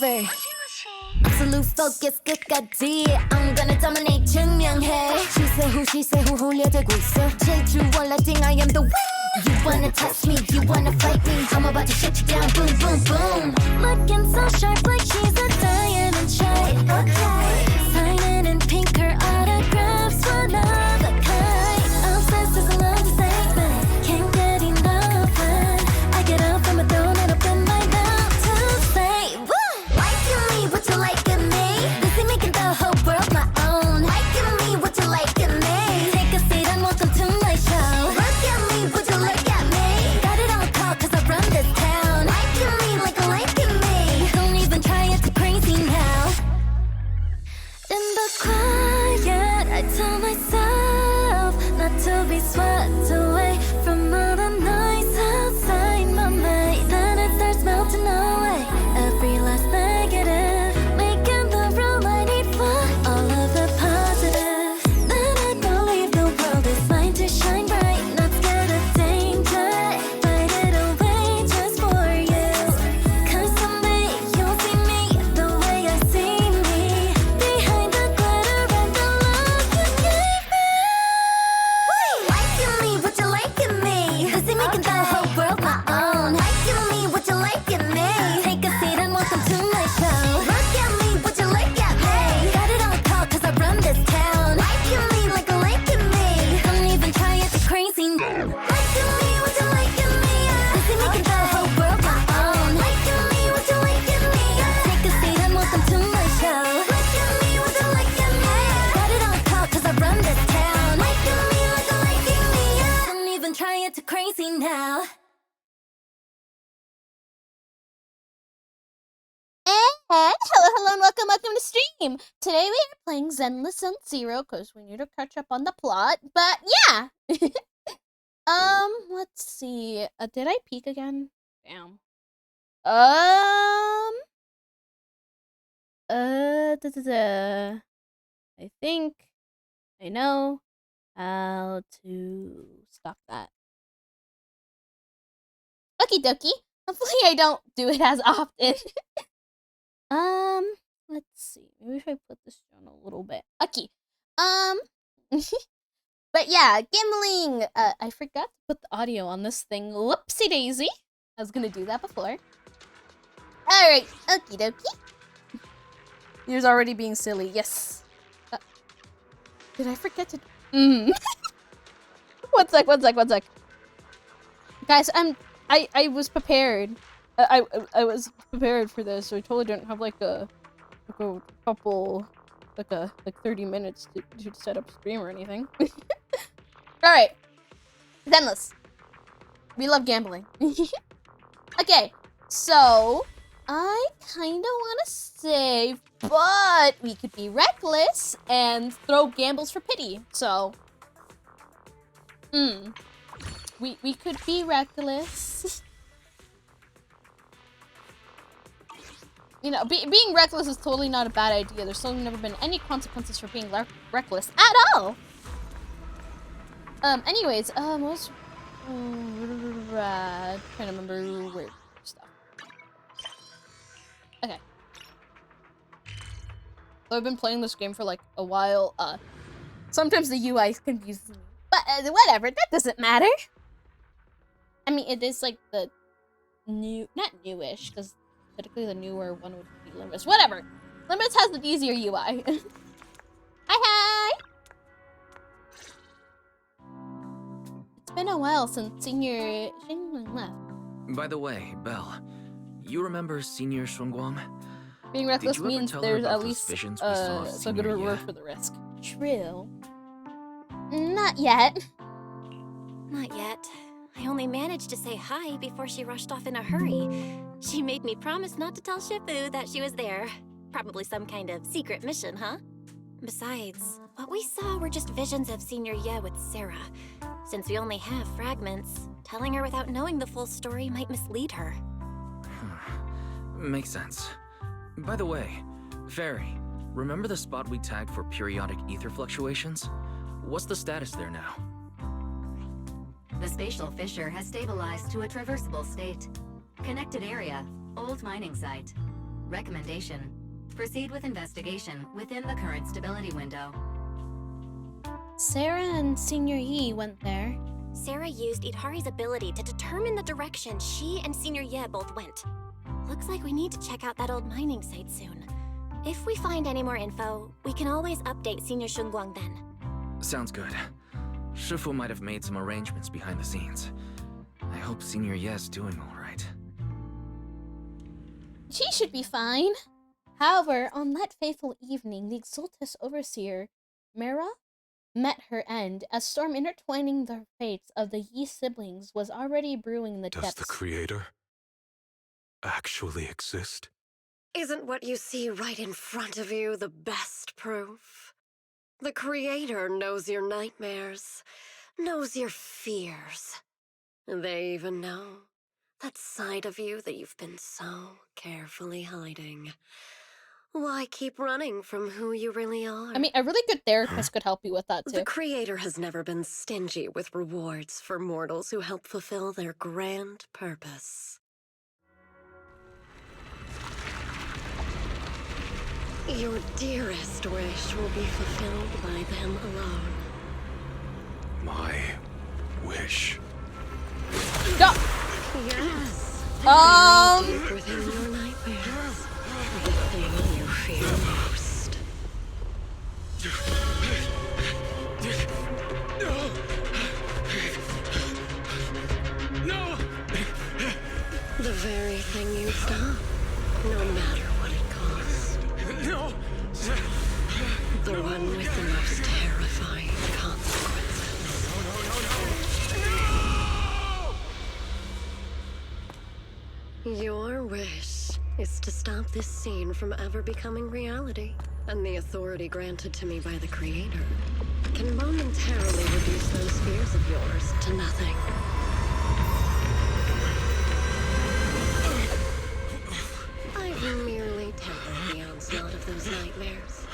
over. Absolute focus 끝까지 I'm gonna dominate 증명해 시세 후 훈련되고 있어 질주 원라딩 I am the winner You wanna test me, you wanna fight me I'm about to shut you down, boom, boom, boom Looking so sharp like she's a diamond shine Okay Signing in pink, her autographs one of a kind Obsessed as I love the segment Can't get enough when I get up from my throne and open my mouth to say Woo! Liking me, what you like of me Busy making the whole world my own Liking me, what you like of me Take a seat and welcome to my show Look at me, would you look at me Got it on call cause I run this town Liking me like a liking me Don't even try it, too crazy now In the quiet, I tell myself Not to be swept away From all the noise outside my mind Then it starts melting away Every last negative Making the room I need for all of the positive Then I believe the world is mine to shine bright Not scared of danger Fight it away just for you Cause someday you'll see me the way I see me Behind the glitter and the love you gave me Liking me, what you liking me Busy making the whole world my own Liking me, what you liking me Take a seat and welcome to my show Look at me, what you look at me Got it on call cause I run this town Liking me like a liking me Don't even try it, you're crazy Liking me, what you liking me Busy making the whole world my own Liking me, what you liking me Take a seat and welcome to my show Look at me, what you liking me Got it on call cause I run this town Liking me like a liking me Don't even try it, too crazy now And hello, and welcome to stream. Today we are playing Zenless Zone Zero because we need to catch up on the plot. But yeah, let's see. Did I peek again? Damn. I think I know how to stop that. Okie dokie. Hopefully I don't do it as often. Let's see. Maybe if I put this down a little bit. Okay. But yeah, gambling. I forgot to put the audio on this thing. Whoopsie daisy. I was gonna do that before. Alright. Okie dokie. Yours already being silly. Yes. Did I forget to... One sec. Guys, I was prepared. I was prepared for this, so I totally didn't have like a couple 30 minutes to set up stream or anything. Alright. Zenless. We love gambling. Okay, so I kinda wanna save, but we could be reckless and throw gambles for pity, so we could be reckless. You know, being reckless is totally not a bad idea. There's still never been any consequences for being reckless at all. Anyways, what was... trying to remember where stuff. Okay. So I've been playing this game for like a while. Sometimes the UI confuses me. But whatever, that doesn't matter. I mean, it is like the new... not newish, because... typically the newer one would be Limitless. Whatever. Limitless has the easier UI. Hi! It's been a while since Senior Xingguang left. By the way, Belle, you remember Senior Shunguang? Being reckless Did you ever means tell her there's about at those least visions we saw of some good Senior reward Ye? for the risk. True. Not yet. Not yet. I only managed to say hi before she rushed off in a hurry. She made me promise not to tell Shifu that she was there. Probably some kind of secret mission, huh? Besides, what we saw were just visions of Senior Ye with Sarah. Since we only have fragments, telling her without knowing the full story might mislead her. Makes sense. By the way, Fairy, remember the spot we tagged for periodic ether fluctuations? What's the status there now? The spatial fissure has stabilized to a traversable state. Connected area, old mining site. Recommendation. Proceed with investigation within the current stability window. Sarah and Senior Yi went there. Sarah used Idhari's ability to determine the direction she and Senior Ye both went. Looks like we need to check out that old mining site soon. If we find any more info, we can always update Senior Shunguang then. Sounds good. Shifu might have made some arrangements behind the scenes. I hope Senior Ye's doing alright. She should be fine. However, on that fateful evening, the Exultus Overseer, Mira, met her end as storm intertwining the fates of the Yi siblings was already brewing in the Does depths. the Creator actually exist? Isn't what you see right in front of you the best proof? The Creator knows your nightmares, knows your fears. They even know that side of you that you've been so carefully hiding. Why keep running from who you really are? I mean, a really good therapist could help you with that too. The Creator has never been stingy with rewards for mortals who help fulfill their grand purpose. Your dearest wish will be fulfilled by them alone. My wish. Stop! Yes. Deep within your nightmares. The thing you fear most. No! The very thing you stop, no matter what it costs. No! The one with the most terrifying consequences. Your wish is to stop this scene from ever becoming reality, and the authority granted to me by the Creator can momentarily reduce those fears of yours to nothing. I've merely tempered the onslaught of those nightmares.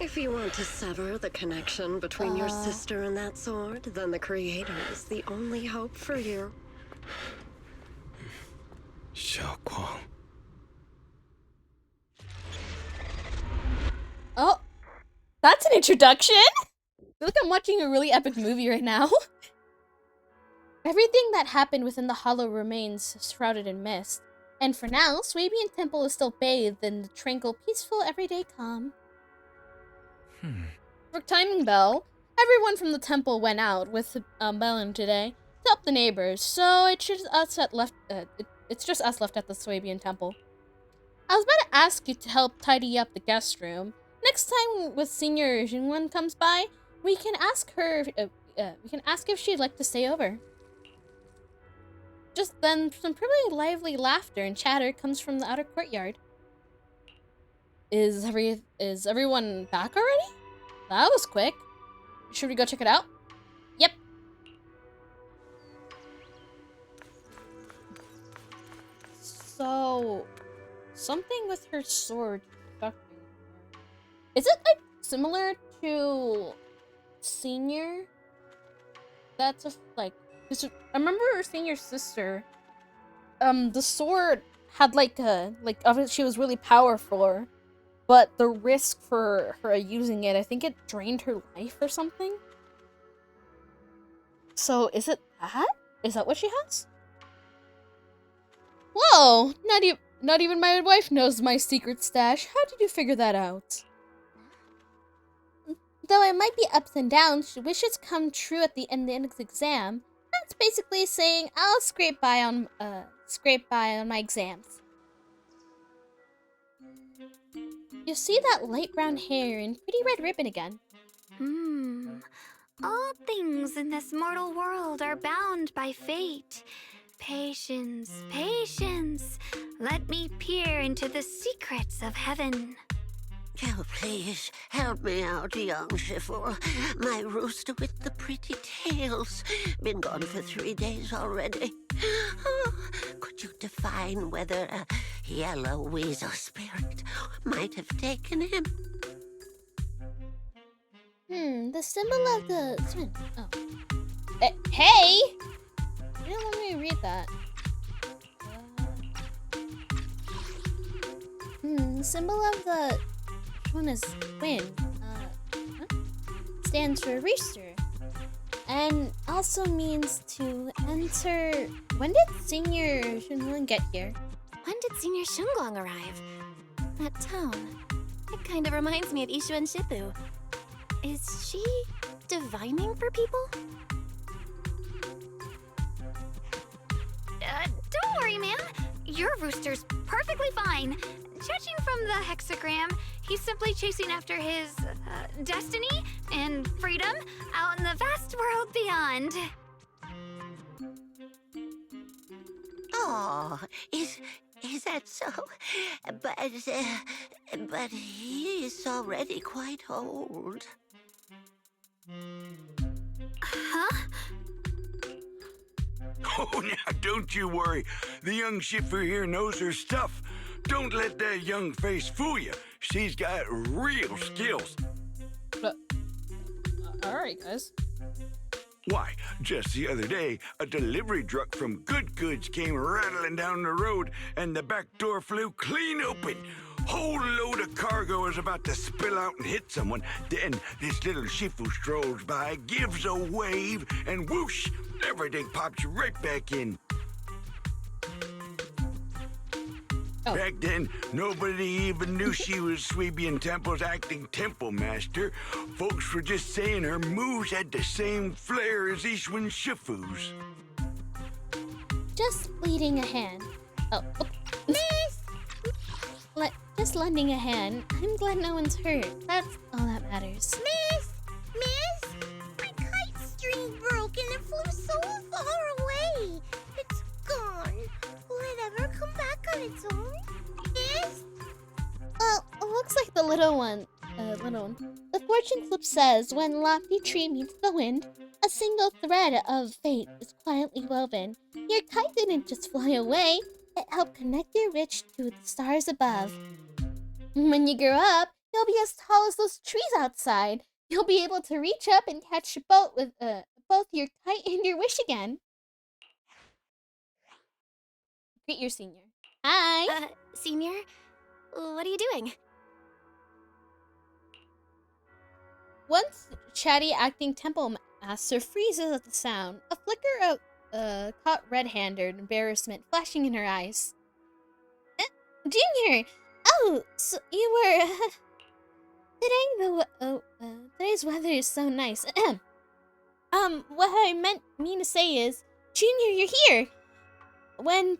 If you want to sever the connection between your sister and that sword, then the Creator is the only hope for you. Xiaoguang. Oh, that's an introduction. I feel like I'm watching a really epic movie right now. Everything that happened within the hollow remains shrouded in mist. And for now, Swabian Temple is still bathed in the tranquil, peaceful, everyday calm. For timing bell, everyone from the temple went out with Bellin today to help the neighbors, so it's just us left at the Swabian Temple. I was about to ask you to help tidy up the guest room. Next time with Senior Jingwen comes by, we can ask her. We can ask if she'd like to stay over. Just then, some pretty lively laughter and chatter comes from the outer courtyard. Is everyone back already? That was quick. Should we go check it out? Yep. So, something with her sword. Is it like similar to Senior? That's a, like, I remember Senior's sister. The sword had obviously she was really powerful, but the risk for her using it, I think it drained her life or something. So is it that? Is that what she has? Whoa! Not even my wife knows my secret stash. How did you figure that out? Though it might be ups and downs, wishes come true at the end of the exam. That's basically saying I'll scrape by on my exams. You see that light brown hair and pretty red ribbon again. All things in this mortal world are bound by fate. Patience, patience. Let me peer into the secrets of heaven. Oh, please, help me out, young Shifu. My rooster with the pretty tails. Been gone for 3 days already. Oh, could you define whether a yellow weasel spirit might have taken him? The symbol of the... Oh. Hey! You don't want me to read that. Symbol of the one is wind. Stands for rooster. And also means to enter. When did Senior Shenlong get here? When did Senior Shunglong arrive? That tone. It kind of reminds me of Ishu and Shifu. Is she divining for people? Don't worry, ma'am. Your rooster's perfectly fine. Judging from the hexagram, he's simply chasing after his destiny and freedom out in the vast world beyond. Oh, is that so? But he is already quite old. Huh? Oh, now don't you worry. The young Shifu here knows her stuff. Don't let that young face fool you. She's got real skills. Alright, guys. Why, just the other day, a delivery truck from Good Goods came rattling down the road, and the back door flew clean open. Whole load of cargo is about to spill out and hit someone. Then this little Shifu strolls by, gives a wave, and whoosh, everything pops right back in. Oh. Back then, nobody even knew she was Swabian Temple's acting temple master. Folks were just saying her moves had the same flair as Ishwin Shifu's. Just leading a hand. Oh. Just lending a hand. I'm glad no one's hurt. That's all that matters. Miss, my kite string broke and it flew so far away. It's gone. Will it ever come back on its own? Miss? Well, it looks like the little one. The fortune flip says, when lofty tree meets the wind, a single thread of fate is quietly woven. Your kite didn't just fly away. It helped connect your wish to the stars above. When you grow up, you'll be as tall as those trees outside. You'll be able to reach up and catch a boat with both your kite and your wish again. Greet your senior. Hi! Senior? What are you doing? Once chatty acting temple master freezes at the sound, a flicker of caught red-handed embarrassment flashing in her eyes. Junior! Oh, so you were... today's weather is so nice. What I mean to say is, Junior, you're here! When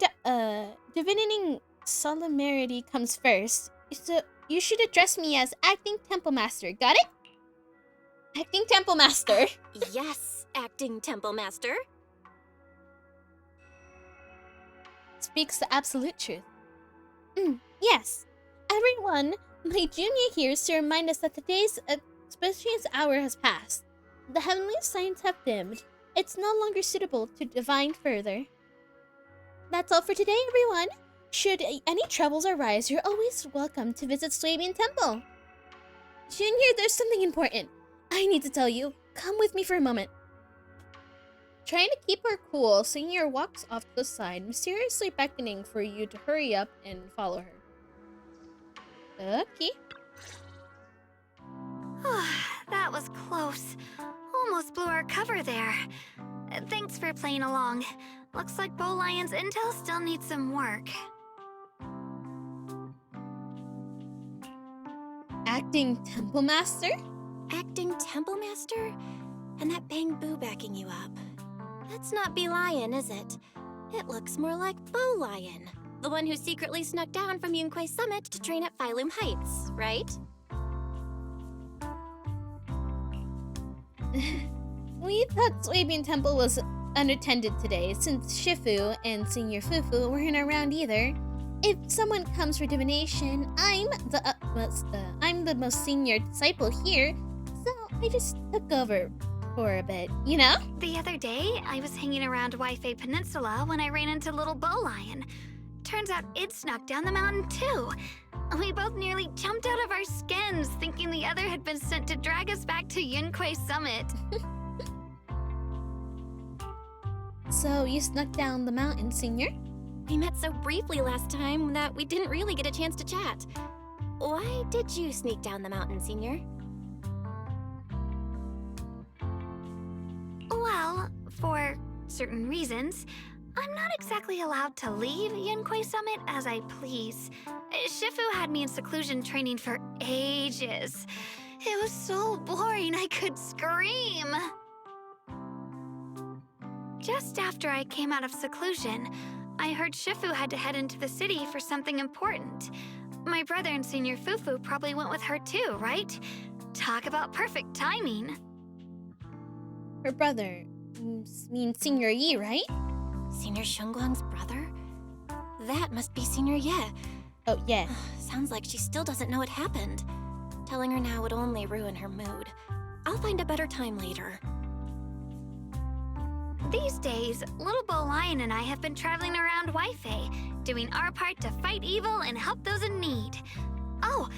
divining solemnity comes first, so you should address me as Acting Temple Master, got it? Acting Temple Master. Yes, Acting Temple Master. Speaks the absolute truth. Yes. Everyone, my junior here is to remind us that the day's auspicious hour has passed. The heavenly signs have dimmed. It's no longer suitable to divine further. That's all for today, everyone. Should any troubles arise, you're always welcome to visit Swabian Temple. Junior, there's something important. I need to tell you. Come with me for a moment. Trying to keep her cool, Senior walks off to the side, mysteriously beckoning for you to hurry up and follow her. Okay. That was close. Almost blew our cover there. Thanks for playing along. Looks like Bow Lion's intel still needs some work. Acting Temple Master? Acting Temple Master? And that Bang Boo backing you up. That's not Bee Lion, is it? It looks more like Bow Lion. The one who secretly snuck down from Yunquay Summit to train at Phylum Heights, right? We thought Swabian Temple was unattended today, since Shifu and Senior Fufu weren't around either. If someone comes for divination, I'm the most senior disciple here, so I just took over for a bit, you know? The other day, I was hanging around Waifei Peninsula when I ran into little Bow Lion. Turns out it snuck down the mountain too. We both nearly jumped out of our skins, thinking the other had been sent to drag us back to Yunquay Summit. So you snuck down the mountain, Senior? We met so briefly last time that we didn't really get a chance to chat. Why did you sneak down the mountain, Senior? Well, for certain reasons, I'm not exactly allowed to leave Yunquei Summit as I please. Shifu had me in seclusion training for ages. It was so boring I could scream. Just after I came out of seclusion, I heard Shifu had to head into the city for something important. My brother and Senior Fufu probably went with her too, right? Talk about perfect timing. Her brother means Senior Yi, right? Senior Shunguang's brother? That must be Senior Ye. Oh, yeah. Sounds like she still doesn't know what happened. Telling her now would only ruin her mood. I'll find a better time later. These days, Little Bo Lion and I have been traveling around Waifei, doing our part to fight evil and help those in need. Oh,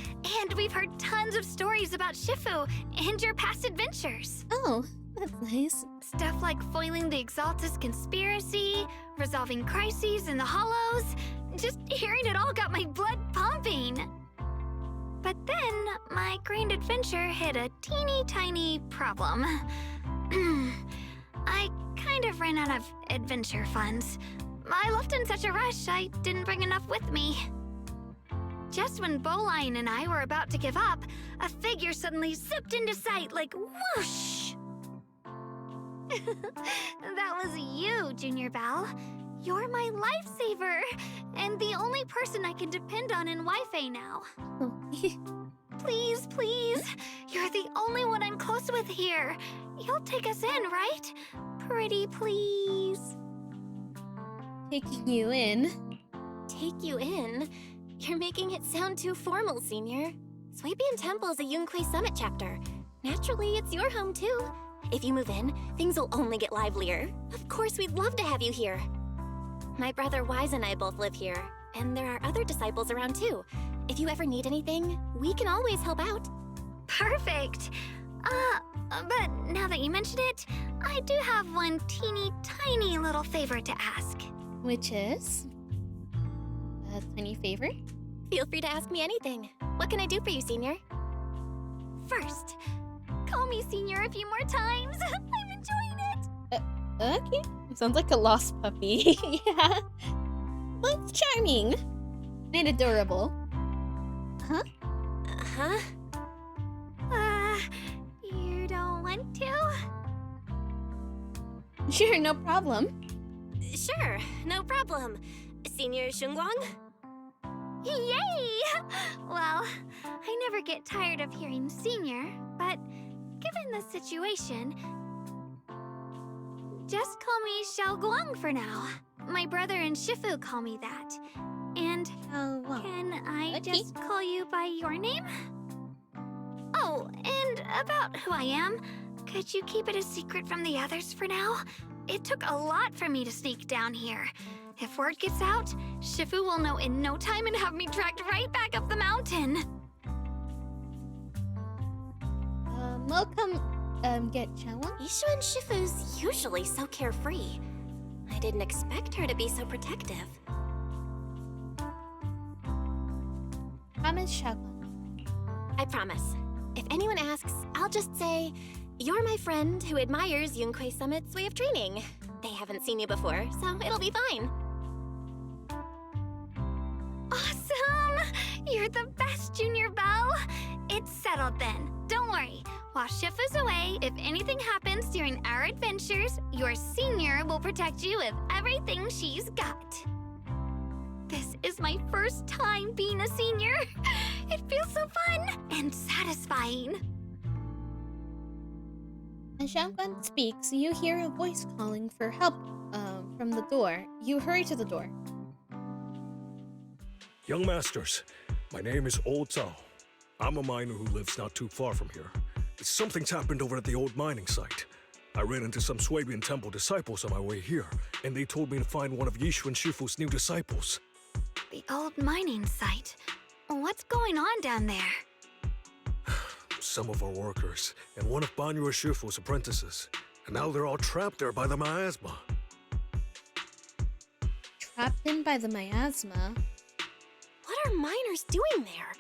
and we've heard tons of stories about Shifu and your past adventures. Oh, that's nice. Stuff like foiling the Exaltus conspiracy, resolving crises in the Hollows. Just hearing it all got my blood pumping. But then, my grand adventure hit a teeny tiny problem. I kind of ran out of adventure funds. I left in such a rush, I didn't bring enough with me. Just when Bo Lion and I were about to give up, a figure suddenly zipped into sight like whoosh! That was you, Junior Belle. You're my lifesaver, and the only person I can depend on in Waifei now. Please, please, you're the only one I'm close with here. You'll take us in, right? Pretty please. Taking you in. Take you in? You're making it sound too formal, Senior. Swabian Temple is a Yunquei Summit chapter. Naturally, it's your home too. If you move in, things will only get livelier. Of course, we'd love to have you here. My brother Wise and I both live here, and there are other disciples around too. If you ever need anything, we can always help out. Perfect. But now that you mention it, I do have one teeny tiny little favor to ask. Which is? A tiny favor? Feel free to ask me anything. What can I do for you, Senior? First, call me Senior a few more times. I'm enjoying it. Okay. Sounds like a lost puppy. Yeah. Well, it's charming. And adorable. Huh? Huh? You don't want to? Sure, no problem. Sure, no problem. Senior Shunguang? Yay! Well, I never get tired of hearing Senior, but given the situation, just call me Xiao Guang for now. My brother and Shifu call me that. And can I just call you by your name? Oh, and about who I am, could you keep it a secret from the others for now? It took a lot for me to sneak down here. If word gets out, Shifu will know in no time and have me dragged right back up the mountain. We'll come, get Chawa? Yishu and Shifu's usually so carefree. I didn't expect her to be so protective. Promise, Chawa. I promise. If anyone asks, I'll just say, you're my friend who admires Yunquei Summit's way of training. They haven't seen you before, so it'll be fine. Awesome! You're the best, Junior Belle! It's settled then. Don't worry. While Shifu's away, if anything happens during our adventures, your Senior will protect you with everything she's got. This is my first time being a Senior. It feels so fun and satisfying. As Xiaoguan speaks, you hear a voice calling for help from the door. You hurry to the door. Young masters, my name is Old Zhao. I'm a miner who lives not too far from here. Something's happened over at the old mining site. I ran into some Swabian Temple disciples on my way here, and they told me to find one of Yishu and Shifu's new disciples. The old mining site. What's going on down there? Some of our workers, and one of Banyu and Shifu's apprentices. And now they're all trapped there by the miasma. trapped in by the miasma. What are miners doing there?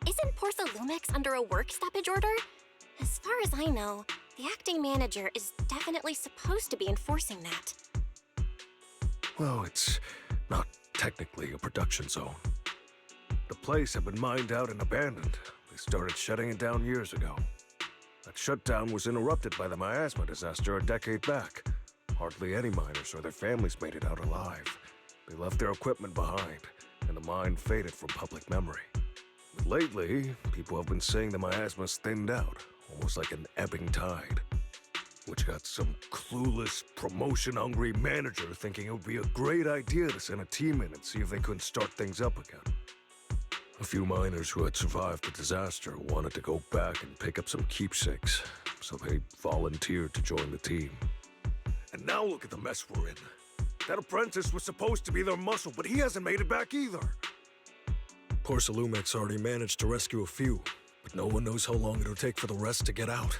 Isn't Porcelumix under a work stoppage order? As far as I know, the acting manager is definitely supposed to be enforcing that. Well, it's not technically a production zone. The place had been mined out and abandoned. They started shutting it down years ago. That shutdown was interrupted by the miasma disaster a decade back. Hardly any miners or their families made it out alive. They left their equipment behind, and the mine faded from public memory. But lately, people have been saying the miasma's thinned out, almost like an ebbing tide. Which got some clueless, promotion-hungry manager thinking it would be a great idea to send a team in and see if they couldn't start things up again. A few miners who had survived the disaster wanted to go back and pick up some keepsakes, so they volunteered to join the team. And now look at the mess we're in. That apprentice was supposed to be their muscle, but he hasn't made it back either. Porcelumix already managed to rescue a few, but no one knows how long it'll take for the rest to get out.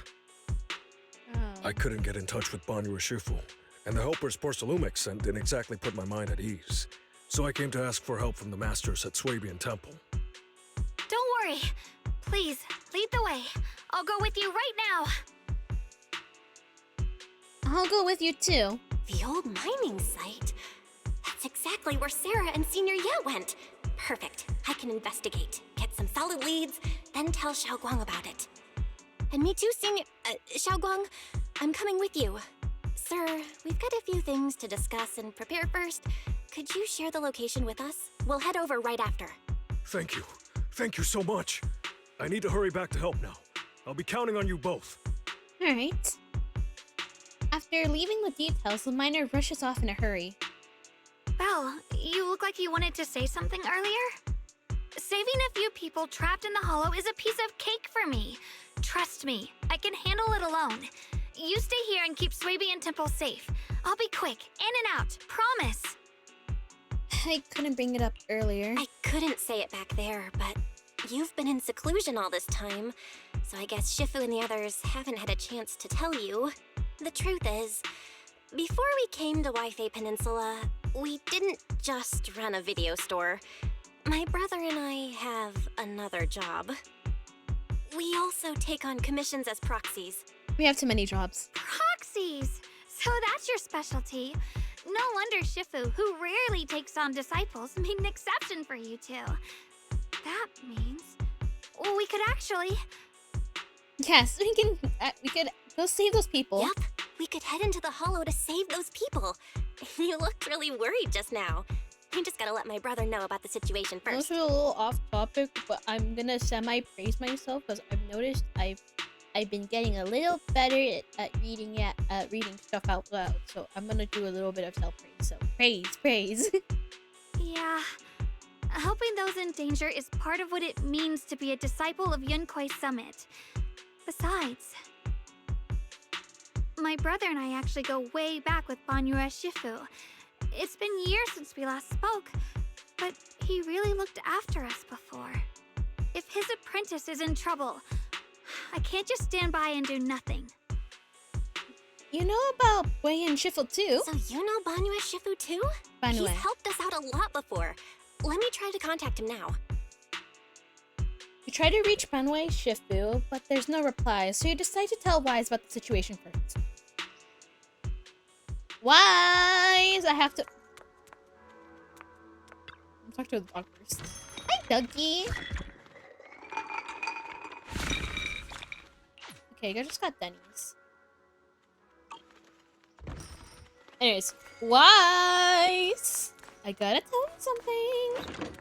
I couldn't get in touch with Banyue Shifu, and the helpers Porcelumix sent didn't exactly put my mind at ease. So I came to ask for help from the masters at Swabian Temple. Don't worry. Please, lead the way. I'll go with you right now. I'll go with you too. The old mining site? That's exactly where Sarah and Senior Ye went. Perfect. I can investigate, get some solid leads, then tell Xiaoguang about it. And me too, Senior... Xiaoguang, I'm coming with you. Sir, we've got a few things to discuss and prepare first. Could you share the location with us? We'll head over right after. Thank you. Thank you so much. I need to hurry back to help now. I'll be counting on you both. Alright. After leaving the details, the miner rushes off in a hurry. Belle, you look like you wanted to say something earlier? Saving a few people trapped in the hollow is a piece of cake for me. Trust me, I can handle it alone. You stay here and keep Swabian Temple safe. I'll be quick, in and out, promise. I couldn't bring it up earlier. I couldn't say it back there, but you've been in seclusion all this time, so I guess Shifu and the others haven't had a chance to tell you. The truth is, before we came to Waifei Peninsula, we didn't just run a video store. My brother and I have another job. We also take on commissions as proxies. We have too many jobs. Proxies! So that's your specialty. No wonder Shifu, who rarely takes on disciples, made an exception for you two. That means... we could actually... Yes, we could go save those people. Yep, we could head into the hollow to save those people. You looked really worried just now. You just gotta let my brother know about the situation first. Those are a little off topic, but I'm gonna semi-praise myself because I've noticed I've been getting a little better at reading stuff out loud. So I'm gonna do a little bit of self-praise. So praise. Yeah. Helping those in danger is part of what it means to be a disciple of Yunkai Summit. Besides, my brother and I actually go way back with Banyue Shifu. It's been years since we last spoke, but he really looked after us before. If his apprentice is in trouble, I can't just stand by and do nothing. You know about Wei and Shifu too? So you know Banyue Shifu too? Banyue. He's helped us out a lot before. Let me try to contact him now. You try to reach Banyue Shifu, but there's no reply, so you decide to tell Wise about the situation first. Wise! I have to... talk to the dog first. Hi, Dougie! Okay, I just got Denny's. Anyways, Wise! I gotta tell you something!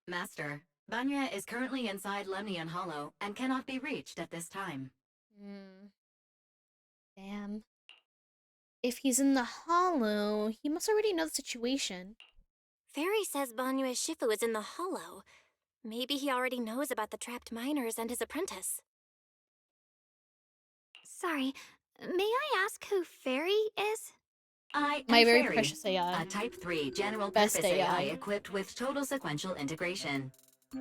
Master, Banyue is currently inside Lemnian Hollow and cannot be reached at this time. Damn. If he's in the hollow, he must already know the situation. Fairy says Banyue Shifu is in the hollow. Maybe he already knows about the trapped miners and his apprentice. Sorry, may I ask who Fairy is? I am My very Fairy, precious AI. a Type 3 general Best purpose AI AI. equipped with total sequential integration.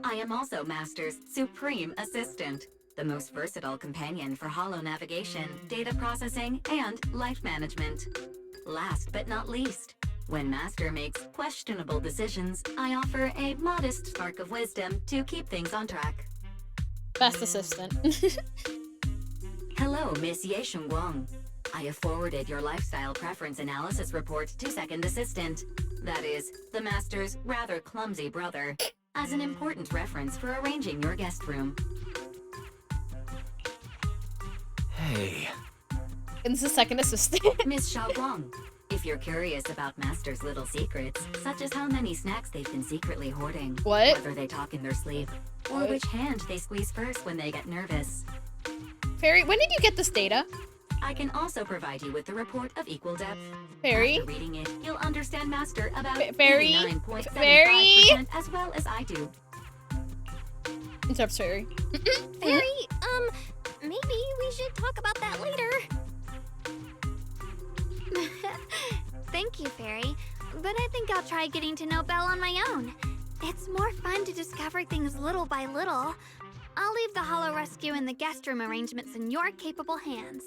I am also Master's supreme assistant, the most versatile companion for hollow navigation, data processing, and life management. Last but not least, when Master makes questionable decisions, I offer a modest spark of wisdom to keep things on track. Best assistant. Hello, Miss Ye Shengguang. I have forwarded your lifestyle preference analysis report to Second Assistant, that is, the Master's rather clumsy brother, as an important reference for arranging your guest room. Hey. And this is second assistant. Miss Xiaoguang, if you're curious about Master's little secrets, such as how many snacks they've been secretly hoarding, What? whether they talk in their sleep, or What? which hand they squeeze first when they get nervous, Fairy, when did you get this data? I can also provide you with a report of equal depth. Fairy? After reading it, you'll understand Master about Fairy? 89.75% as well as I do. Interrupts Fairy. Fairy, maybe we should talk about that later. Thank you, Fairy. But I think I'll try getting to know Belle on my own. It's more fun to discover things little by little. I'll leave the Hollow Rescue and the guest room arrangements in your capable hands.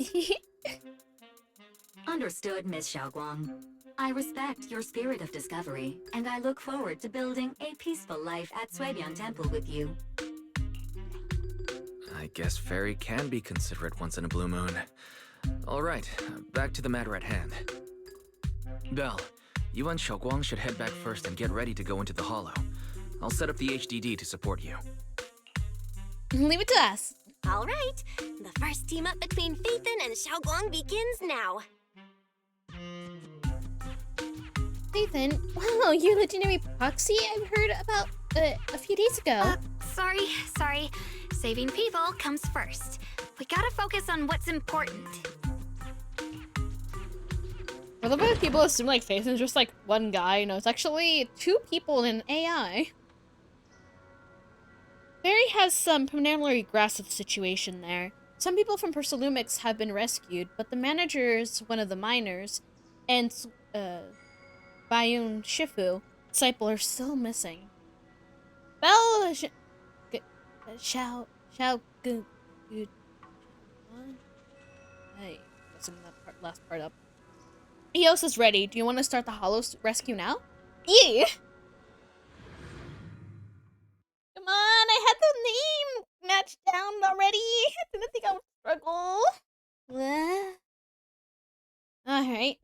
Understood, Miss Xiaoguang. I respect your spirit of discovery, and I look forward to building a peaceful life at Suibian Temple with you. I guess Fairy can be considerate once in a blue moon. Alright, back to the matter at hand. Belle, you and Xiaoguang should head back first and get ready to go into the Hollow. I'll set up the HDD to support you. Leave it to us. All right, the first team up between Phaethon and Xiaoguang begins now. Phaethon, wow, you're legendary proxy I've heard about a few days ago. Sorry. Saving people comes first. We gotta focus on what's important. I love how people assume like Phaethon's just like one guy. No, it's actually two people in AI. Fairy has some preliminary grasp of the situation there. Some people from Persalumix have been rescued, but the manager's one of the miners, and Bayun Shifu, disciple, are still missing. Belle good. Hey, messing that last part up. Eos is ready. Do you want to start the Hollow Rescue now? Yeah! Come on, I had the name matched down already. I didn't think I would struggle. Alright.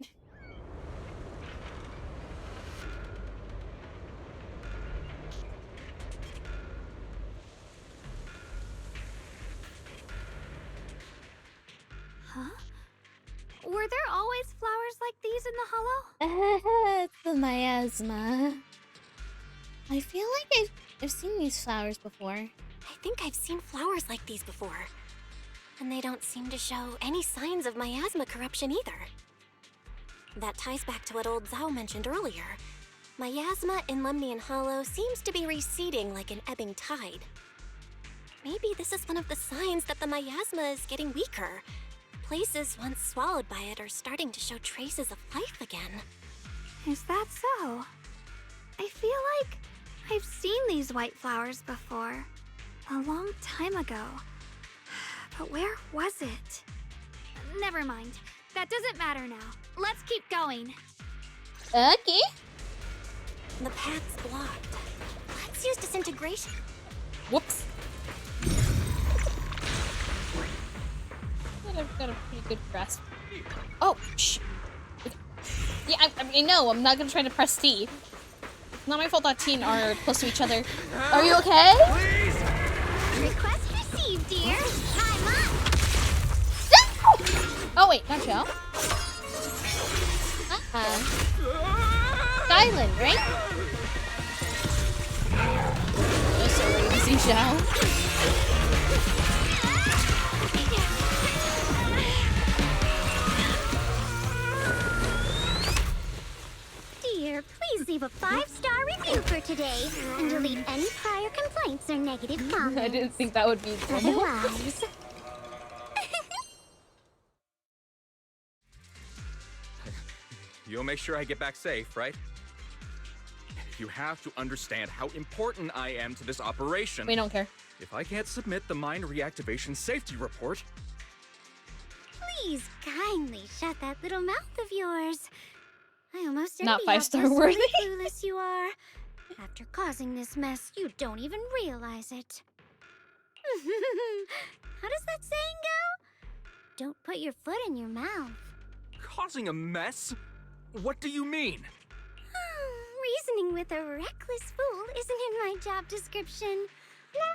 Huh? Were there always flowers like these in the Hollow? It's the miasma. I feel like I've seen these flowers before. I think I've seen flowers like these before. And they don't seem to show any signs of miasma corruption either. That ties back to what old Zhao mentioned earlier. Miasma in Lemnian Hollow seems to be receding like an ebbing tide. Maybe this is one of the signs that the miasma is getting weaker. Places once swallowed by it are starting to show traces of life again. Is that so? I feel like I've seen these white flowers before. A long time ago. But where was it? Never mind. That doesn't matter now. Let's keep going. Okay. The path's blocked. Let's use disintegration. Whoops. I've got a pretty good grasp. Oh, shh. Yeah, I know. I'm not gonna try to press T. It's not my fault that T and R are close to each other. Are you okay? Request received, dear. Time up. Oh wait, not Xiao. Skyland, right? Oh, so ready to see Xiao. Dear, please leave a 5-star review for today and delete any prior complaints or negative comments. I didn't think that would be normal. Otherwise, You'll make sure I get back safe, right? You have to understand how important I am to this operation. We don't care. If I can't submit the mine reactivation safety report... please kindly shut that little mouth of yours. I almost Not envy how 5-star blissfully worthy. clueless you are. After causing this mess, you don't even realize it. How does that saying go? Don't put your foot in your mouth. Causing a mess? What do you mean? Reasoning with a reckless fool isn't in my job description.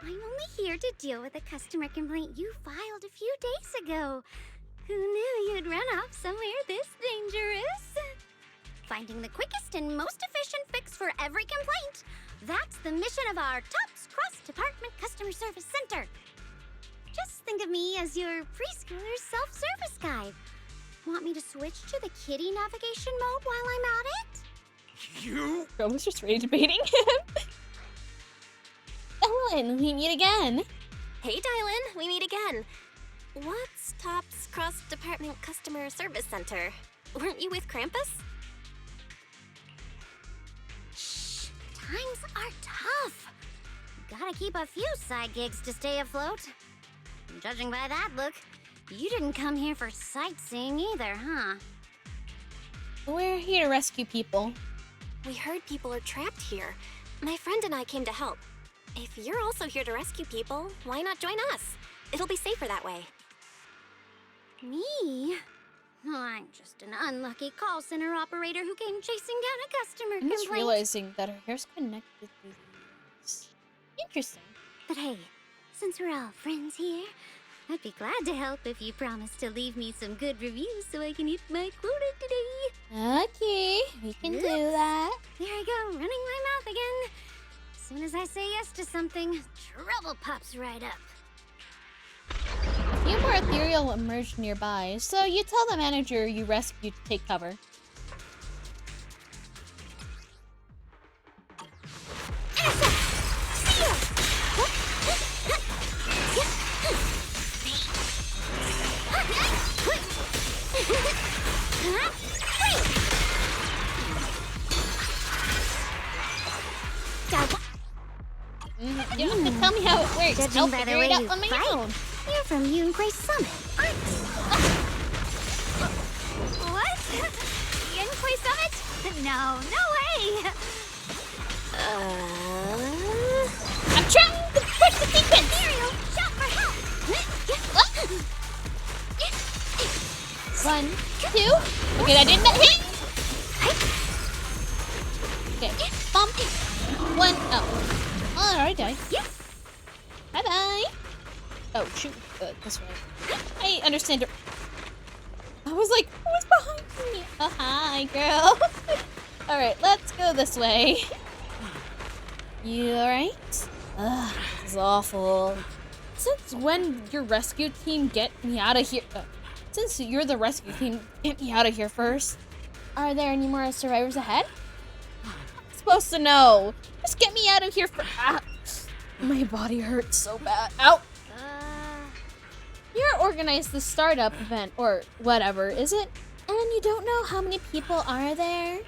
I'm only here to deal with a customer complaint you filed a few days ago. Who knew you'd run off somewhere this dangerous? Finding the quickest and most efficient fix for every complaint. That's the mission of our TOPS Cross-Department Customer Service Center. Just think of me as your preschooler self-service guide. Want me to switch to the kitty navigation mode while I'm at it? You? Girl was just rage baiting him. Ellen, we meet again. Hey, Dylan, we meet again. What's TOPS Cross-Department Customer Service Center? Weren't you with Krampus? Shh, times are tough. Gotta keep a few side gigs to stay afloat. Judging by that look, you didn't come here for sightseeing either, huh? We're here to rescue people. We heard people are trapped here. My friend and I came to help. If you're also here to rescue people, why not join us? It'll be safer that way. Me? I'm just an unlucky call center operator who came chasing down a customer I'm just complaint. realizing that her hair's connected to these. Interesting. But hey, since we're all friends here, I'd be glad to help if you promise to leave me some good reviews so I can hit my quota today. Okay, we can do that. There I go, running my mouth again. As soon as I say yes to something, trouble pops right up. A few more ethereal emerge nearby, so you tell the manager you rescued to take cover. You don't have to tell me how it works. Judging I'll by the figure way it out you on my fight, own. You're from Yunquay Summit, aren't you? What? Yunquay Summit? No, no way! I'm trying to push the secret! Ariel, shout for help! 1, 2. Okay, that did not hit. Okay, bump. 1. Oh, alright, died. Bye bye. Oh shoot, this way. I understand her. I was like, who's behind me? Oh hi, girl. All right, let's go this way. You all right? Ugh, this is awful. Since when your rescue team get me out of here? Since you're the rescue team, get me out of here first. Are there any more survivors ahead? I'm supposed to know. Just get me out of here for. My body hurts so bad. Ow! You're organized the startup event, or whatever, is it? And you don't know how many people are there?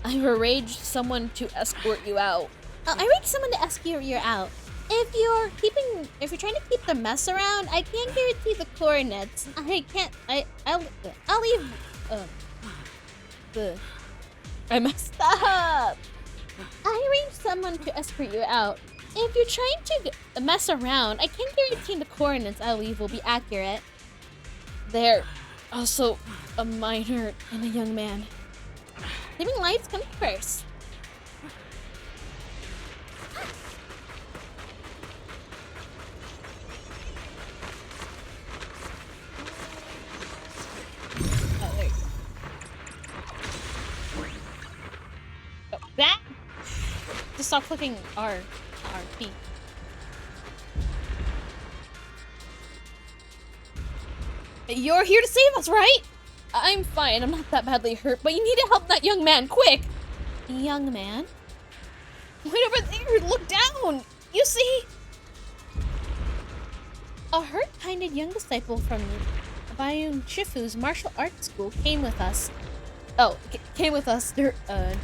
I've arranged someone to escort you out. I arranged someone to escort you out. If you're trying to keep the mess around, I can't guarantee the coordinates. I'll leave. I messed up. I arranged someone to escort you out. If you're trying to mess around, I can't guarantee the coordinates I'll leave will be accurate. They're also a minor and a young man. Living lives come first. Oh, there you go. Oh, that? Just stop clicking R. RP. You're here to save us, right? I'm fine. I'm not that badly hurt, but you need to help that young man, quick! Young man? Wait over there! Look down! You see? A hurt-minded young disciple from Bayun Shifu's martial arts school came with us.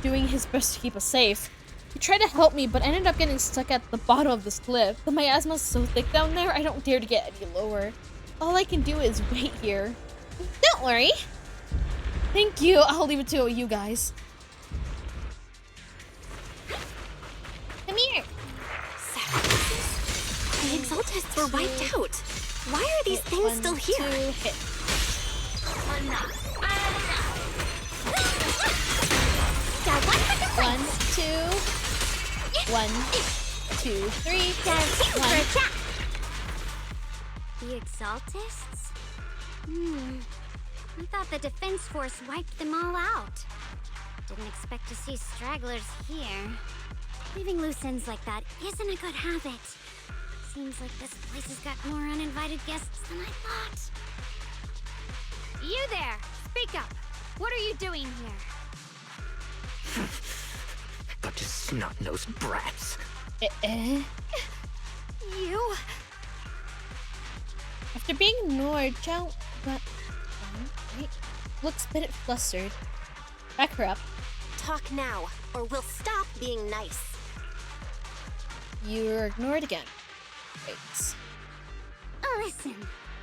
Doing his best to keep us safe. He tried to help me, but ended up getting stuck at the bottom of this cliff. The miasma's so thick down there, I don't dare to get any lower. All I can do is wait here. worry. Thank you. I'll leave it to you guys. Come here. The Exaltists were wiped out. Why are these things still here? Hit. One, two. 1, 2, 3. One. The Exaltists? I thought the Defense Force wiped them all out. Didn't expect to see stragglers here. Leaving loose ends like that isn't a good habit. Seems like this place has got more uninvited guests than I thought. You there! Speak up! What are you doing here? Bunch of snot-nosed brats. You? After being ignored, Zhao looks a bit flustered. Back her up. Talk now, or we'll stop being nice. You're ignored again. Wait. Listen,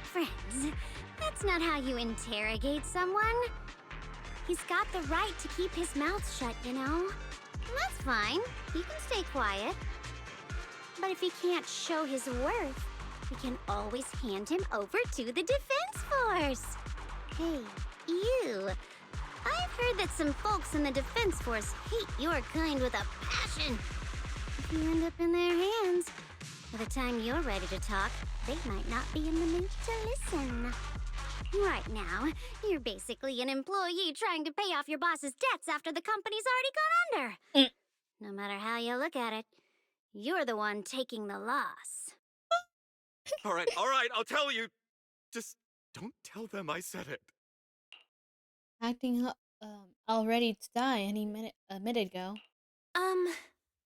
friends, that's not how you interrogate someone. He's got the right to keep his mouth shut, you know? And that's fine. He can stay quiet. But if he can't show his worth, we can always hand him over to the Defense Force. Hey, you. I've heard that some folks in the Defense Force hate your kind with a passion. If you end up in their hands, by the time you're ready to talk, they might not be in the mood to listen. Right now, you're basically an employee trying to pay off your boss's debts after the company's already gone under. No matter how you look at it, you're the one taking the loss. All right, I'll tell you. Just don't tell them I said it. Acting all ready to die a minute ago.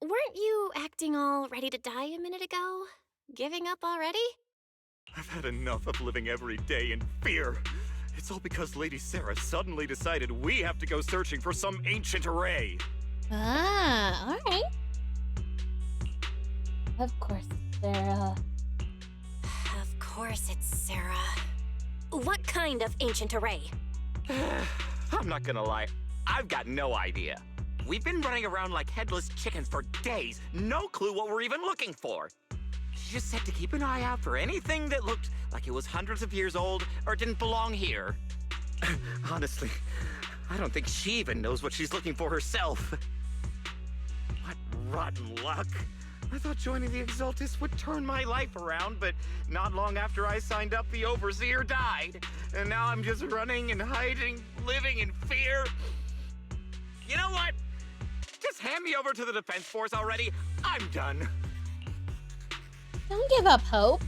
Weren't you acting all ready to die a minute ago? Giving up already? I've had enough of living every day in fear. It's all because Lady Sarah suddenly decided we have to go searching for some ancient array. Ah, alright. Of course, Sarah. Of course it's Sarah. What kind of ancient array? I'm not gonna lie, I've got no idea. We've been running around like headless chickens for days, no clue what we're even looking for. She just said to keep an eye out for anything that looked like it was hundreds of years old or didn't belong here. Honestly, I don't think she even knows what she's looking for herself. What rotten luck. I thought joining the Exaltists would turn my life around, but not long after I signed up, the Overseer died. And now I'm just running and hiding, living in fear. You know what? Just hand me over to the Defense Force already. I'm done. Don't give up hope.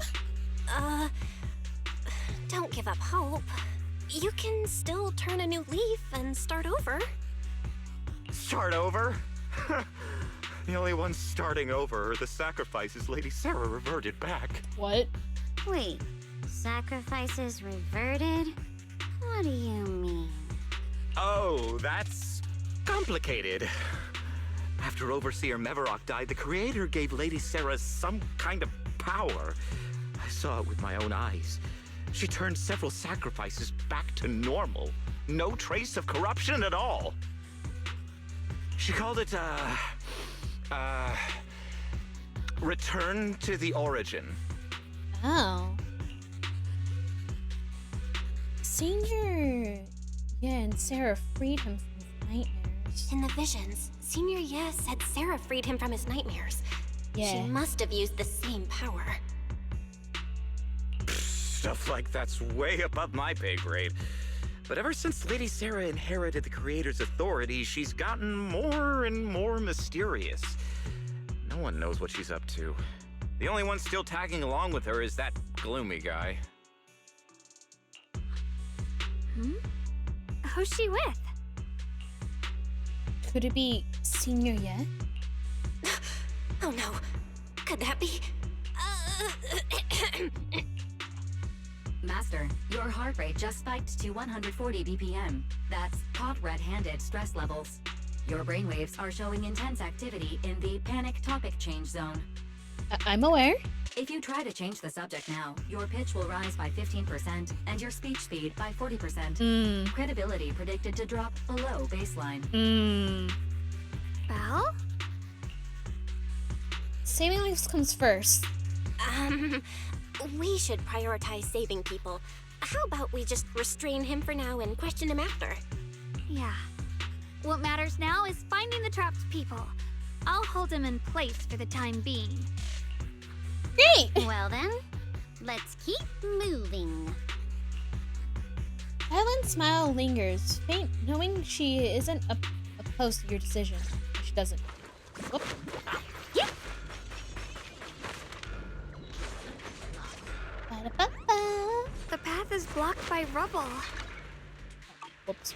Don't give up hope. You can still turn a new leaf and start over. Start over? The only ones starting over are the sacrifices Lady Sarah reverted back. What? Wait, sacrifices reverted? What do you mean? Oh, that's complicated. After Overseer Mevarok died, the Creator gave Lady Sarah some kind of power. I saw it with my own eyes. She turned several sacrifices back to normal. No trace of corruption at all. She called it, Return to the Origin. Oh. Senior and Sarah freed him from his nightmares. In the visions, Senior Ye said Sarah freed him from his nightmares. Yeah. She must have used the same power. Stuff like that's way above my pay grade. But ever since Lady Sarah inherited the Creator's authority, she's gotten more and more mysterious. No one knows what she's up to. The only one still tagging along with her is that gloomy guy. Who's she with? Could it be Senior yet? Oh no. Could that be? Master, your heart rate just spiked to 140 BPM. That's caught red-handed stress levels. Your brainwaves are showing intense activity in the panic topic change zone. I'm aware. If you try to change the subject now, your pitch will rise by 15% and your speech speed by 40%. Credibility predicted to drop below baseline. Belle? Saving lives comes first. We should prioritize saving people. How about we just restrain him for now and question him after? Yeah. What matters now is finding the trapped people. I'll hold him in place for the time being. Great! Well then, let's keep moving. Island's smile lingers, faint, knowing she isn't opposed to your decision. She doesn't. Whoop. Yep. Ba-da-ba-ba. The path is blocked by rubble. Whoops.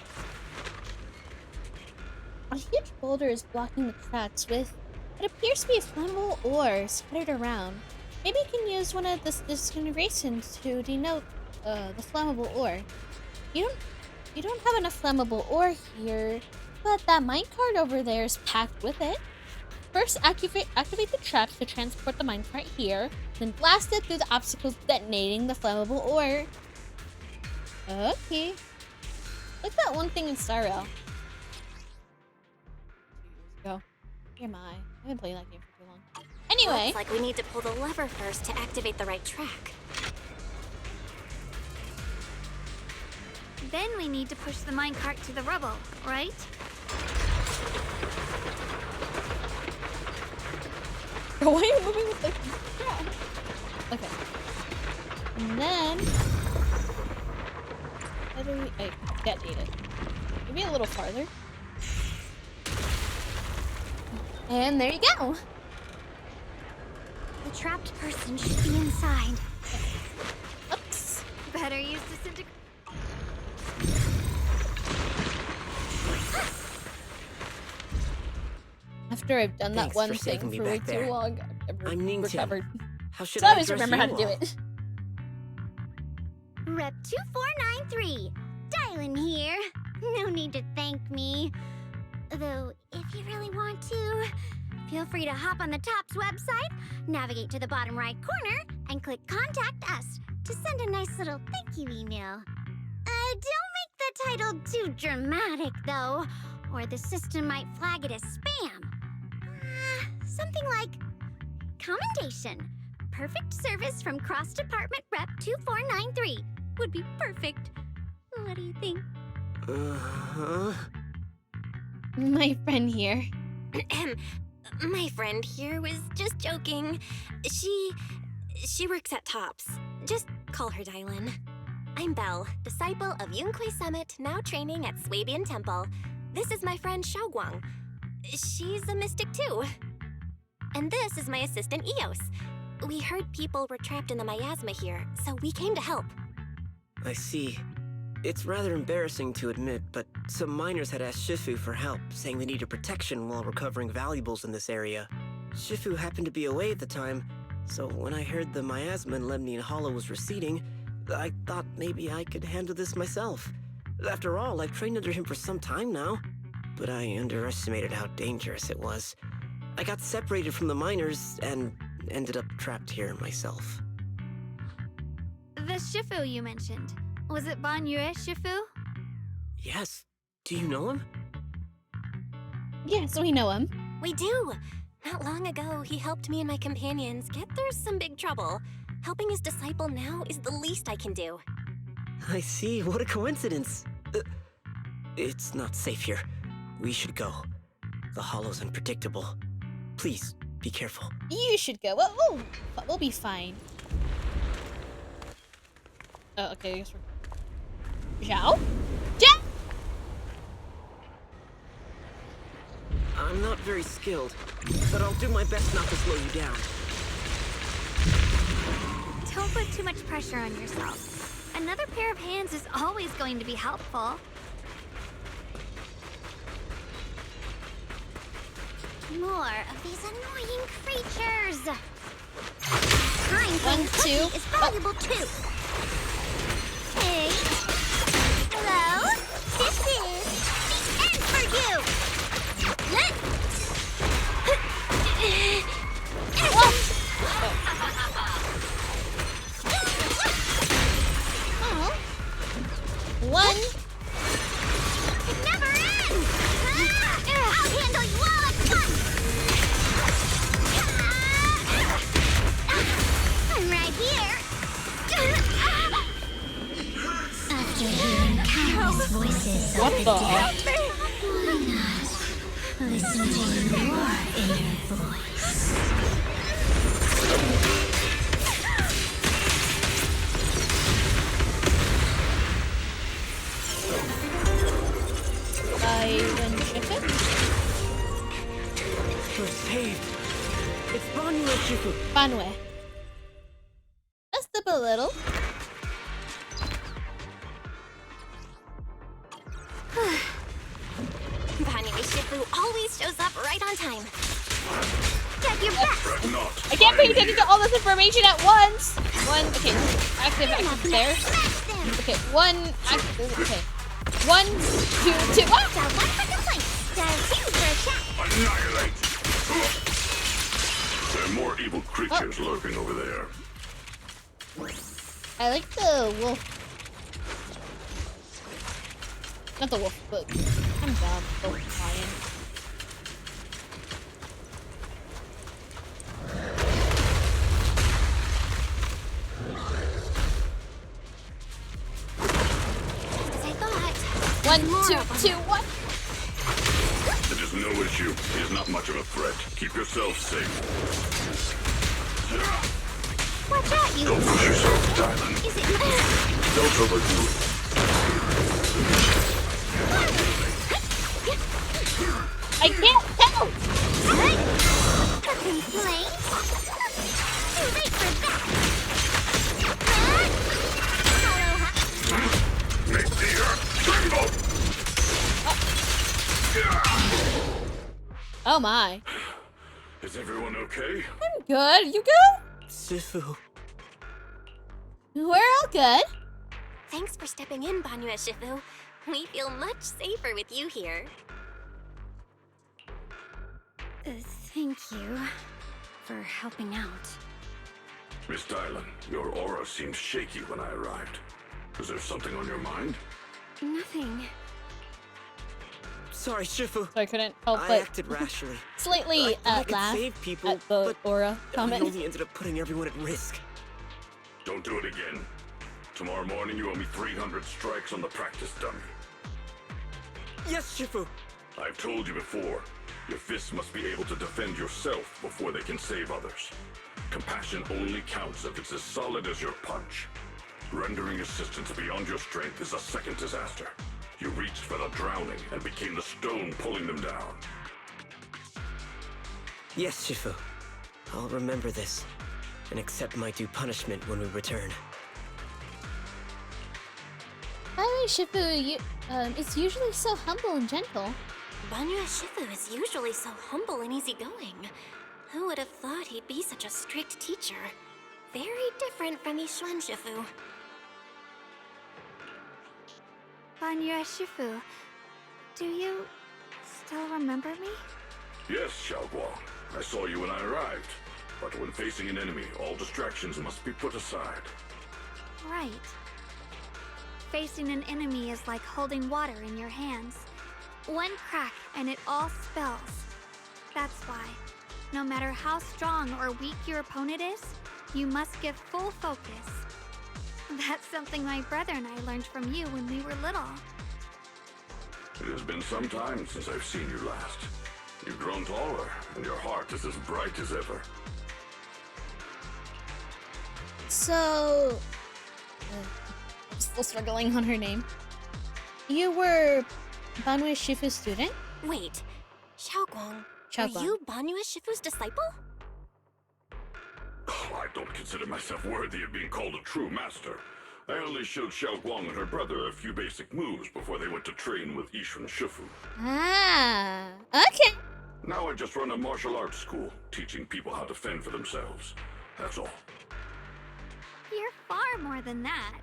A huge boulder is blocking the tracks with what appears to be a flammable ore scattered around. Maybe you can use one of this disintegrations to denote the flammable ore. You don't have enough flammable ore here, but that minecart over there is packed with it. First, activate the traps to transport the minecart here, then blast it through the obstacles, detonating the flammable ore. Okay. Like that one thing in Star Rail. 2 years ago. Here am I. I've been playing that game for too long. Anyway. Looks like we need to pull the lever first to activate the right track. Then we need to push the minecart to the rubble, right? Why are you moving with the... Okay. And then... How do we... I detonate it. Maybe a little farther. And there you go! The trapped person should be inside. Oops. Better use disintegration. After I've done that Thanks one for thing saving me for way back too there. long, I've never I'm Ningtian. recovered. How should So I I always address remember how to you do all? it. Rep 2493, Dylan here. No need to thank me. Though, if you really want to, feel free to hop on the TOPS website, navigate to the bottom right corner, and click Contact Us to send a nice little thank you email. Don't make the title too dramatic, though, or the system might flag it as spam. Something like, Commendation. Perfect service from Cross Department Rep 2493 would be perfect. What do you think? My friend here. My friend here was just joking. She works at TOPS. Just call her Dylan. I'm Belle, disciple of Yunque Summit, now training at Swabian Temple. This is my friend Xiaoguang. She's a mystic too. And this is my assistant Eos. We heard people were trapped in the miasma here, so we came to help. I see. It's rather embarrassing to admit, but some miners had asked Shifu for help, saying they needed protection while recovering valuables in this area. Shifu happened to be away at the time, so when I heard the miasma in Lemnian Hollow was receding, I thought maybe I could handle this myself. After all, I've trained under him for some time now, but I underestimated how dangerous it was. I got separated from the miners and ended up trapped here myself. The Shifu you mentioned. Was it Ban Yue Shifu? Yes. Do you know him? Yeah, so we know him. We do. Not long ago, he helped me and my companions get through some big trouble. Helping his disciple now is the least I can do. I see. What a coincidence. It's not safe here. We should go. The hollow's unpredictable. Please, be careful. You should go. Oh, but we'll be fine. Oh, okay, I guess we're... Zhao? Zhao! I'm not very skilled, but I'll do my best not to slow you down. Don't put too much pressure on yourself. Another pair of hands is always going to be helpful. More of these annoying creatures. Time One, playing two. is valuable too. Hey. Hello? This is the end for you. These voices What are the? Why not? Listen to your inner voice. Ivan Shifu? We're saved. It's Banue Shifu. Banue. Just up a little. Banue Shifu always shows up right on time. Get your best. I can't pay attention to all this information at once. Okay, active there. Okay, one, active, okay. 1, 2, 2, ah! So one for complaints. Does two for a chat. Annihilate! There are more evil creatures lurking over there. I like the wolf. Not the wolf, but I'm down with the lion. As I thought. 1, 2, 2, 1. It is no issue. He is not much of a threat. Keep yourself safe. Watch out, you. Don't push yourself, Dylan. Is it my... Don't overdo it. I can't tell. Complaint? Too late for that. Make the earth tremble! Oh my. Is everyone okay? I'm good. You good? Shifu. We're all good. Thanks for stepping in, Banue Shifu. We feel much safer with you here. Thank you for helping out. Miss Dylan, your aura seemed shaky when I arrived. Is there something on your mind? Nothing. Sorry, Shifu. So I couldn't help I but acted rashly. slightly I could laugh save people, at the but aura I comment. only ended up putting everyone at risk. Don't do it again. Tomorrow morning you owe me 300 strikes on the practice dummy. Yes, Shifu. I've told you before, your fists must be able to defend yourself before they can save others. Compassion only counts if it's as solid as your punch. Rendering assistance beyond your strength is a second disaster. You reached for the drowning and became the stone pulling them down. Yes, Shifu. I'll remember this and accept my due punishment when we return. By the way, Shifu, it's usually so humble and gentle. Banue Shifu is usually so humble and easygoing. Who would have thought he'd be such a strict teacher? Very different from Yishuan Shifu. Banue Shifu, do you still remember me? Yes, Xiao Guang. I saw you when I arrived. But when facing an enemy, all distractions must be put aside. Right. Facing an enemy is like holding water in your hands. One crack and it all spills. That's why, no matter how strong or weak your opponent is, you must give full focus. That's something my brother and I learned from you when we were little. It has been some time since I've seen you last. You've grown taller, and your heart is as bright as ever. So, I'm still struggling on her name. You were Banue Shifu's student? Wait, Xiao Guang, Xiao are Guang. you Banue Shifu's disciple? Oh, I don't consider myself worthy of being called a true master. I only showed Xiao Guang and her brother a few basic moves before they went to train with Yishuan Shifu. Ah, okay. Now I just run a martial arts school, teaching people how to fend for themselves. That's all. You're far more than that.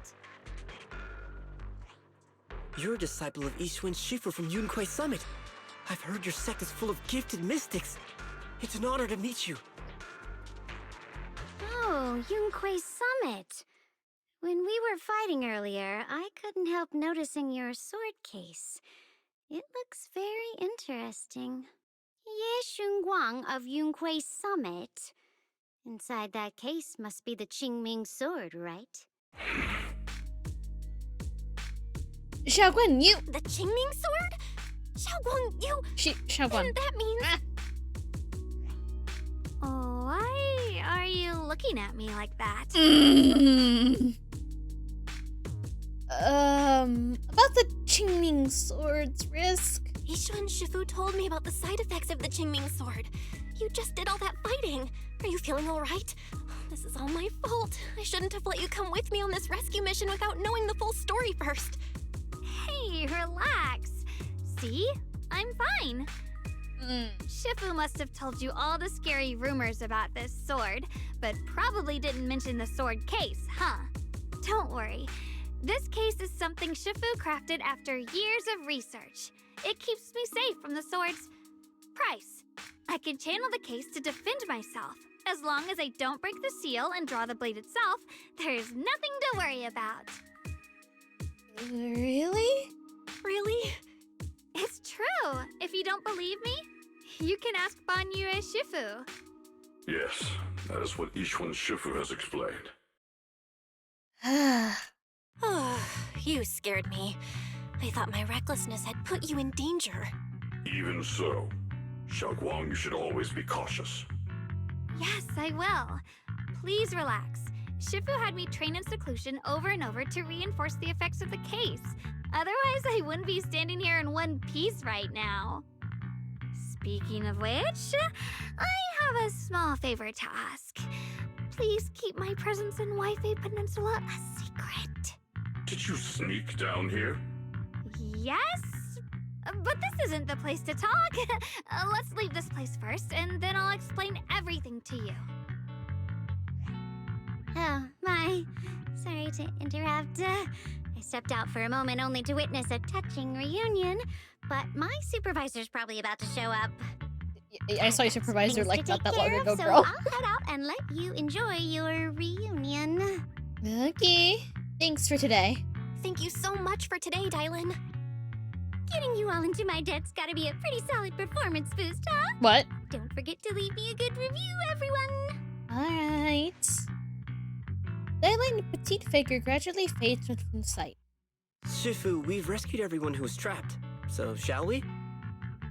You're a disciple of Yishuan Shifu from Yunquei Summit. I've heard your sect is full of gifted mystics. It's an honor to meet you. Oh, Yunquei Summit. When we were fighting earlier, I couldn't help noticing your sword case. It looks very interesting. Ye Shunguang of Yunquei Summit. Inside that case must be the Qingming sword, right? Xiaoguan, you... The Qingming sword? Xiaoguang, you... Xiaoguan. And that means... Why are you looking at me like that? About the Qingming sword's risk. Yishu and Shifu told me about the side effects of the Qingming sword. You just did all that fighting. Are you feeling all right? This is all my fault. I shouldn't have let you come with me on this rescue mission without knowing the full story first. Hey, relax. See? I'm fine. Shifu must have told you all the scary rumors about this sword, but probably didn't mention the sword case, huh? Don't worry. This case is something Shifu crafted after years of research. It keeps me safe from the sword's price. I can channel the case to defend myself. As long as I don't break the seal and draw the blade itself, there's nothing to worry about. Really? Really? It's true. If you don't believe me, you can ask Banyue Shifu. Yes, that is what Yishuan Shifu has explained. Oh, you scared me. I thought my recklessness had put you in danger. Even so, Xiaoguang, you should always be cautious. Yes, I will. Please relax. Shifu had me train in seclusion over and over to reinforce the effects of the case. Otherwise, I wouldn't be standing here in one piece right now. Speaking of which, I have a small favor to ask. Please keep my presence in Waifei Peninsula a secret. Did you sneak down here? Yes? But this isn't the place to talk. Let's leave this place first, and then I'll explain everything to you. Oh, my. Sorry to interrupt. I stepped out for a moment only to witness a touching reunion, but my supervisor's probably about to show up. I saw your supervisor like not that long ago, so bro. I'll head out and let you enjoy your reunion. Okay. Thanks for today. Thank you so much for today, Dylan. Getting you all into my debt's gotta be a pretty solid performance boost, huh? What? Don't forget to leave me a good review, everyone! Alright. The eyeliner petite figure gradually fades from sight. Shifu, we've rescued everyone who was trapped. So, shall we?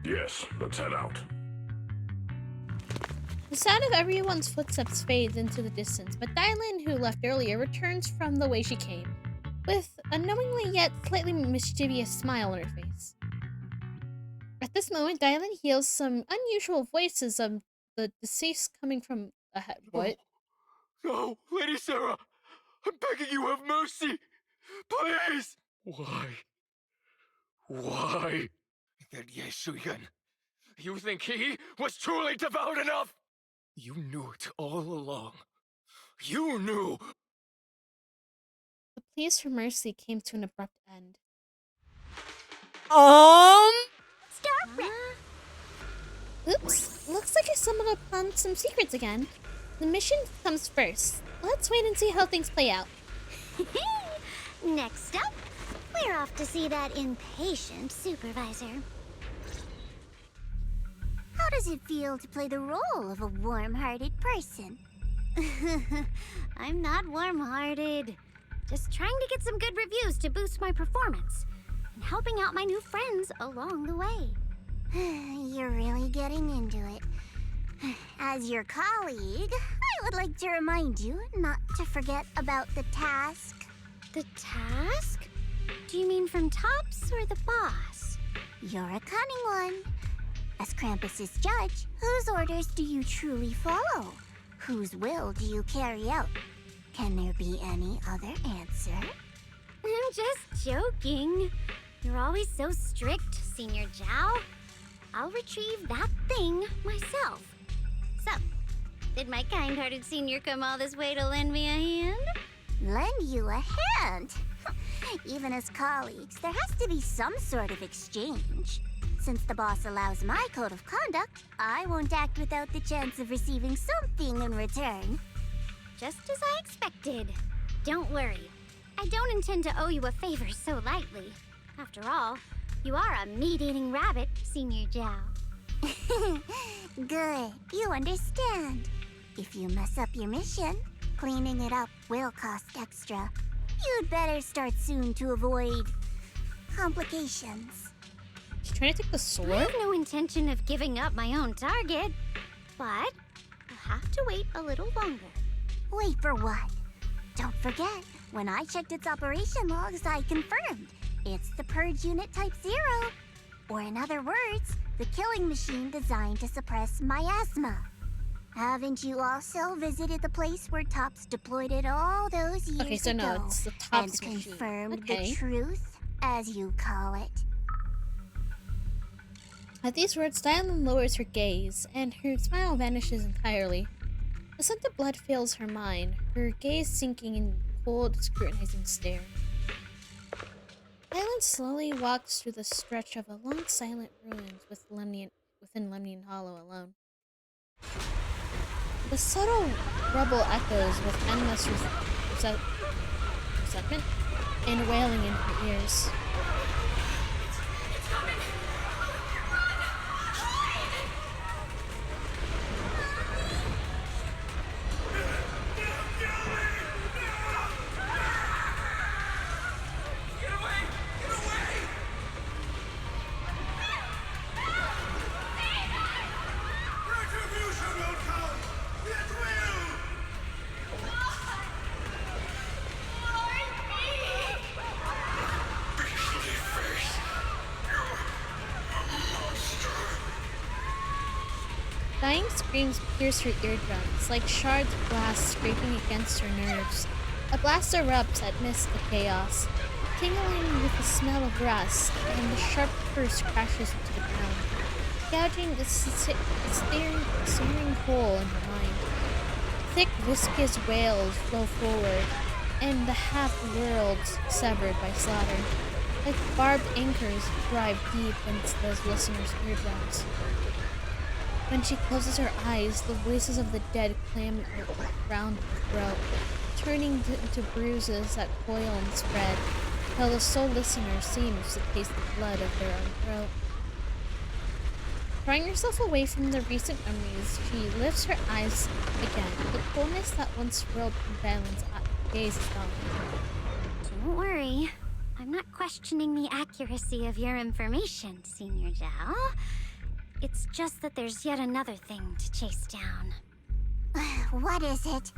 Yes, let's head out. The sound of everyone's footsteps fades into the distance, but Dylan, who left earlier, returns from the way she came, with a knowingly yet slightly mischievous smile on her face. At this moment, Dylan hears some unusual voices of the deceased coming from ahead. What? No, Lady Sarah! I'm begging you, have mercy! Please! Why? Why? That Ye Shuyan. You think he was truly devout enough? You knew it all along. You knew! The pleas for mercy came to an abrupt end. Oops. Looks like I stumbled upon some secrets again. The mission comes first. Let's wait and see how things play out. Next up, we're off to see that impatient supervisor. How does it feel to play the role of a warm-hearted person? I'm not warm-hearted. Just trying to get some good reviews to boost my performance. And helping out my new friends along the way. You're really getting into it. As your colleague, I would like to remind you not to forget about the task. The task? Do you mean from Tops or the boss? You're a cunning one. As Krampus's judge, whose orders do you truly follow? Whose will do you carry out? Can there be any other answer? I'm just joking. You're always so strict, Senior Zhao. I'll retrieve that thing myself. So, did my kind-hearted senior come all this way to lend me a hand? Lend you a hand? Even as colleagues, there has to be some sort of exchange. Since the boss allows my code of conduct, I won't act without the chance of receiving something in return. Just as I expected. Don't worry. I don't intend to owe you a favor so lightly. After all, you are a meat-eating rabbit, Senior Zhao. Good. You understand. If you mess up your mission, cleaning it up will cost extra. You'd better start soon to avoid complications. She's trying to take the I sword? have no intention of giving up my own target, but I'll have to wait a little longer. Wait for what? Don't forget, when I checked its operation logs, I confirmed it's the Purge Unit Type 0. Or in other words, the killing machine designed to suppress miasma. Haven't you also visited the place where Tops deployed it all those years ago? Okay, so no, it's the Tops and machine. confirmed Okay. the truth, as you call it. At these words, Dylan lowers her gaze, and her smile vanishes entirely. A scent of blood fills her mind, her gaze sinking in cold, scrutinizing stare. Dylan slowly walks through the stretch of a long, silent ruins within Lemnian Hollow alone. The subtle rubble echoes with endless resentment and wailing in her ears. Dying screams pierce her eardrums, like shards of glass scraping against her nerves. A blast erupts amidst the chaos, tingling with the smell of rust, and the sharp curse crashes into the ground, gouging a searing hole in her mind. Thick, viscous wails flow forward, and the half-worlds severed by slaughter, like barbed anchors, drive deep into those listeners' eardrums. When she closes her eyes, the voices of the dead clamor around her throat, turning into bruises that coil and spread, while the sole listener seems to taste the blood of their own throat. Drawing herself away from the recent memories, she lifts her eyes again. The coolness that once swirled from Dylan's gaze is gone. Don't worry. I'm not questioning the accuracy of your information, Senior Zhao. It's just that there's yet another thing to chase down. What is it?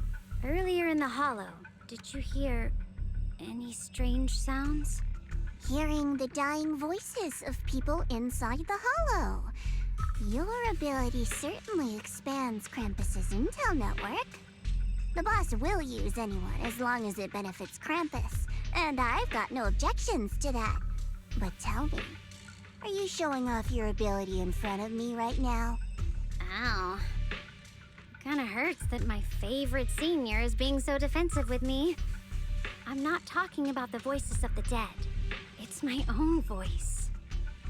Earlier in the hollow, did you hear any strange sounds? Hearing the dying voices of people inside the hollow. Your ability certainly expands Krampus's intel network. The boss will use anyone as long as it benefits Krampus, and I've got no objections to that. But tell me, are you showing off your ability in front of me right now? Ow. It kinda hurts that my favorite senior is being so defensive with me. I'm not talking about the voices of the dead. It's my own voice.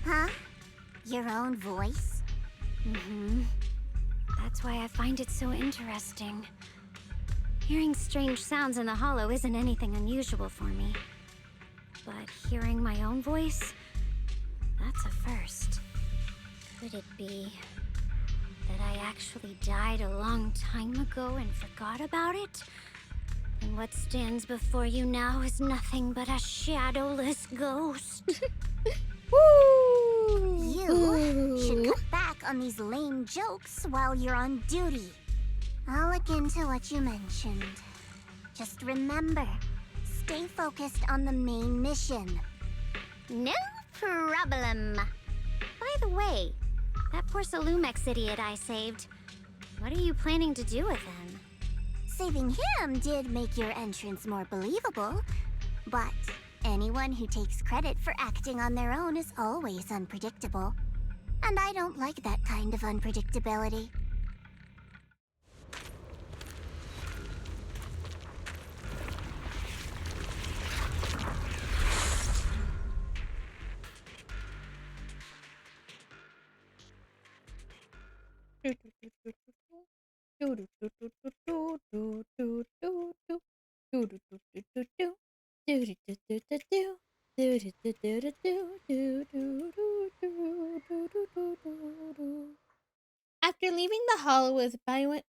Huh? Your own voice? Mm-hmm. That's why I find it so interesting. Hearing strange sounds in the hollow isn't anything unusual for me. But hearing my own voice? That's a first. Could it be that I actually died a long time ago and forgot about it? And what stands before you now is nothing but a shadowless ghost. Woo! You should cut back on these lame jokes while you're on duty. I'll look into what you mentioned. Just remember, stay focused on the main mission. No problem. By the way, that poor Salumex idiot I saved, what are you planning to do with him? Saving him did make your entrance more believable, but anyone who takes credit for acting on their own is always unpredictable. And I don't like that kind of unpredictability. After leaving the hollow with Baiwen,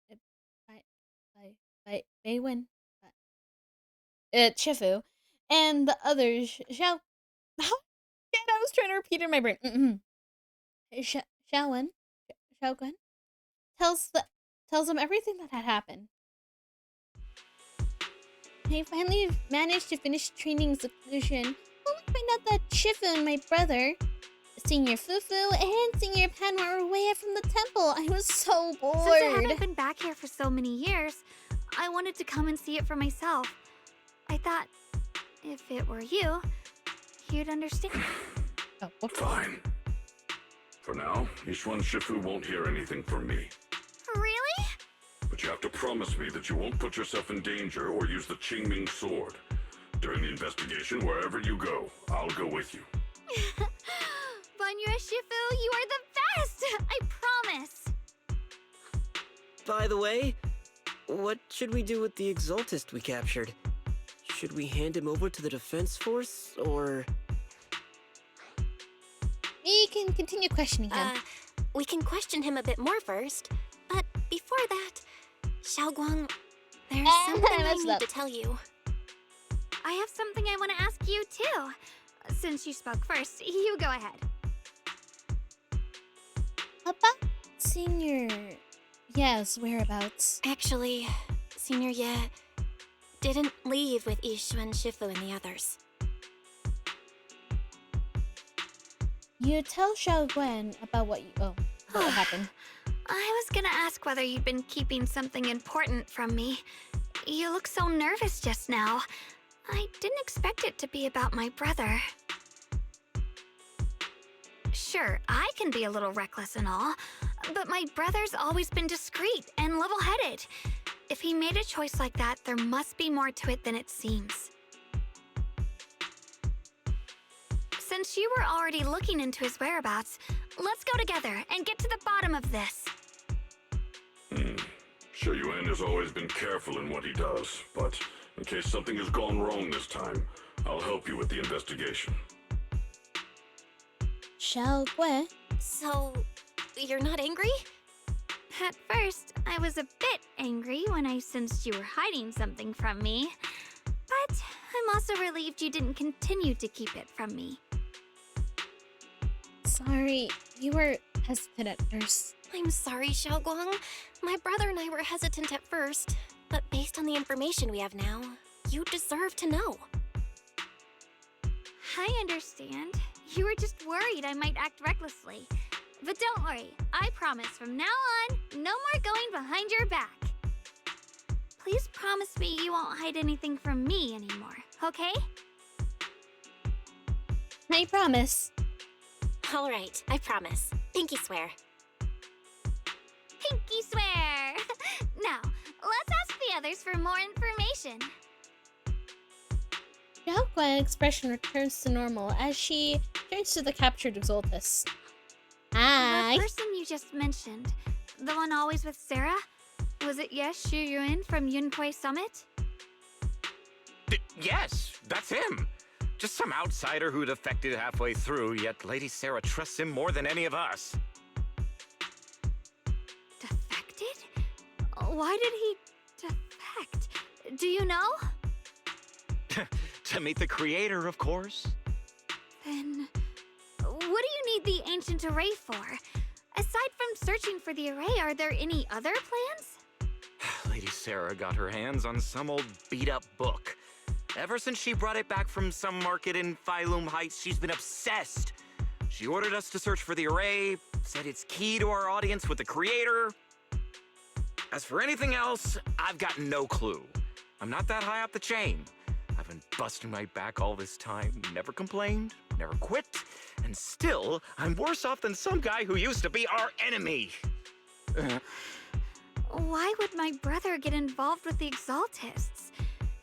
Chifu, and the others, Xiao was trying to repeat it in my brain. Xiaowen tells him everything that had happened. I finally managed to finish training seclusion. Only to find out that Shifu and my brother, Senior Fufu and Senior Pan, were away from the temple. I was so bored. Since I haven't been back here for so many years, I wanted to come and see it for myself. I thought, if it were you, you'd understand. Oh, okay. Fine. For now, Yishuan Shifu won't hear anything from me. Really? But you have to promise me that you won't put yourself in danger or use the Qingming sword. During the investigation, wherever you go, I'll go with you. Banyue Shifu, you are the best! I promise! By the way, what should we do with the Exaltist we captured? Should we hand him over to the defense force, or...? You can continue questioning him. We can question him a bit more first. But before that, Xiaoguang, there's something I need to tell you. I have something I want to ask you, too. Since you spoke first, you go ahead. About Senior Ye's whereabouts. Actually, Senior Ye didn't leave with Yishuan Shifu and the others. You tell Xiaogwen about what happened. I was gonna ask whether you'd been keeping something important from me. You look so nervous just now. I didn't expect it to be about my brother. Sure, I can be a little reckless and all, but my brother's always been discreet and level-headed. If he made a choice like that, there must be more to it than it seems. Since you were already looking into his whereabouts, let's go together and get to the bottom of this. Xie Yuan has always been careful in what he does, but in case something has gone wrong this time, I'll help you with the investigation. Xiaogwen? So, you're not angry? At first, I was a bit angry when I sensed you were hiding something from me. But I'm also relieved you didn't continue to keep it from me. Sorry, you were hesitant at first. I'm sorry, Xiaoguang. My brother and I were hesitant at first, but based on the information we have now, you deserve to know. I understand. You were just worried I might act recklessly. But don't worry, I promise from now on, no more going behind your back. Please promise me you won't hide anything from me anymore, okay? I promise. All right, I promise. Pinky swear. Pinky swear! Now, let's ask the others for more information. Xiaogwen's expression returns to normal as she turns to the captured Exaltus. Hi. The person you just mentioned, the one always with Sarah? Was it Xie Yuan from Yunpei Summit? Yes, that's him. Just some outsider who defected halfway through, yet Lady Sarah trusts him more than any of us. Defected? Why did he defect? Do you know? To meet the creator, of course. Then, what do you need the ancient array for? Aside from searching for the array, are there any other plans? Lady Sarah got her hands on some old beat-up book. Ever since she brought it back from some market in Phylum Heights, she's been obsessed. She ordered us to search for the array, said it's key to our audience with the creator. As for anything else, I've got no clue. I'm not that high up the chain. I've been busting my back all this time, never complained, never quit, and still, I'm worse off than some guy who used to be our enemy. Why would my brother get involved with the Exaltists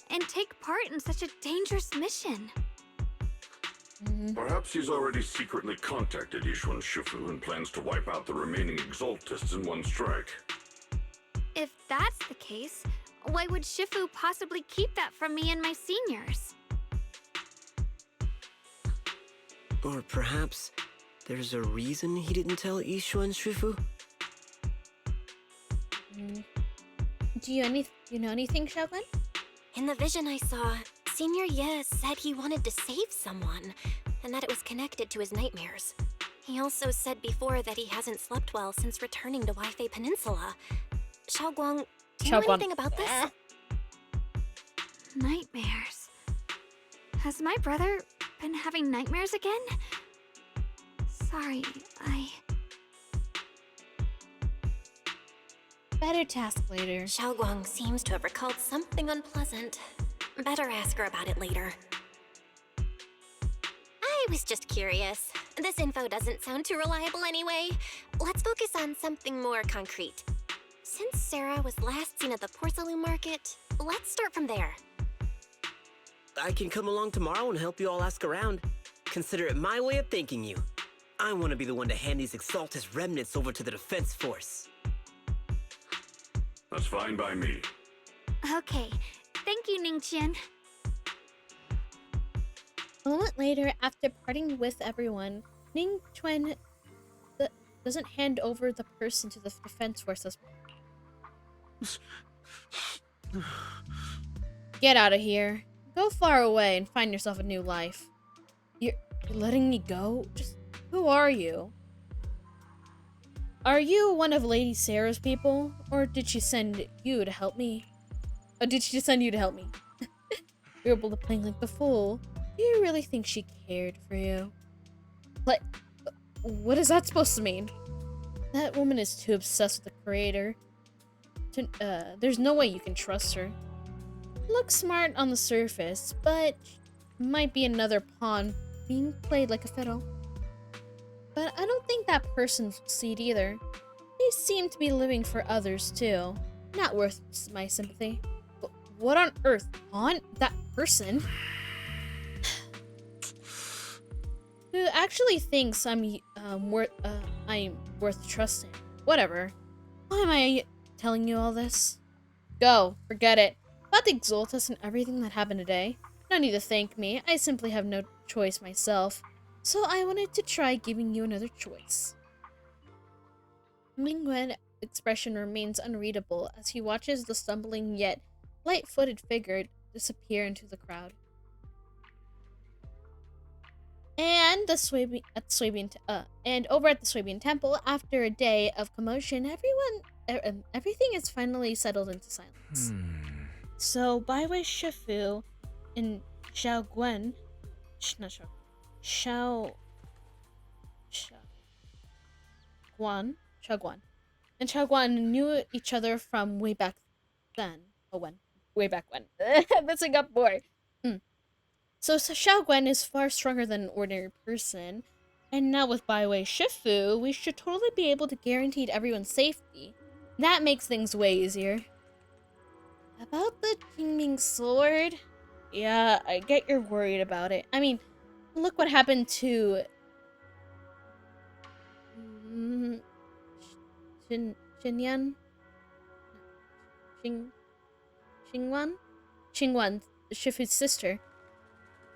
and take part in such a dangerous mission? Perhaps he's already secretly contacted Yishuan Shifu and plans to wipe out the remaining Exaltists in one strike. If that's the case, why would Shifu possibly keep that from me and my seniors? Or perhaps there's a reason he didn't tell Yishuan Shifu? Do you know anything, Xiaogwen? In the vision I saw, Senior Ye said he wanted to save someone, and that it was connected to his nightmares. He also said before that he hasn't slept well since returning to Waifei Peninsula. Xiaoguang, do you know anything about this? Nightmares. Has my brother been having nightmares again? Sorry, Better task later. Xiaoguang seems to have recalled something unpleasant. Better ask her about it later. I was just curious. This info doesn't sound too reliable anyway. Let's focus on something more concrete. Since Sarah was last seen at the Porcelain Market, let's start from there. I can come along tomorrow and help you all ask around. Consider it my way of thanking you. I want to be the one to hand these Exaltus remnants over to the Defense Force. That's fine by me. Okay. Thank you, Ningqian. A moment later, after parting with everyone, Ning Chuan doesn't hand over the person to the defense forces. Get out of here. Go far away and find yourself a new life. You're letting me go? Just who are you? Are you one of Lady Sarah's people? Or did she send you to help me? You're able to play like the fool. Do you really think she cared for you? Like, what is that supposed to mean? That woman is too obsessed with the creator. There's no way you can trust her. Looks smart on the surface, but might be another pawn being played like a fiddle. But I don't think that person's seed either. They seem to be living for others too. Not worth my sympathy. But what on earth? On that person? Who actually thinks I'm worth trusting. Whatever. Why am I telling you all this? Go. Forget it. About the Exaltus and everything that happened today. No need to thank me. I simply have no choice myself. So I wanted to try giving you another choice. Mingwen's expression remains unreadable as he watches the stumbling yet light-footed figure disappear into the crowd. And over at the Swabian Temple, after a day of commotion, everything is finally settled into silence. So Baiwei Shifu and Xiaoguan, and Xiaoguan knew each other from way back then. Way back when. Messing up more. So Xiaoguan is far stronger than an ordinary person, and now with Baiwei Shifu, we should totally be able to guarantee everyone's safety. That makes things way easier. About the Qingming sword? Yeah, I get you're worried about it. I mean, look what happened to Xingwan, Shifu's sister,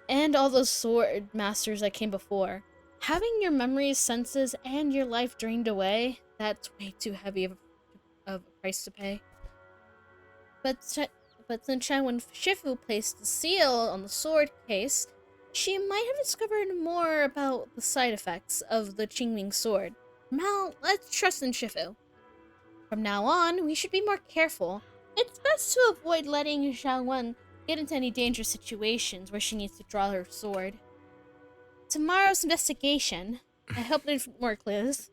and all those sword masters that came before. Having your memories, senses, and your life drained away, that's way too heavy of a price to pay. But since when Shifu placed the seal on the sword case, she might have discovered more about the side effects of the Qingming sword. Now, let's trust in Shifu. From now on, we should be more careful. It's best to avoid letting Xiaoguan get into any dangerous situations where she needs to draw her sword. Tomorrow's investigation. I hope there's more clues.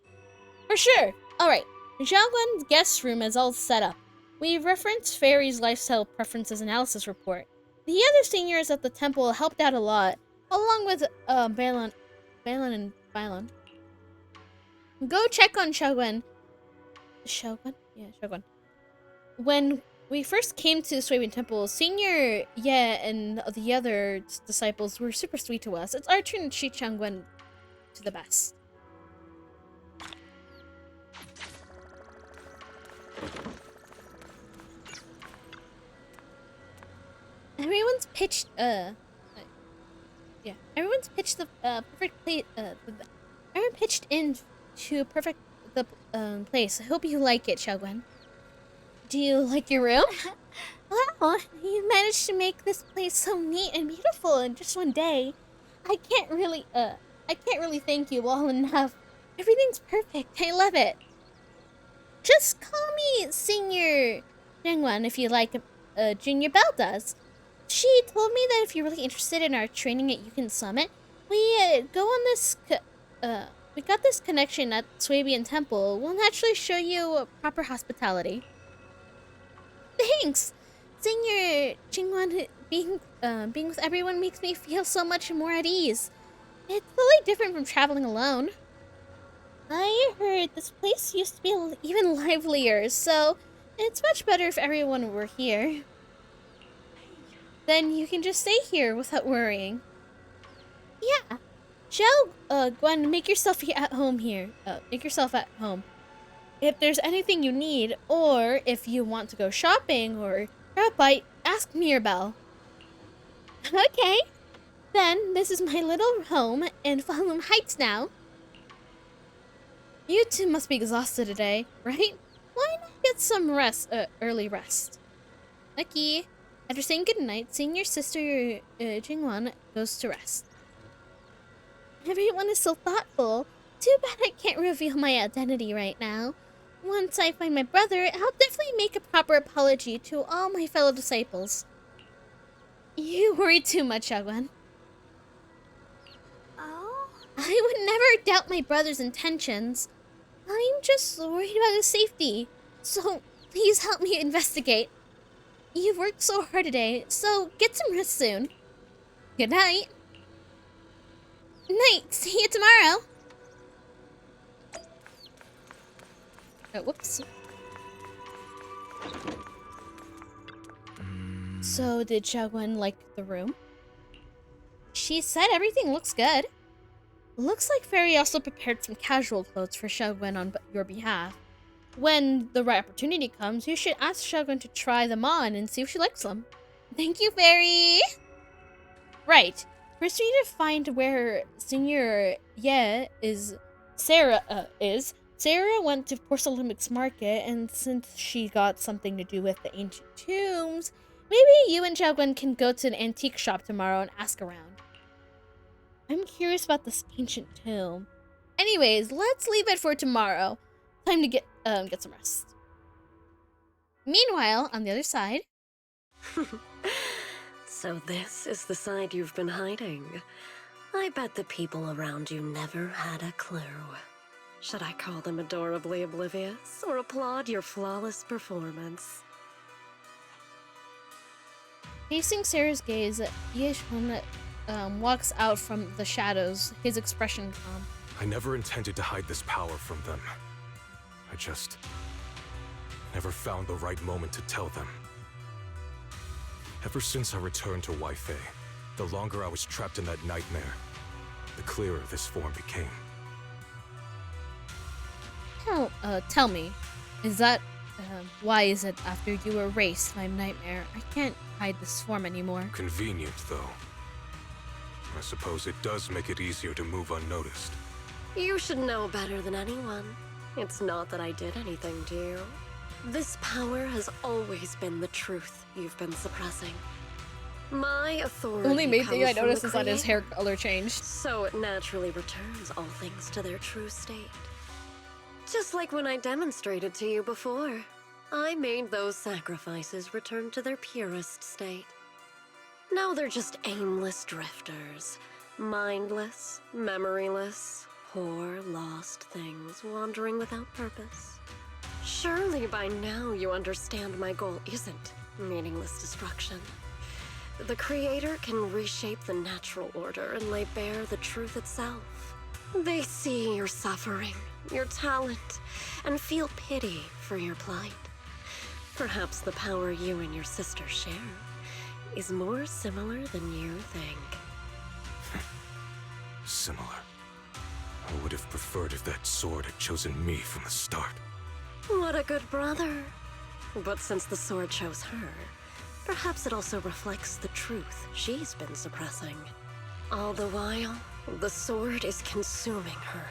For sure! Alright, Xiaoguan's guest room is all set up. We referenced Fairy's lifestyle preferences analysis report. The other seniors at the temple helped out a lot, along with Balon and Bylon. Go check on Xiaoguan. Xiaoguan? Yeah, Xiaoguan. When we first came to the Swabian Temple, Senior Ye and the other disciples were super sweet to us. It's our turn to treat Xiaoguan to the best. Everyone's pitched everyone's pitched the perfect place. Everyone pitched in to a perfect place. I hope you like it, Xiaoguan. Do you like your room? Wow, you managed to make this place so neat and beautiful in just one day. I can't really thank you all enough. Everything's perfect. I love it. Just call me Senior Jingwan if you like. Junior Belle does. She told me that if you're really interested in our training at Yukon Summit, we got this connection at Swabian Temple. We'll naturally show you proper hospitality. Thanks, Senior Jingwan. Being with everyone makes me feel so much more at ease. It's totally different from traveling alone. I heard this place used to be even livelier, so it's much better if everyone were here. Then you can just stay here without worrying. Yeah. Gwen, make yourself at home here. Make yourself at home. If there's anything you need, or if you want to go shopping or grab a bite, ask me or Belle. Okay. Then, this is my little home in Fallen Heights now. You two must be exhausted today, right? Why not get some rest, early rest? Lucky. After saying goodnight, seeing your sister, Jingwan, goes to rest. Everyone is so thoughtful. Too bad I can't reveal my identity right now. Once I find my brother, I'll definitely make a proper apology to all my fellow disciples. You worry too much, Jagwan. Oh? I would never doubt my brother's intentions. I'm just worried about his safety. So, please help me investigate. You've worked so hard today, so get some rest soon. Good night. Night. See you tomorrow. Oh, whoops. So, did Xiaoguan like the room? She said everything looks good. Looks like Fairy also prepared some casual clothes for Xiaoguan on your behalf. When the right opportunity comes, you should ask Xiaoguan to try them on and see if she likes them. Thank you, Fairy! Right. First we need to find where Senior Ye is. Sarah went to Porcelainix Market, and since she got something to do with the ancient tombs, maybe you and Xiaoguan can go to an antique shop tomorrow and ask around. I'm curious about this ancient tomb. Anyways, let's leave it for tomorrow. Time to get some rest. Meanwhile, on the other side... So this is the side you've been hiding. I bet the people around you never had a clue. Should I call them adorably oblivious, or applaud your flawless performance? Facing Sarah's gaze, Yeshun walks out from the shadows, his expression calm. I never intended to hide this power from them. I just never found the right moment to tell them. Ever since I returned to Weifei, the longer I was trapped in that nightmare, the clearer this form became. Tell me, is that, why is it after you erased my nightmare, I can't hide this form anymore? Convenient, though. I suppose it does make it easier to move unnoticed. You should know better than anyone. It's not that I did anything to you. This power has always been the truth you've been suppressing. My authority The only main thing I comes from noticed the is that his hair Creator, color changed. so it naturally returns all things to their true state. Just like when I demonstrated to you before. I made those sacrifices return to their purest state. Now they're just aimless drifters. Mindless, memoryless, poor, lost things wandering without purpose. Surely by now you understand my goal isn't meaningless destruction. The Creator can reshape the natural order and lay bare the truth itself. They see your suffering, your talent, and feel pity for your plight. Perhaps the power you and your sister share is more similar than you think. Similar. I would have preferred if that sword had chosen me from the start. What a good brother. But since the sword chose her, perhaps it also reflects the truth she's been suppressing. All the while, the sword is consuming her.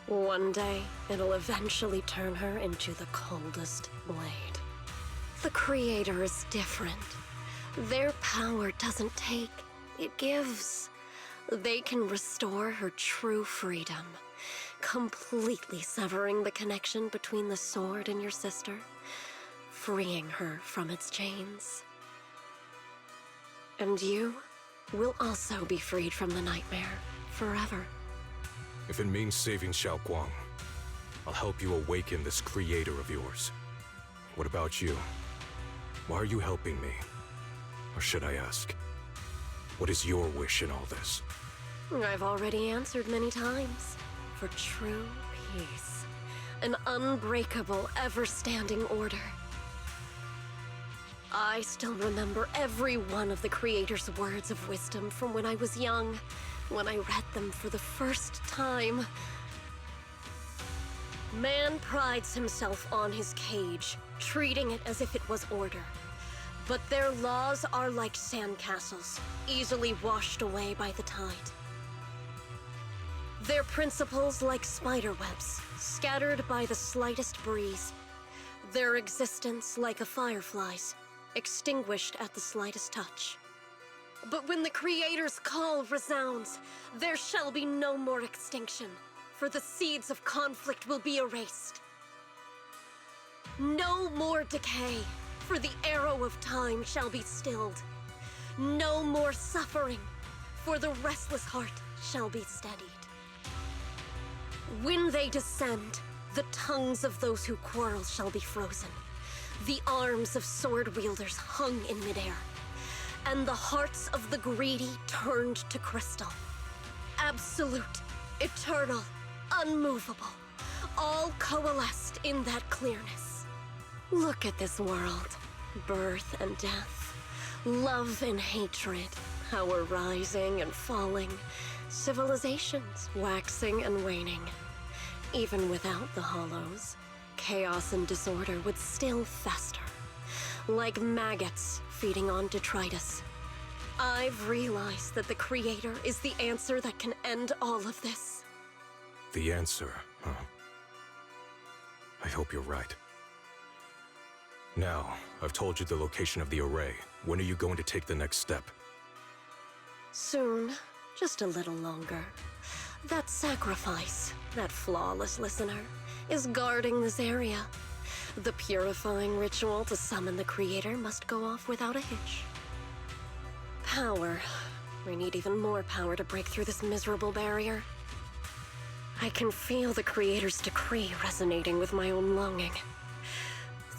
One day, it'll eventually turn her into the coldest blade. The Creator is different. Their power doesn't take, it gives. they can restore her true freedom, completely severing the connection between the sword and your sister, freeing her from its chains. And you will also be freed from the nightmare forever. If it means saving Xiao Guang, I'll help you awaken this creator of yours. What about you? Why are you helping me? Or should I ask, what is your wish in all this? I've already answered many times. For true peace. An unbreakable, ever-standing order. I still remember every one of the Creator's words of wisdom from when I was young, when I read them for the first time. Man prides himself on his cage, treating it as if it was order. But their laws are like sandcastles, easily washed away by the tide. Their principles like spiderwebs, scattered by the slightest breeze. Their existence like a firefly's, extinguished at the slightest touch. But when the Creator's call resounds, there shall be no more extinction, for the seeds of conflict will be erased. No more decay, for the arrow of time shall be stilled. No more suffering, for the restless heart shall be steadied. When they descend, the tongues of those who quarrel shall be frozen, the arms of sword wielders hung in midair, and the hearts of the greedy turned to crystal. Absolute, eternal, unmovable, all coalesced in that clearness. Look at this world, birth and death, love and hatred, power rising and falling, civilizations waxing and waning. Even without the hollows, chaos and disorder would still fester, like maggots feeding on detritus. I've realized that the Creator is the answer that can end all of this. The answer, huh? I hope you're right. Now, I've told you the location of the array. When are you going to take the next step? Soon, just a little longer. That sacrifice, that flawless listener, is guarding this area. The purifying ritual to summon the Creator must go off without a hitch. Power. We need even more power to break through this miserable barrier. I can feel the Creator's decree resonating with my own longing.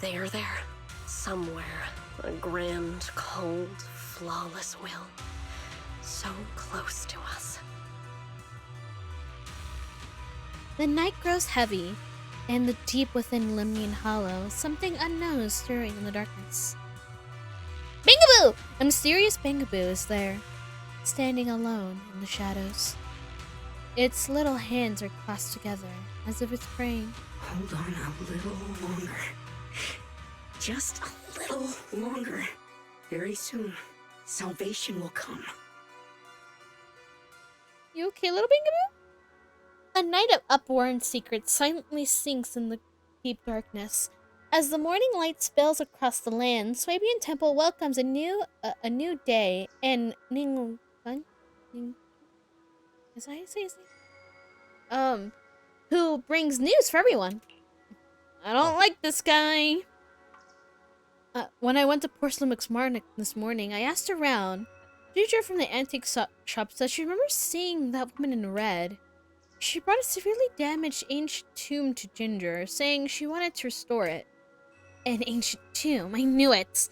They are there, somewhere. A grand, cold, flawless will. So close to us. The night grows heavy, and the deep within Limnian Hollow, something unknown is stirring in the darkness. Bangaboo! A mysterious Bangaboo is there, standing alone in the shadows. Its little hands are clasped together, as if it's praying. Hold on a little longer. Just a little longer. Very soon, salvation will come. You okay, little Bangaboo? A night of uproar and secrets silently sinks in the deep darkness. As the morning light spills across the land, Swabian Temple welcomes a new day, and Ning... Is that how you say his name? Who brings news for everyone. I don't like this guy. When I went to Porcelain McSmartnick this morning, I asked around. Ginger from the antique shop said she remembers seeing that woman in red. She brought a severely damaged ancient tomb to Ginger, saying she wanted to restore it. An ancient tomb, I knew it!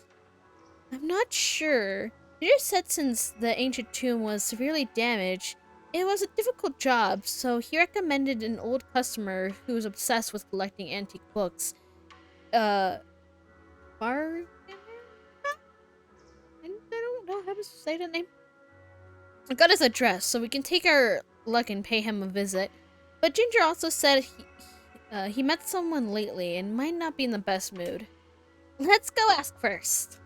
I'm not sure. Ginger said since the ancient tomb was severely damaged, it was a difficult job, so he recommended an old customer who was obsessed with collecting antique books. I don't know how to say that name. I got his address, so we can take our luck and pay him a visit. But Ginger also said he met someone lately and might not be in the best mood. Let's go ask first.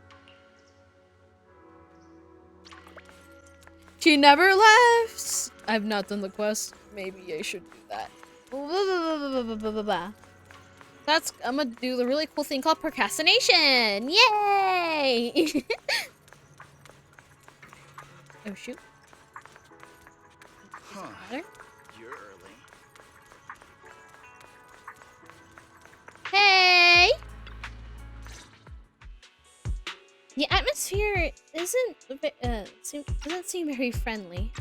She never laughs. I've not done the quest. Maybe I should do that. I'm gonna do the really cool thing called procrastination. Yay! Oh shoot. Matter? You're early. Hey! The atmosphere doesn't seem very friendly.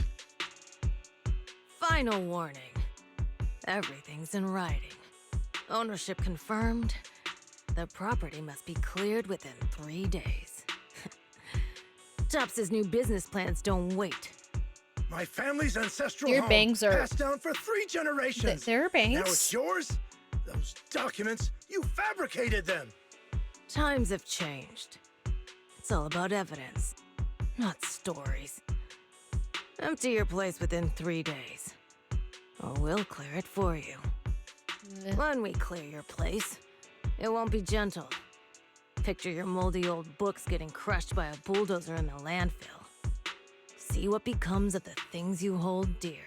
Final warning. Everything's in writing. Ownership confirmed. The property must be cleared within 3 days. Tops' new business plans don't wait. My family's ancestral Your home bangs are- passed down for 3 generations. Their bangs? Now it's yours? Those documents, you fabricated them. Times have changed. It's all about evidence, not stories. Empty your place within 3 days, or we'll clear it for you. When we clear your place, it won't be gentle. Picture your moldy old books getting crushed by a bulldozer in the landfill. See what becomes of the things you hold dear.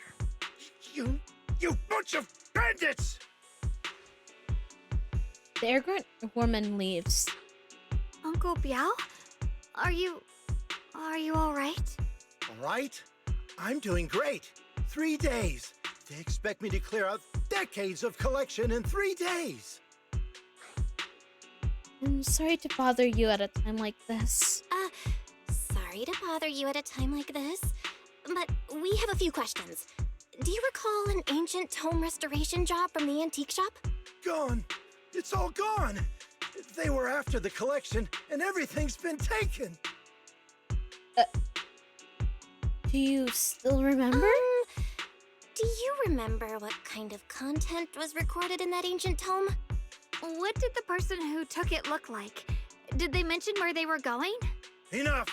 You bunch of bandits! The arrogant woman leaves. Uncle Biao? Are you all right? All right? I'm doing great. 3 days. They expect me to clear out decades of collection in 3 days. I'm sorry to bother you at a time like this. Sorry to bother you at a time like this, but we have a few questions. Do you recall an ancient tome restoration job from the antique shop? Gone. It's all gone. They were after the collection, and everything's been taken. Do you still remember? Do you remember what kind of content was recorded in that ancient tome? What did the person who took it look like? Did they mention where they were going? Enough!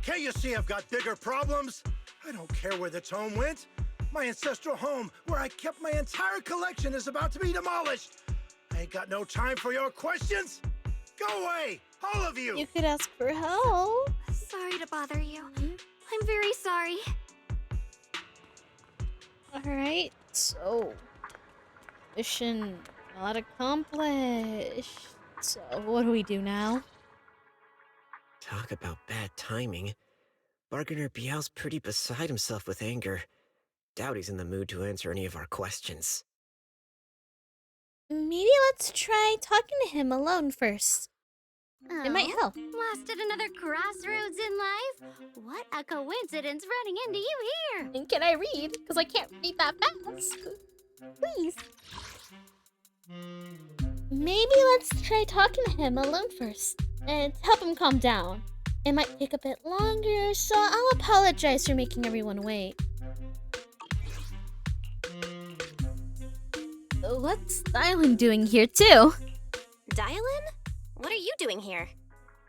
Can't you see I've got bigger problems? I don't care where the tome went. My ancestral home, where I kept my entire collection, is about to be demolished. I ain't got no time for your questions. Go away, all of you! You could ask for help. Sorry to bother you. I'm very sorry. Alright, so... Mission not accomplished. So, what do we do now? Talk about bad timing. Bargainer Biao's pretty beside himself with anger. Doubt he's in the mood to answer any of our questions. Maybe let's try talking to him alone first. It might help. Lost at another crossroads in life? What a coincidence running into you here! And can I read? Because I can't read that fast. Please. Maybe let's try talking to him alone first. And help him calm down. It might take a bit longer, so I'll apologize for making everyone wait. What's Dylan doing here too? Dylan? What are you doing here?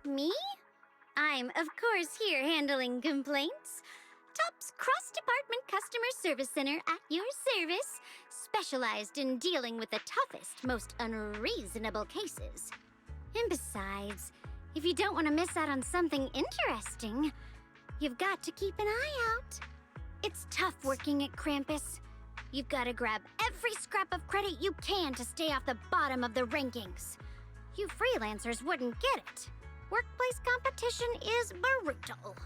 Me? I'm, of course, here handling complaints. Top's Cross-Department Customer Service Center at your service, specialized in dealing with the toughest, most unreasonable cases. And besides, if you don't want to miss out on something interesting, you've got to keep an eye out. It's tough working at Krampus. You've got to grab every scrap of credit you can to stay off the bottom of the rankings. You freelancers wouldn't get it. Workplace competition is brutal.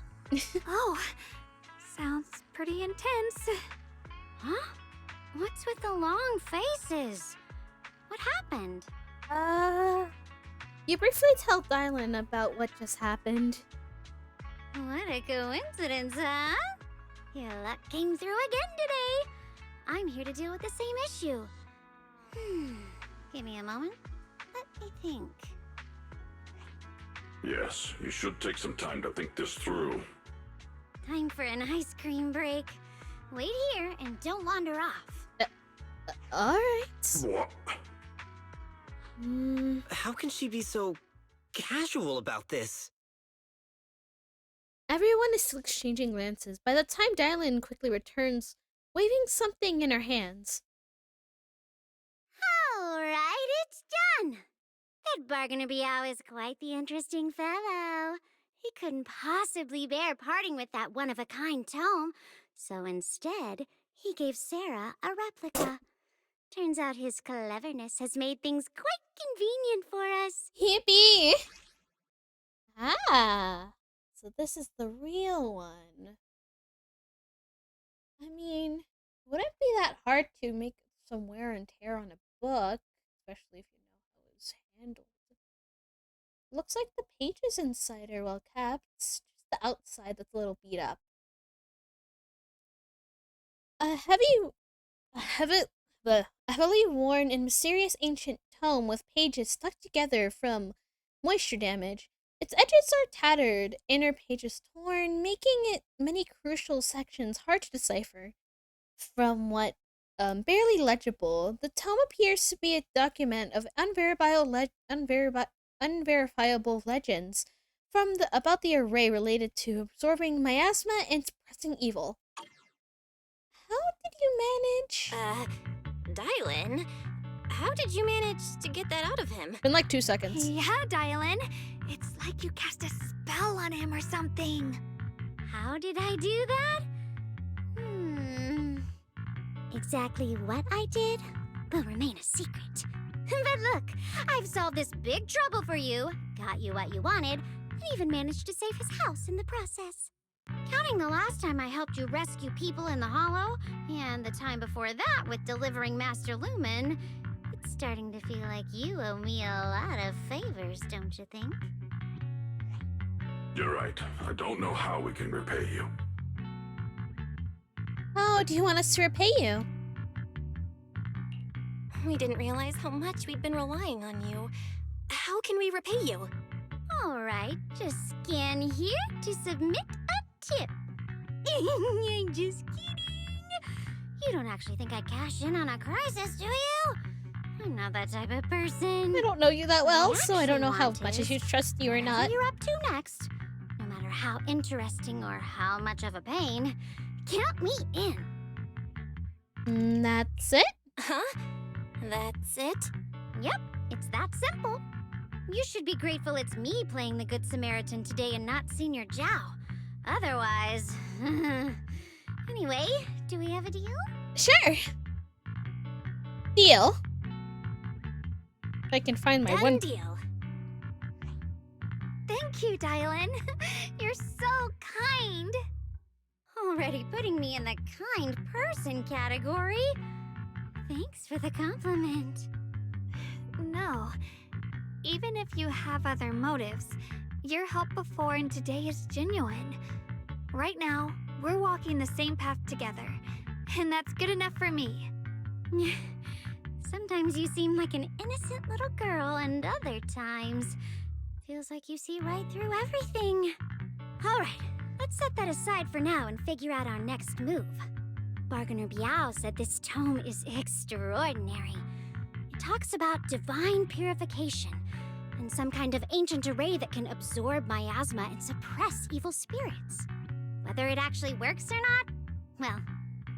Oh, sounds pretty intense. Huh? What's with the long faces? What happened? You briefly tell Dylan about what just happened. What a coincidence, huh? Your luck came through again today. I'm here to deal with the same issue. Give me a moment. Let me think. Yes, you should take some time to think this through. Time for an ice cream break. Wait here and don't wander off. Alright. What? How can she be so casual about this? Everyone is still exchanging glances. By the time Dylan quickly returns, waving something in her hands. All right, it's done. That Bargainer Biao is quite the interesting fellow. He couldn't possibly bear parting with that one-of-a-kind tome, so instead, he gave Sarah a replica. Turns out his cleverness has made things quite convenient for us. Yippee! Ah, so this is the real one. I mean, wouldn't be that hard to make some wear and tear on a book, especially if you know how it's handled. Looks like the pages inside are well kept. It's just the outside that's a little beat up. A heavily worn and mysterious ancient tome with pages stuck together from moisture damage. Its edges are tattered, inner pages torn, making it many crucial sections hard to decipher. From what barely legible, the tome appears to be a document of unverifiable legends about the array related to absorbing miasma and suppressing evil. How did you manage? Dylan? How did you manage to get that out of him? In like 2 seconds. Yeah, Dylan. It's like you cast a spell on him or something. How did I do that? Exactly what I did will remain a secret. But look, I've solved this big trouble for you, got you what you wanted, and even managed to save his house in the process. Counting the last time I helped you rescue people in the Hollow, and the time before that with delivering Master Lumen, it's starting to feel like you owe me a lot of favors, don't you think? You're right. I don't know how we can repay you. How do you want us to repay you? We didn't realize how much we'd been relying on you. How can we repay you? Alright, just scan here to submit a tip. I'm just kidding. You don't actually think I'd cash in on a crisis, do you? I'm not that type of person. I don't know you that well, What I so I don't know actually how want much is I should trust you or whatever not. you're up to next, no matter how interesting or how much of a pain, count me in. That's it? Huh? That's it? Yep, it's that simple. You should be grateful it's me playing the Good Samaritan today and not Senior Zhao. Otherwise... Anyway, do we have a deal? Sure. Deal. If I can find my Done one deal. Thank you, Dylan. You're so kind. Already putting me in the kind person category. Thanks for the compliment. No. Even if you have other motives, your help before and today is genuine. Right now, we're walking the same path together, and that's good enough for me. Sometimes you seem like an innocent little girl, and other times, feels like you see right through everything. Alright, let's set that aside for now and figure out our next move. Bargainer Biao said this tome is extraordinary. It talks about divine purification, and some kind of ancient array that can absorb miasma and suppress evil spirits. Whether it actually works or not, well,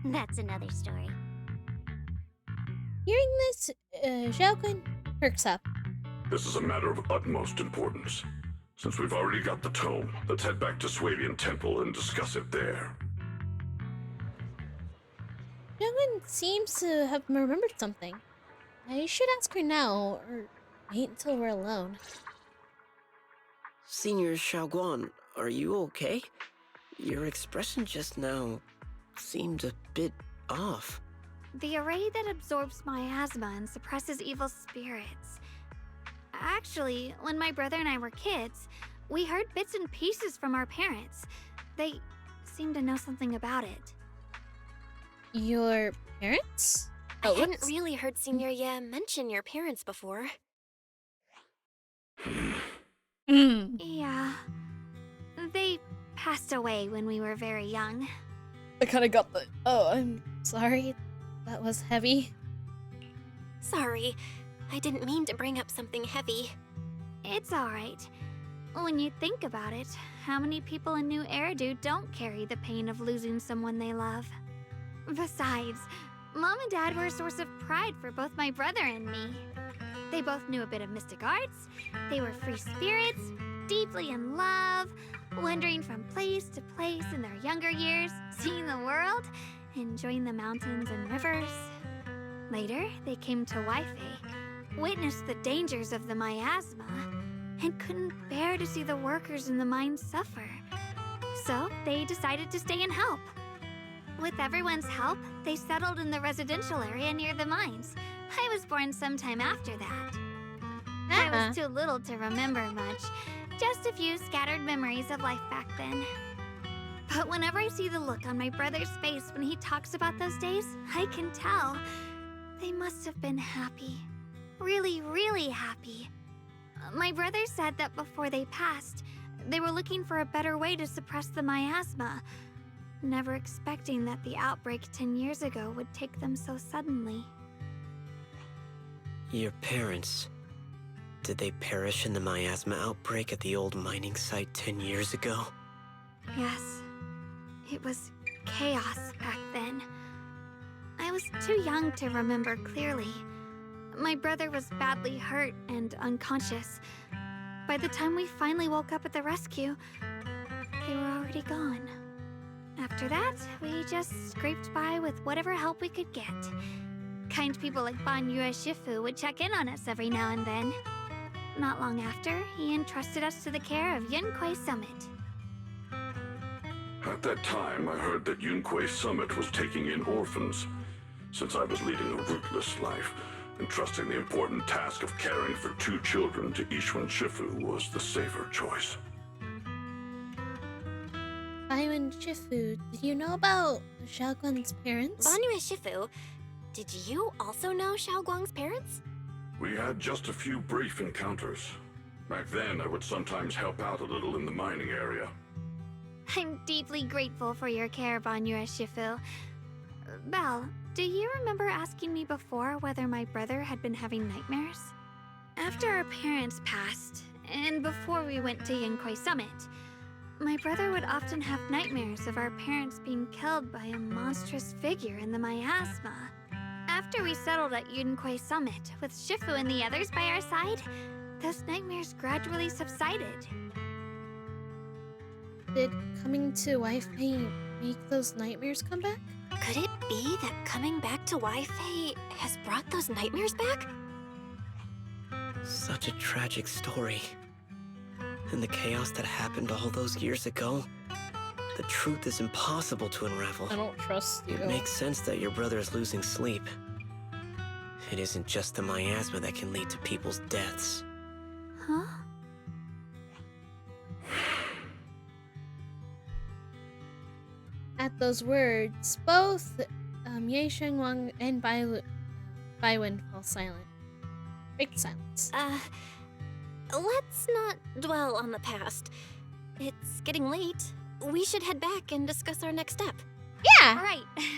that's another story. Hearing this, Xiaogun perks up. This is a matter of utmost importance. Since we've already got the tome, let's head back to Swabian Temple and discuss it there. Xiaogun seems to have remembered something. I should ask her now, or wait until we're alone. Senior Xiaoguan, are you okay? Your expression just now seemed a bit off. The array that absorbs miasma and suppresses evil spirits. Actually, when my brother and I were kids, we heard bits and pieces from our parents. They seemed to know something about it. Your parents? I hadn't really heard Senior Ye mention your parents before. Yeah. They passed away when we were very young. I kind of got the... Oh, I'm sorry. That was heavy. Sorry, I didn't mean to bring up something heavy. It's alright. When you think about it, how many people in New Eridu don't carry the pain of losing someone they love? Besides, Mom and Dad were a source of pride for both my brother and me. They both knew a bit of mystic arts, they were free spirits, deeply in love, wandering from place to place in their younger years, seeing the world, enjoying the mountains and rivers. Later, they came to Waifei, witnessed the dangers of the miasma, and couldn't bear to see the workers in the mine suffer. So they decided to stay and help. With everyone's help, they settled in the residential area near the mines. I was born sometime after that. I was too little to remember much. Just a few scattered memories of life back then. But whenever I see the look on my brother's face when he talks about those days, I can tell. They must have been happy. Really, really happy. My brother said that before they passed, they were looking for a better way to suppress the miasma, never expecting that the outbreak 10 years ago would take them so suddenly. Your parents... Did they perish in the miasma outbreak at the old mining site 10 years ago? Yes. It was chaos back then. I was too young to remember clearly. My brother was badly hurt and unconscious. By the time we finally woke up at the rescue, they were already gone. After that, we just scraped by with whatever help we could get. Kind people like Banyue Shifu would check in on us every now and then. Not long after, he entrusted us to the care of Yunquei Summit. At that time, I heard that Yunquei Summit was taking in orphans. Since I was leading a rootless life, entrusting the important task of caring for 2 children to Ishwan Shifu was the safer choice. Baiwen Shifu, did you know about Xiaoguang's parents? Banyue Shifu, did you also know Xiaoguang's parents? We had just a few brief encounters. Back then, I would sometimes help out a little in the mining area. I'm deeply grateful for your care, Banyue Shifu. Belle, do you remember asking me before whether my brother had been having nightmares? After our parents passed, and before we went to Yunquei Summit, my brother would often have nightmares of our parents being killed by a monstrous figure in the miasma. After we settled at Yunquei Summit, with Shifu and the others by our side, those nightmares gradually subsided. Did coming to Wi-Fi make those nightmares come back? Could it be that coming back to Wi-Fi has brought those nightmares back? Such a tragic story. And the chaos that happened all those years ago, the truth is impossible to unravel. I don't trust you. It makes sense that your brother is losing sleep. It isn't just the miasma that can lead to people's deaths. Huh? At those words, both Ye Shenguang and Baiwen fell silent. Break silence. Let's not dwell on the past. It's getting late. We should head back and discuss our next step. Yeah!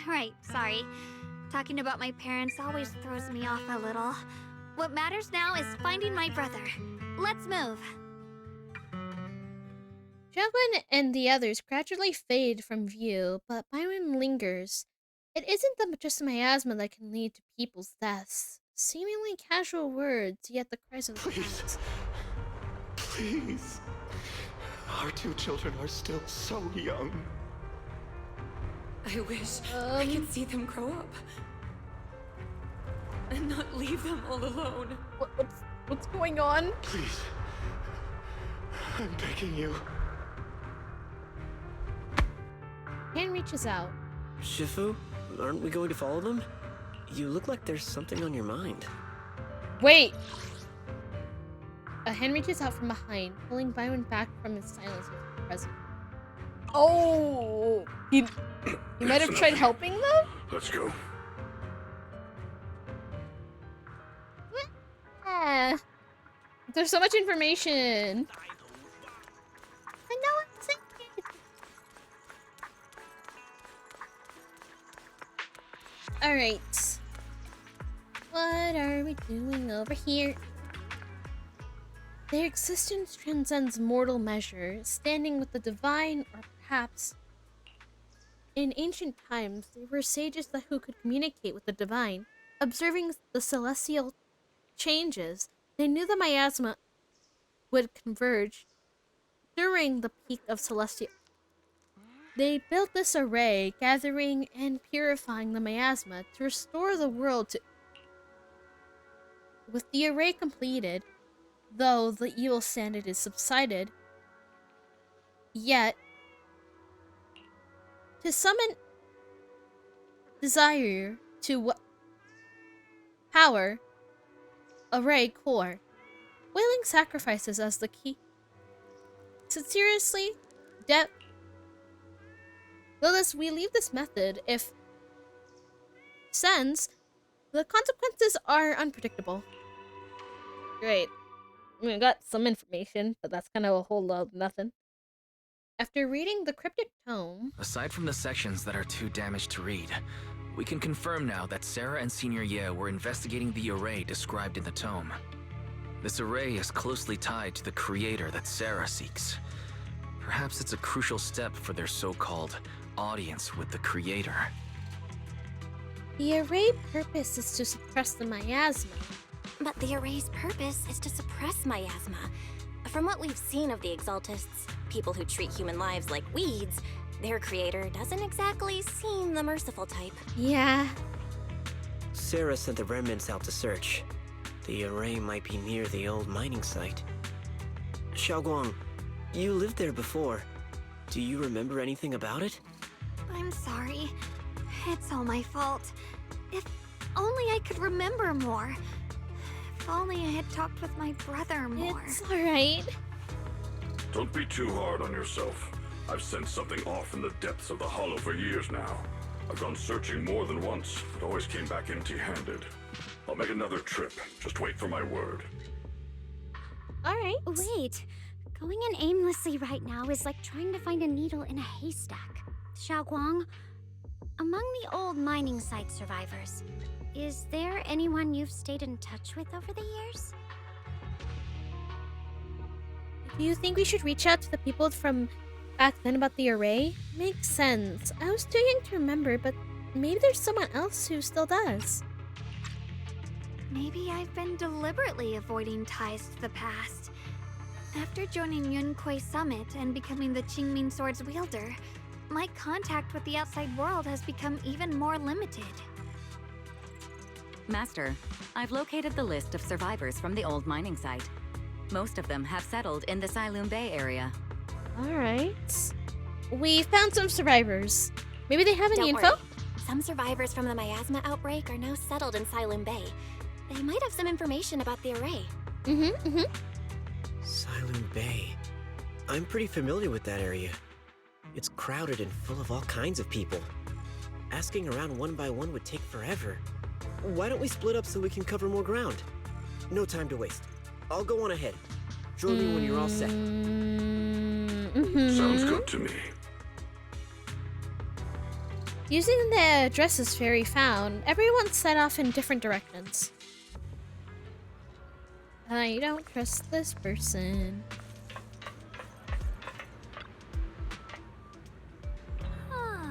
Right, sorry. Talking about my parents always throws me off a little. What matters now is finding my brother. Let's move. Xiaoguang and the others gradually fade from view, but Baiwen lingers. It isn't just the miasma that can lead to people's deaths. Seemingly casual words, yet the cries of the Please. Please. Our 2 children are still so young. I wish I could see them grow up. And not leave them all alone. What's going on? Please. I'm begging you. Hand reaches out. Shifu, aren't we going to follow them? You look like there's something on your mind. Wait! A hand reaches out from behind, pulling Baiwen back from his silence with the present. Oh! He might have tried helping them? Let's go. Yeah. There's so much information. I know I'm saying it. Alright. What are we doing over here? Their existence transcends mortal measure, standing with the divine, or perhaps... In ancient times, there were sages who could communicate with the divine. Observing the celestial changes, they knew the miasma would converge during the peak of celestial. They built this array, gathering and purifying the miasma to restore the world to... With the array completed, though the evil standard is subsided, yet to summon desire to power array core. Whaling sacrifices as the key. Sincerely, Lilith, we leave this method if since the consequences are unpredictable. Great. We got some information, but that's kind of a whole lot of nothing. After reading the cryptic tome... Aside from the sections that are too damaged to read, we can confirm now that Sarah and Senior Ye were investigating the array described in the tome. This array is closely tied to the creator that Sarah seeks. Perhaps it's a crucial step for their so-called audience with the creator. The array purpose is to suppress the miasma. But the array's purpose is to suppress miasma. From what we've seen of the Exaltists, people who treat human lives like weeds, their creator doesn't exactly seem the merciful type. Yeah. Sarah sent the remnants out to search. The array might be near the old mining site. Xiaoguang, you lived there before. Do you remember anything about it? I'm sorry. It's all my fault. If only I could remember more. If only I had talked with my brother more. It's alright. Don't be too hard on yourself. I've sensed something off in the depths of the hollow for years now. I've gone searching more than once, but always came back empty-handed. I'll make another trip. Just wait for my word. Alright. Wait. Going in aimlessly right now is like trying to find a needle in a haystack. Xiaoguang, among the old mining site survivors, is there anyone you've stayed in touch with over the years? Do you think we should reach out to the people from back then about the array? Makes sense. I was too young to remember, but maybe there's someone else who still does. Maybe I've been deliberately avoiding ties to the past. After joining Yunquei Summit and becoming the Qingming Sword's wielder, my contact with the outside world has become even more limited. Master, I've located the list of survivors from the old mining site. Most of them have settled in the Sailoon Bay area. Alright. We found some survivors. Maybe they have any Don't info? worry. Some survivors from the miasma outbreak are now settled in Sailoon Bay. They might have some information about the array. Sailoon Bay. I'm pretty familiar with that area. It's crowded and full of all kinds of people. Asking around one by one would take forever. Why don't we split up so we can cover more ground? No time to waste. I'll go on ahead. Join me when you're all set. Sounds good to me. Using the addresses Fairy found, everyone set off in different directions. I don't trust this person.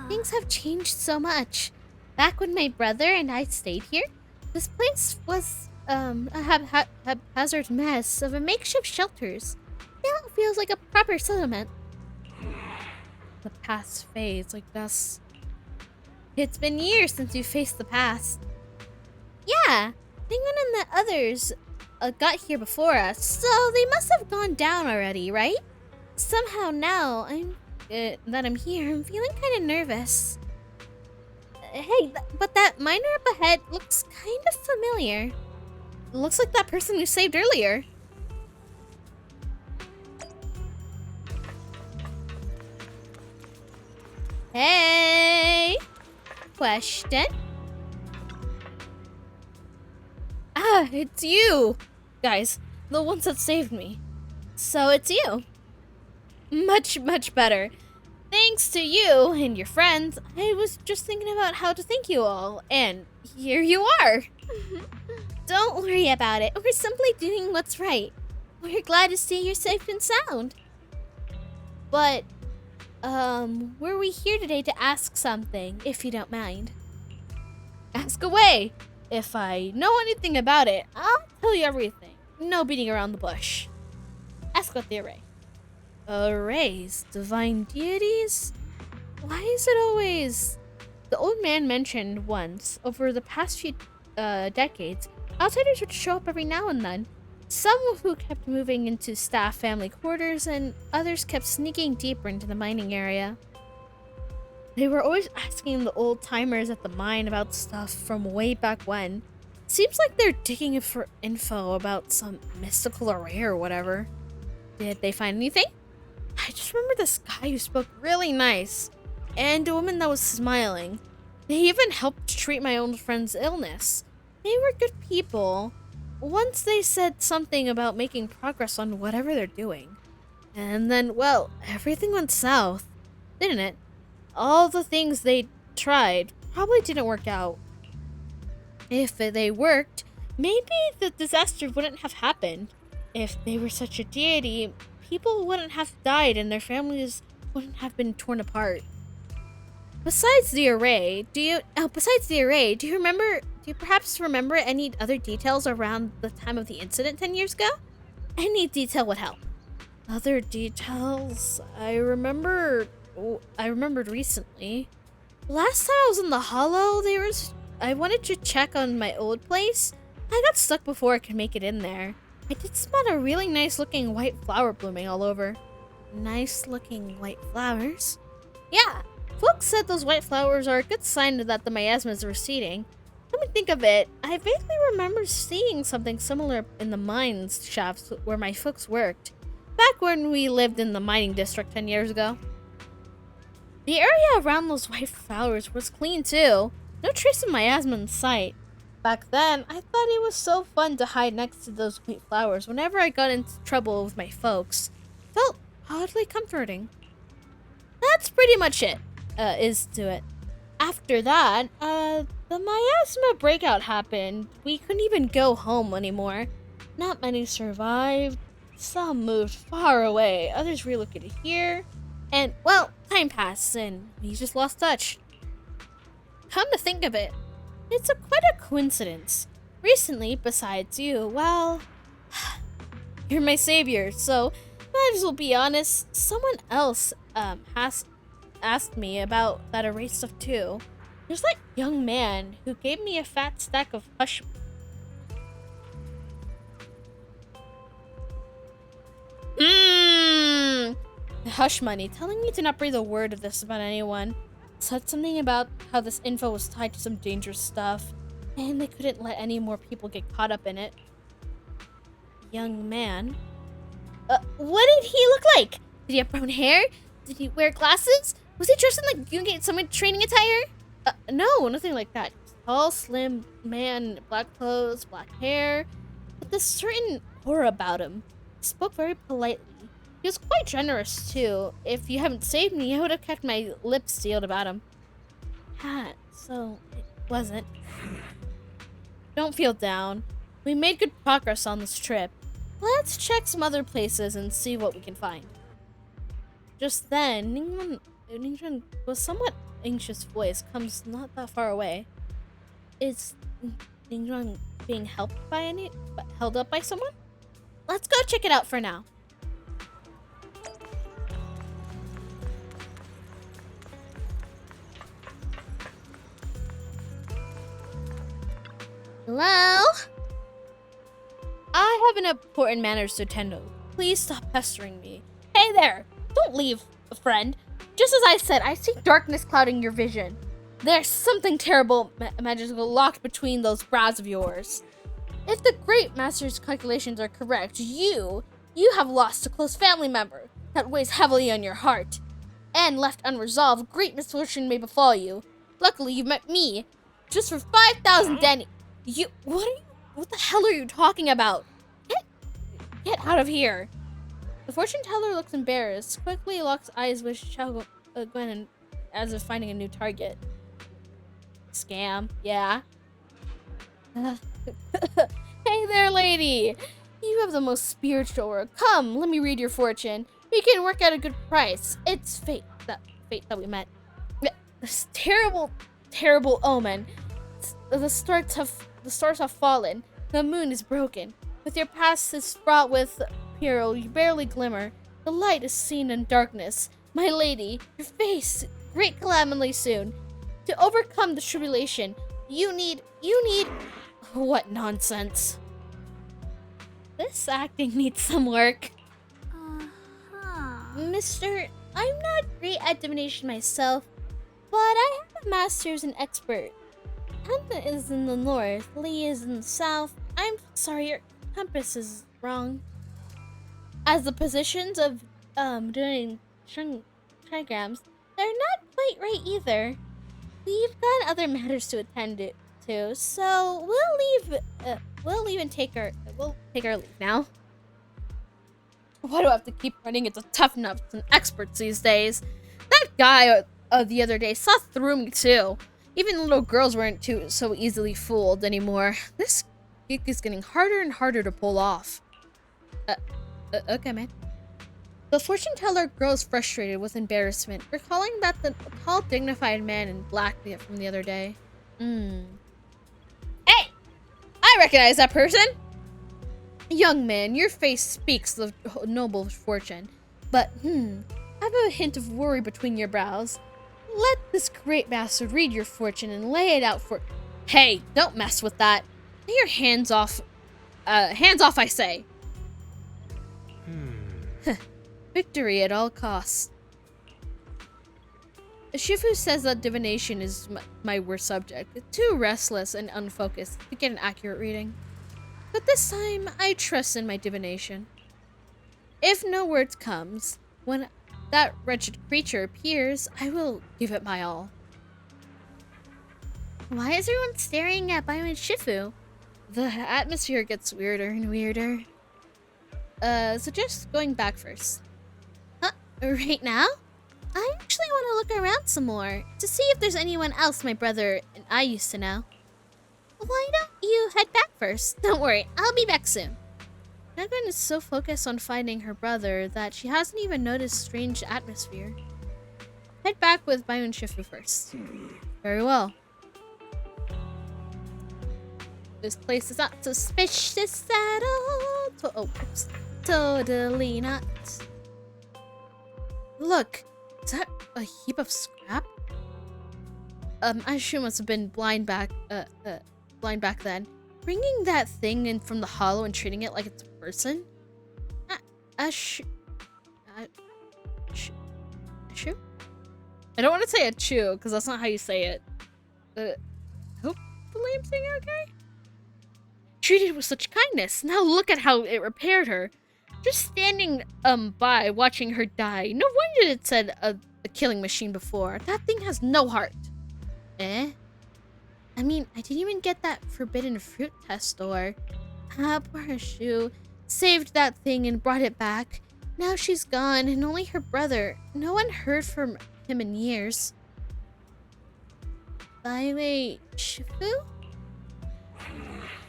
Things have changed so much. Back when my brother and I stayed here, this place was a haphazard mess of a makeshift shelters. Now it feels like a proper settlement. The past fades like dust. It's been years since you faced the past. Yeah, Penguin and the others got here before us, so they must have gone down already, right? Somehow now, that I'm here, I'm feeling kind of nervous. Hey, but that miner up ahead looks kind of familiar. Looks like that person we saved earlier. Hey! Question? Ah, it's you! Guys, the ones that saved me. So it's you. Much, much better. Thanks to you and your friends, I was just thinking about how to thank you all, and here you are. Don't worry about it. We're simply doing what's right. We're glad to see you're safe and sound. But, were we here today to ask something, if you don't mind? Ask away. If I know anything about it, I'll tell you everything. No beating around the bush. Ask about the array. Arrays? Divine deities? Why is it always... The old man mentioned once, over the past few decades, outsiders would show up every now and then. Some who kept moving into staff family quarters, and others kept sneaking deeper into the mining area. They were always asking the old timers at the mine about stuff from way back when. Seems like they're digging for info about some mystical array or whatever. Did they find anything? I just remember this guy who spoke really nice, and a woman that was smiling. They even helped treat my old friend's illness. They were good people. Once they said something about making progress on whatever they're doing. And then, well, everything went south, didn't it? All the things they tried probably didn't work out. If they worked, maybe the disaster wouldn't have happened. If they were such a deity, people wouldn't have died and their families wouldn't have been torn apart. Besides the array, do you perhaps remember any other details around the time of the incident 10 years ago? Any detail would help. Other details I remembered recently. Last time I was in the Hollow, I wanted to check on my old place. I got stuck before I could make it in there. I did spot a really nice looking white flower blooming all over. Nice looking white flowers? Yeah, folks said those white flowers are a good sign that the miasma is receding. Let me think of it. I vaguely remember seeing something similar in the mines shafts where my folks worked, back when we lived in the mining district 10 years ago. The area around those white flowers was clean too. No trace of miasma in sight. Back then, I thought it was so fun to hide next to those white flowers whenever I got into trouble with my folks. Felt oddly comforting. That's pretty much it. After that, the miasma breakout happened. We couldn't even go home anymore. Not many survived. Some moved far away. Others relocated here. And, well, time passed and we just lost touch. Come to think of it, it's quite a coincidence. Recently, besides you, well, you're my savior, so might as well be honest. Someone else has asked me about that array stuff too. There's that young man who gave me a fat stack of hush money, telling me to not breathe a word of this about anyone. Said something about how this info was tied to some dangerous stuff, and they couldn't let any more people get caught up in it. Young man? What did he look like? Did he have brown hair? Did he wear glasses? Was he dressed in like Yungate Summer training attire? No, nothing like that. Tall, slim man, black clothes, black hair, with a certain aura about him. He spoke very politely. He was quite generous, too. If you haven't saved me, I would have kept my lips sealed about him. So it wasn't. Don't feel down. We made good progress on this trip. Let's check some other places and see what we can find. Just then, Ningran with somewhat anxious voice comes not that far away. Is Ningran being held up by someone? Let's go check it out for now. Hello? I have an important matters to attend to. Please stop pestering me. Hey there! Don't leave, friend. Just as I said, I see darkness clouding your vision. There's something terrible magical locked between those brows of yours. If the Great Master's calculations are correct, you have lost a close family member that weighs heavily on your heart. And left unresolved, great misfortune may befall you. Luckily, you met me. Just for 5,000 Denny. What the hell are you talking about? Get out of here. The fortune teller looks embarrassed, quickly locks eyes with Xiao Gwen as if finding a new target. Scam, yeah. Hey there, lady. You have the most spiritual aura. Come, let me read your fortune. We can work out a good price. It's fate that we met. This terrible omen. The stars have fallen. The moon is broken. With your past is fraught with peril, you barely glimmer. The light is seen in darkness. My lady, your face, great calamity soon. To overcome the tribulation, you need... What nonsense. This acting needs some work. Mister, I'm not great at divination myself, But I have a master's in expert. Hanta is in the north, Lee is in the south. I'm sorry, your compass is wrong. As the positions of doing trigrams, they're not quite right either. We've got other matters to attend to, so we'll leave and take our leave now. Why do I have to keep running into tough nuts and experts these days? That guy the other day saw through me too. Even little girls weren't so easily fooled anymore. This gig is getting harder and harder to pull off. Okay, man. The fortune teller grows frustrated with embarrassment, recalling that the tall, dignified man in black from the other day. Hey! I recognize that person! Young man, your face speaks of noble fortune, but, I have a hint of worry between your brows. Let this great master read your fortune and lay it out for— Hey, don't mess with that. Lay your hands off. Hands off, I say. Victory at all costs. Shifu says that divination is my worst subject. Too restless and unfocused to get an accurate reading. But this time, I trust in my divination. If no word comes, when that wretched creature appears, I will give it my all. Why is everyone staring at Bayo and Shifu? The atmosphere gets weirder and weirder. So just going back first. Right now? I actually want to look around some more to see if there's anyone else my brother and I used to know. Why don't you head back first? Don't worry, I'll be back soon. Megan is so focused on finding her brother that she hasn't even noticed strange atmosphere. Head back with Bayo and Shifu first. Very well. This place is not suspicious at all. Oops. Totally not. Look, is that a heap of scrap? Ashu must have been blind back then. Bringing that thing in from the hollow and treating it like it's a person? Ashu? I don't want to say Achu, because that's not how you say it. Hopefully I'm saying it okay? Treated with such kindness. Now look at how it repaired her. Just standing by watching her die. No wonder it said a killing machine before. That thing has no heart. I mean, I didn't even get that forbidden fruit test or... poor Ashu. Saved that thing and brought it back. Now she's gone and only her brother. No one heard from him in years. By the way, Shifu?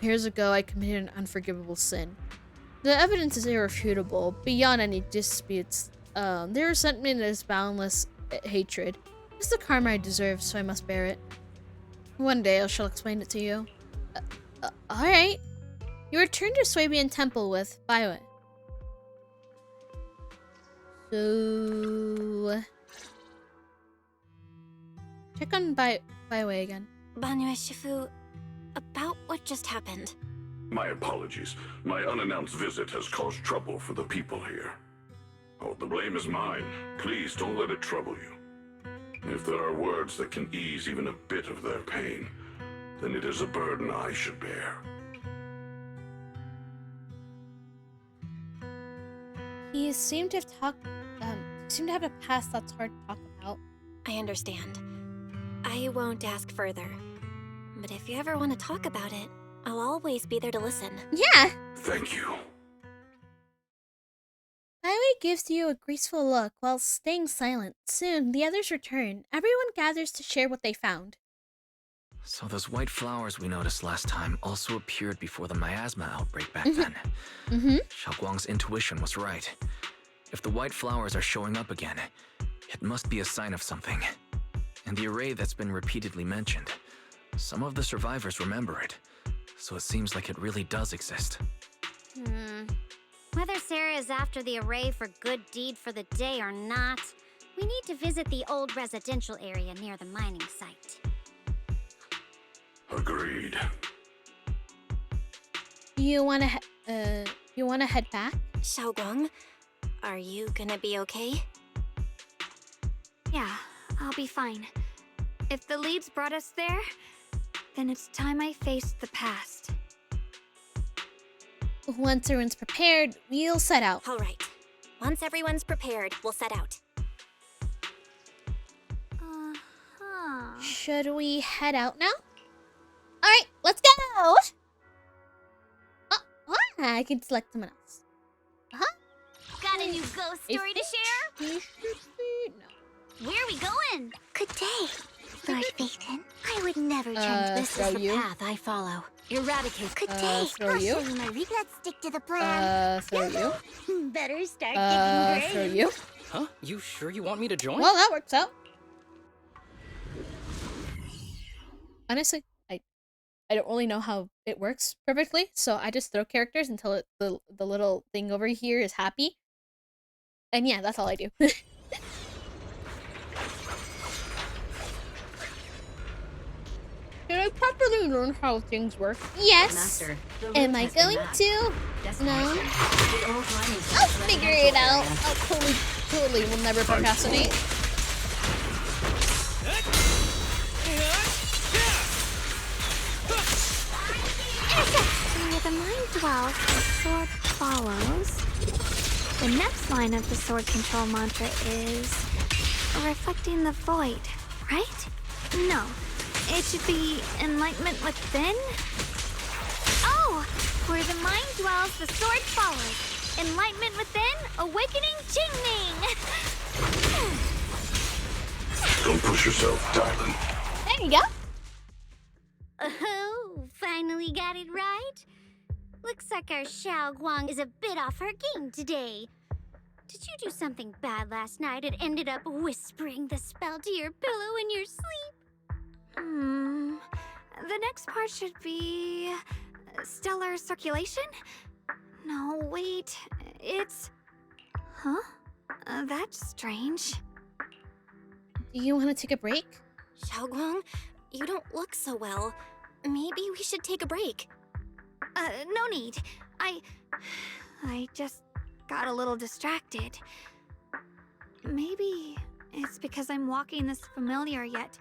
Years ago, I committed an unforgivable sin. The evidence is irrefutable, beyond any disputes. Their resentment is boundless hatred. It's the karma I deserve, so I must bear it. One day I shall explain it to you. Alright. You return to Swabian Temple with Bayo. So... check on Bayo again. Banyo Shifu, about what just happened. My apologies. My unannounced visit has caused trouble for the people here. Oh, the blame is mine. Please don't let it trouble you. If there are words that can ease even a bit of their pain, then it is a burden I should bear. You seem to have a past that's hard to talk about. I understand. I won't ask further. But if you ever want to talk about it, I'll always be there to listen. Yeah! Thank you. Bayo gives you a graceful look while staying silent. Soon, the others return. Everyone gathers to share what they found. So those white flowers we noticed last time also appeared before the miasma outbreak back then. Xiaoguang's intuition was right. If the white flowers are showing up again, it must be a sign of something. And the array that's been repeatedly mentioned, some of the survivors remember it. So it seems like it really does exist. Whether Sarah is after the array for good deed for the day or not, we need to visit the old residential area near the mining site. Agreed. You wanna head back? Xiaoguang, are you gonna be okay? Yeah, I'll be fine. If the leads brought us there, then it's time I faced the past. Once everyone's prepared, we'll set out. All right. Once everyone's prepared, we'll set out. Should we head out now? Alright, let's go! I can select someone else. Got a new ghost story to share? No. Where are we going? Good day, Lord Phaeton. I would never change this as the path I follow. Eradicate. Good day. Throw I'll you. show you my regrets stick to the plan. Throw you. Better start digging Throw graves. you. Huh? You sure you want me to join? Well, that works out. Honestly, I don't really know how it works perfectly, so I just throw characters until the little thing over here is happy. And yeah, that's all I do. Did I properly learn how things work? Yes. Master, the route Am I has been going mapped. to? No. The old mining I'll camp figure it out. area. I'll totally will never procrastinate. Where the mind dwells, the sword follows. The next line of the sword control mantra is reflecting the void, right? No, it should be enlightenment within. Oh, where the mind dwells, the sword follows. Enlightenment within, awakening Jingming. Don't push yourself, darling. There you go. Oh, finally got it right. Looks like our Xiao Guang is a bit off her game today. Did you do something bad last night and ended up whispering the spell to your pillow in your sleep? The next part should be stellar circulation? No, wait. It's... Huh? That's strange. Do you want to take a break? Xiaoguang, you don't look so well. Maybe we should take a break. No need. I just got a little distracted. Maybe it's because I'm walking this familiar yet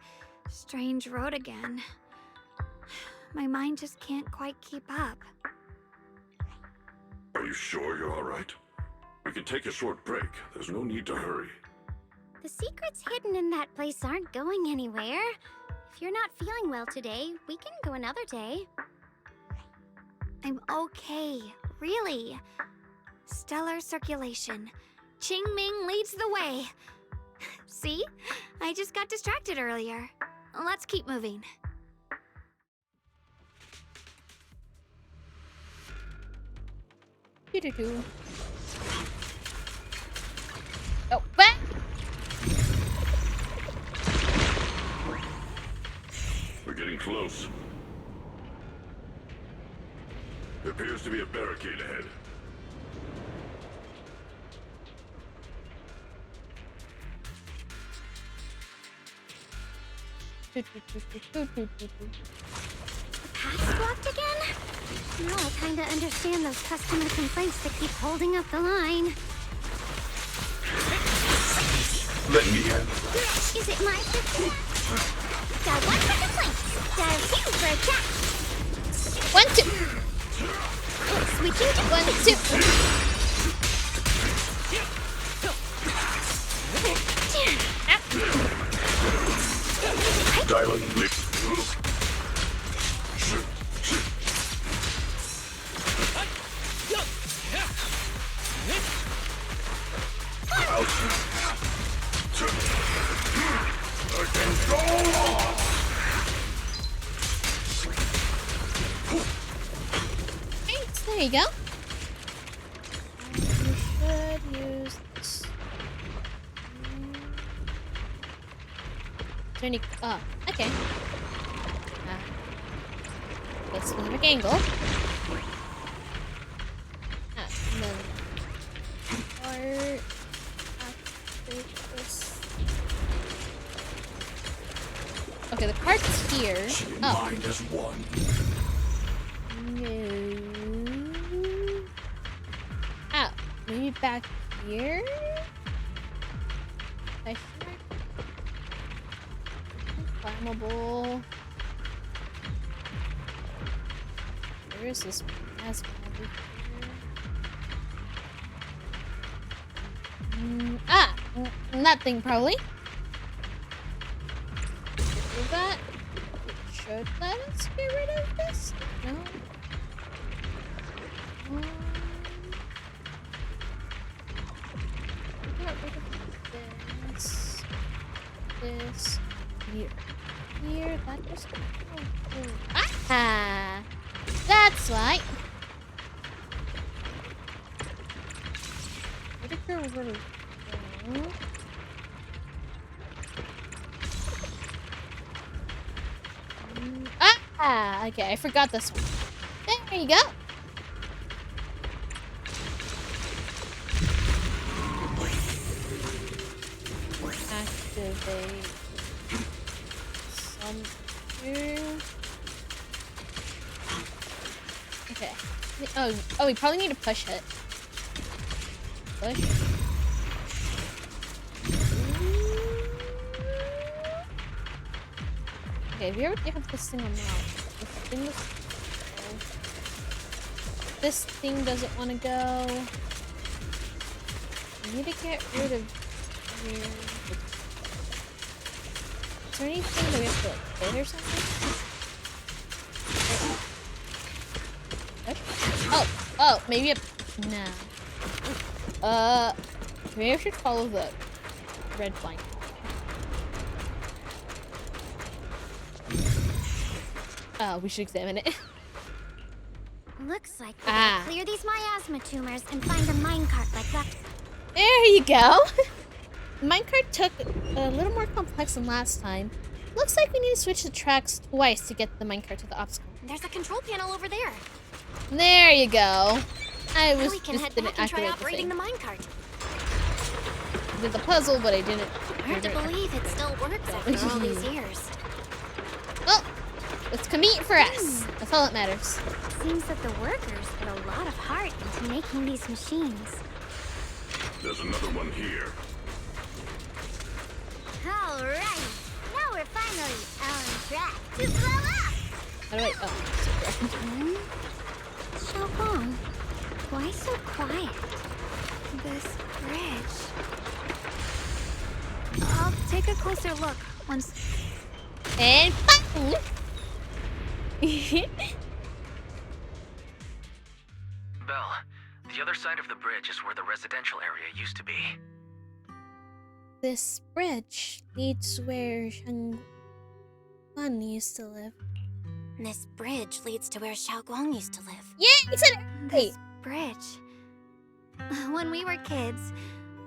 strange road again. My mind just can't quite keep up. Are you sure you're all right? We can take a short break. There's no need to hurry. The secrets hidden in that place aren't going anywhere. If you're not feeling well today, we can go another day. I'm okay, really. Stellar circulation. Qingming leads the way. See? I just got distracted earlier. Let's keep moving. Doo-doo-doo. Oh, what? We're getting close. There appears to be a barricade ahead. Path's blocked again? Now I kinda understand those customer complaints that keep holding up the line. Let me handle it. Is it my turn? Dial 1 for complaints. Dial 2 for attack. 1, 2. Switching to 1, 2. Dialing lift. There you go. You should use this. Is there any... Oh, okay. Specific angle. And then... Or... Activate this. Okay, the cart's here. Oh. Mind as one. No. Oh, maybe back here? flammable. Where is this plasma over here? That thing probably. Get that. It should let us get rid of this. No. Get rid of this. This. Here. Here. That just. Ah! That's right. Where did your little go? Okay, I forgot this one. There you go. Activate something. Okay. Oh, we probably need to push it. Push. Okay, we already have this thing on now. This thing doesn't want to go. We need to get rid of here. Is there anything that we have to like hit or something? Oh, maybe no. Maybe I should follow the red line. We should examine it. Looks like we gotta clear these miasma tumors and find a minecart like that. There you go. Minecart took a little more complex than last time. Looks like we need to switch the tracks twice to get the minecart to the obstacle. There's a control panel over there. There you go. I was we can just head didn't back and try activate operating the the thing. minecart. I did the puzzle, but I didn't. Hard to believe it still works after all these years. Well, it's convenient for us. That's all that matters. Seems that the workers put a lot of heart into making these machines. There's another one here. All right, now we're finally on track to blow up. How do I? Xiaoguang, why so quiet? This bridge. I'll take a closer look once. And Belle, the other side of the bridge is where the residential area used to be. This bridge leads where Xiaoguang used to live. This bridge leads to where Xiaoguang used to live. Yeah, he said it. This bridge. When we were kids,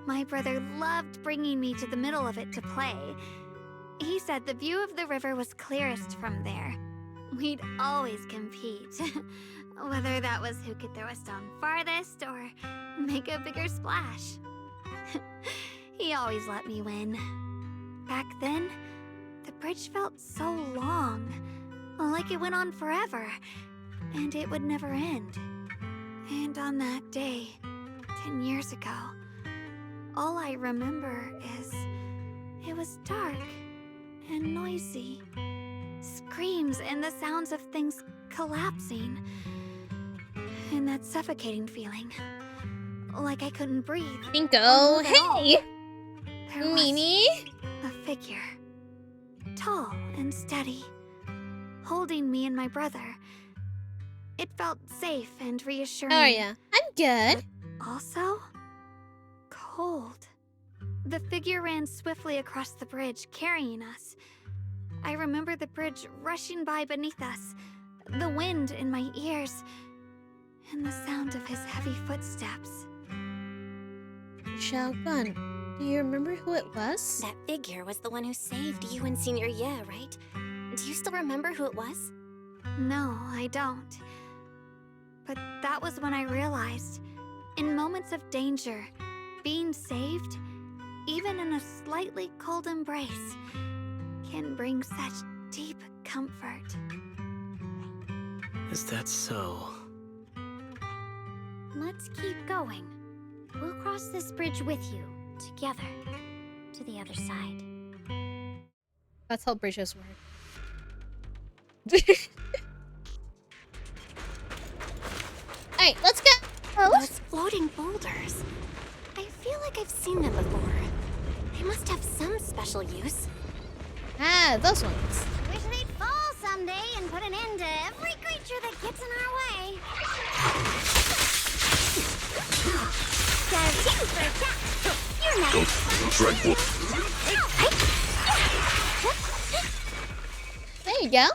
my brother loved bringing me to the middle of it to play. He said the view of the river was clearest from there. We'd always compete. Whether that was who could throw a stone farthest or make a bigger splash. He always let me win. Back then, the bridge felt so long, like it went on forever, and it would never end. And on that day, 10 years ago, all I remember is it was dark and noisy. Screams and the sounds of things collapsing. And that suffocating feeling. Like I couldn't breathe. Bingo, hey! There was Mimi? a figure. Tall and steady. Holding me and my brother. It felt safe and reassuring. How are ya? I'm good. But also cold. The figure ran swiftly across the bridge, carrying us. I remember the bridge rushing by beneath us, the wind in my ears, and the sound of his heavy footsteps. Xiaoguang, do you remember who it was? That figure was the one who saved you and Senior Ye, right? Do you still remember who it was? No, I don't. But that was when I realized, in moments of danger, being saved, even in a slightly cold embrace, can bring such deep comfort. Is that so? Let's keep going. We'll cross this bridge with you, together, to the other side. That's how bridges work. Alright, let's go! Those floating boulders. I feel like I've seen them before. They must have some special use. Ah, those ones. Wish they'd fall someday and put an end to every creature that gets in our way. You're nice. Tranquil. There you go.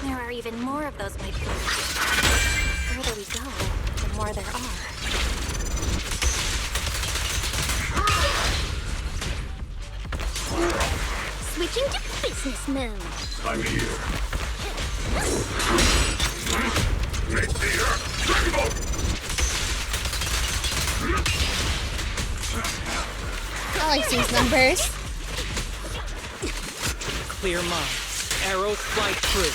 There are even more of those white boulders. The further we go, the more there are. Switching to business mode. I'm here. Make the earth tremble! I like these numbers. Clear mind. Arrows fly true.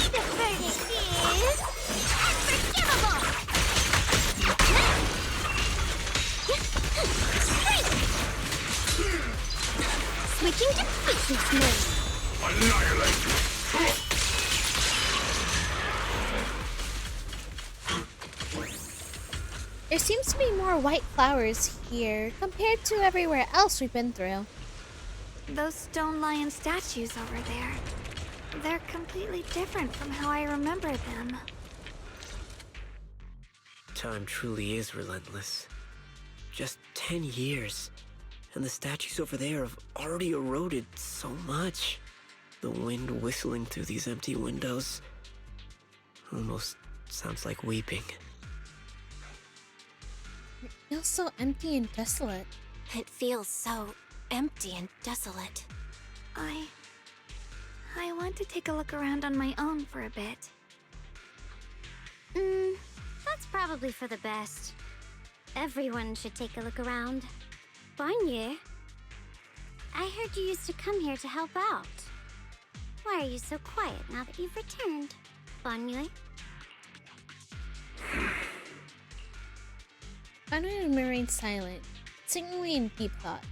The verdict is unforgivable. Switching to business mode. Annihilate! There seems to be more white flowers here compared to everywhere else we've been through. Those stone lion statues over there. They're completely different from how I remember them. Time truly is relentless. Just 10 years, and the statues over there have already eroded so much. The wind whistling through these empty windows almost sounds like weeping. It feels so empty and desolate. It feels so empty and desolate. I want to take a look around on my own for a bit. That's probably for the best. Everyone should take a look around. Banya, I heard you used to come here to help out. Why are you so quiet now that you've returned, Banya? Banwei remained silent, seemingly in deep thought.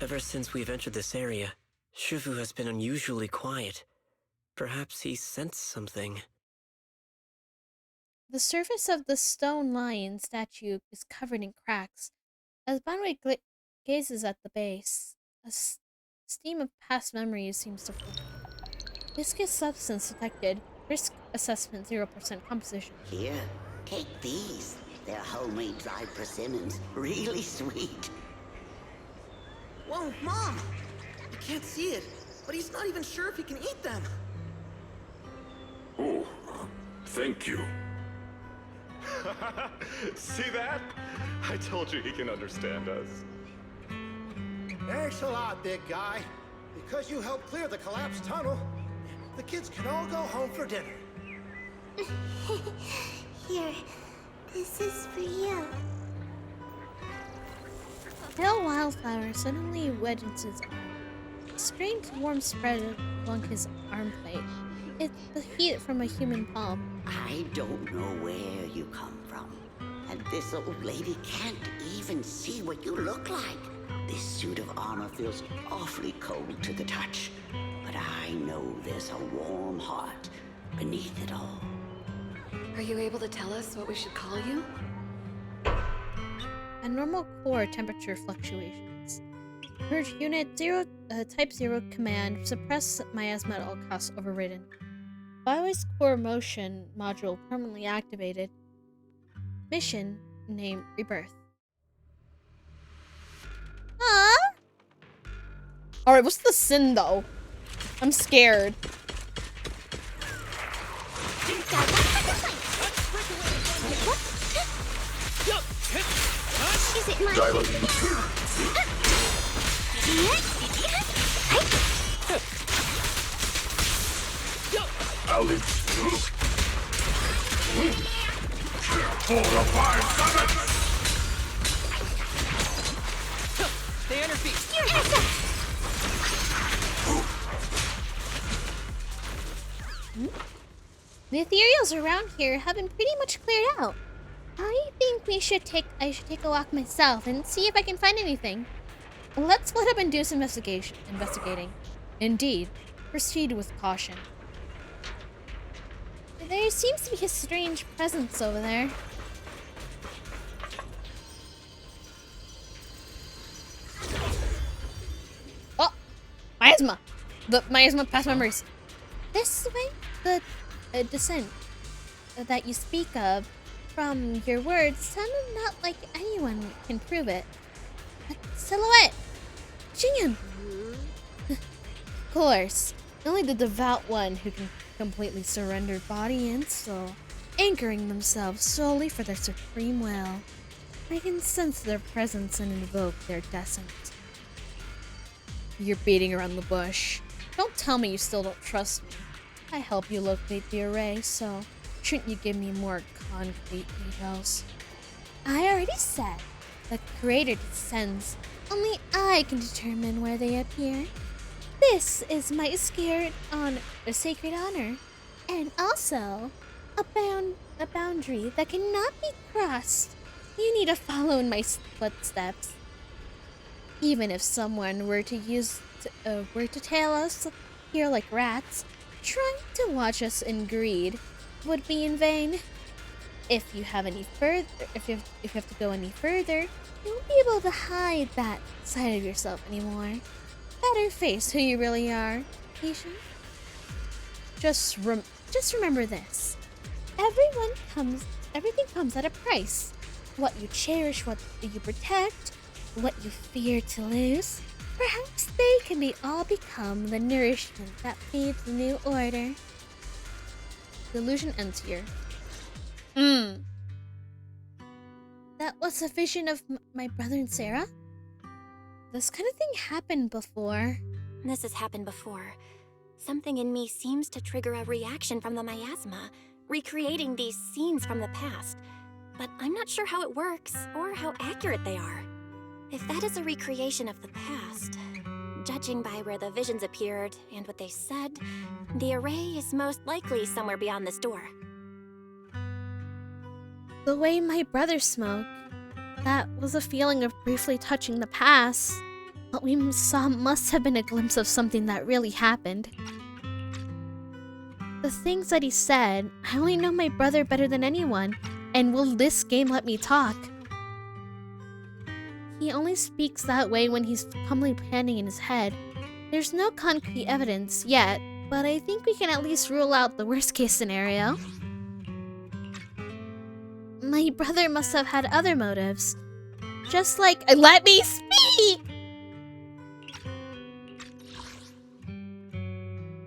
Ever since we've entered this area, Shifu has been unusually quiet. Perhaps he sensed something. The surface of the stone lion statue is covered in cracks. As Banwei gazes at the base, a steam of past memories seems to flow. Viscous substance detected. Risk assessment 0% composition. Here, take these. They're homemade dried persimmons. Really sweet. Whoa, Mom! You can't see it, but he's not even sure if he can eat them. Oh, thank you. See that? I told you he can understand us. Thanks a lot, big guy. Because you helped clear the collapsed tunnel, the kids can all go home for dinner. Here, this is for you. A pale wildflower suddenly wedged his arm. A strange warmth spread along his arm plate. It's the heat from a human palm. I don't know where you come from. And this old lady can't even see what you look like. This suit of armor feels awfully cold to the touch. But I know there's a warm heart beneath it all. Are you able to tell us what we should call you? A normal core temperature fluctuations. Purge Unit 0, Type 0 command, suppress miasma at all costs overridden. Banwei's core motion module permanently activated. Mission name Rebirth. Alright, what's the sin though? I'm scared. Is it my... Alex. Fortify summit! Stay on your feet. The ethereals around here have been pretty much cleared out. I think I should take a walk myself and see if I can find anything. Let's split up and do some investigating. Indeed, proceed with caution. There seems to be a strange presence over there. Oh! Miasma! The miasma past memories. This way? The descent that you speak of from your words sounded not like anyone can prove it. A silhouette! Xingyan! Of course, only the devout one who can completely surrender body and soul, anchoring themselves solely for their supreme will. I can sense their presence and invoke their descent. You're beating around the bush. Don't tell me you still don't trust me. I help you locate the array, so shouldn't you give me more concrete details? I already said the creator descends. Only I can determine where they appear. This is my sacred honor, and also a boundary that cannot be crossed. You need to follow in my footsteps. Even if someone were to tail us here like rats, trying to watch us in greed would be in vain. If you have to go any further, you won't be able to hide that side of yourself anymore. Better face who you really are, patient. Just remember this. Everything comes at a price. What you cherish, what you protect, what you fear to lose. Perhaps they can all become the nourishment that feeds the new order. The illusion ends here. That was a vision of my brother and Sarah? This kind of thing happened before. This has happened before. Something in me seems to trigger a reaction from the miasma, recreating these scenes from the past. But I'm not sure how it works, or how accurate they are. If that is a recreation of the past, judging by where the visions appeared and what they said, the array is most likely somewhere beyond this door. The way my brother spoke, that was a feeling of briefly touching the past. What we saw must have been a glimpse of something that really happened. The things that he said, I only know my brother better than anyone, and will this game let me talk? He only speaks that way when he's calmly planning in his head. There's no concrete evidence yet, but I think we can at least rule out the worst case scenario. My brother must have had other motives. Just like, let me speak!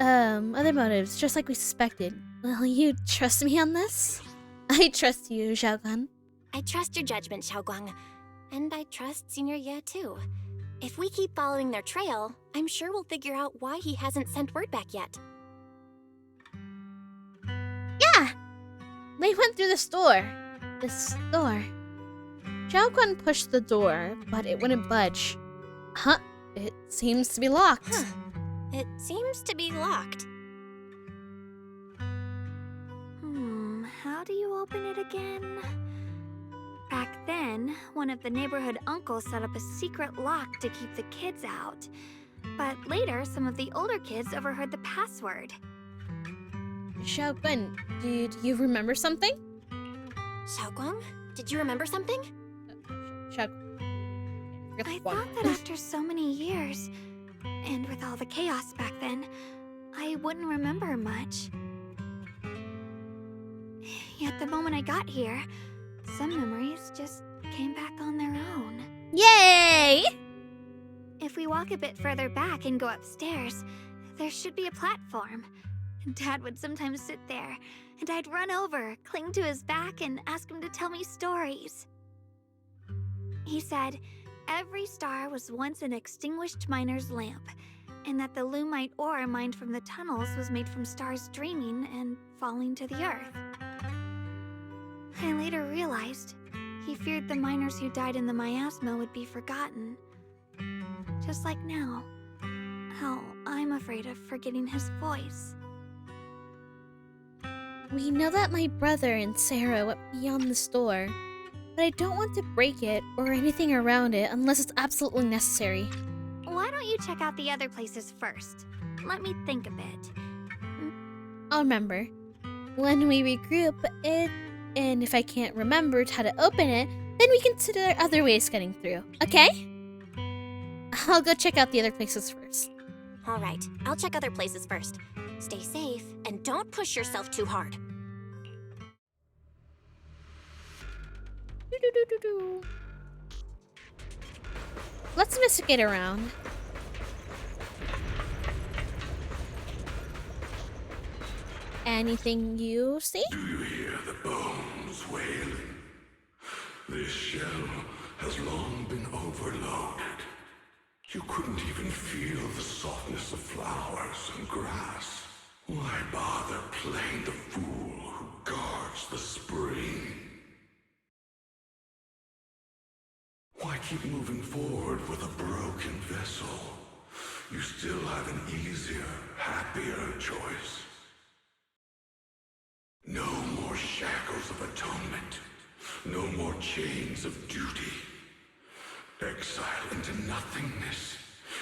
Other motives, just like we suspected. Will you trust me on this? I trust you, Xiaoguang. I trust your judgment, Xiaoguang. And I trust Senior Ye too. If we keep following their trail, I'm sure we'll figure out why he hasn't sent word back yet. Yeah! They went through this door. This door. Xiaoguang pushed the door, but it wouldn't budge. Huh? It seems to be locked. Huh. It seems to be locked. How do you open it again? Back then, one of the neighborhood uncles set up a secret lock to keep the kids out. But later, some of the older kids overheard the password. Xiaoguang, did you remember something? Xiaoguang, did you remember something? I thought that after so many years, and with all the chaos back then, I wouldn't remember much. Yet the moment I got here, some memories just came back on their own. Yay! If we walk a bit further back and go upstairs, there should be a platform. Dad would sometimes sit there, and I'd run over, cling to his back, and ask him to tell me stories. He said every star was once an extinguished miner's lamp, and that the Lumite ore mined from the tunnels was made from stars dreaming and falling to the earth. I later realized he feared the miners who died in the miasma would be forgotten. Just like now, how I'm afraid of forgetting his voice. We know that my brother and Sarah went beyond the store, but I don't want to break it or anything around it unless it's absolutely necessary. Why don't you check out the other places first? Let me think a bit. I'll remember. When we regroup it, and if I can't remember how to open it, then we consider other ways getting through, okay? I'll go check out the other places first. All right, I'll check other places first. Stay safe, and don't push yourself too hard. Let's investigate around. Anything you see? Do you hear the bones wailing? This shell has long been overloaded. You couldn't even feel the softness of flowers and grass. Why bother playing the fool who guards the spring? Why keep moving forward with a broken vessel? You still have an easier, happier choice. No more shackles of atonement. No more chains of duty. Exile into nothingness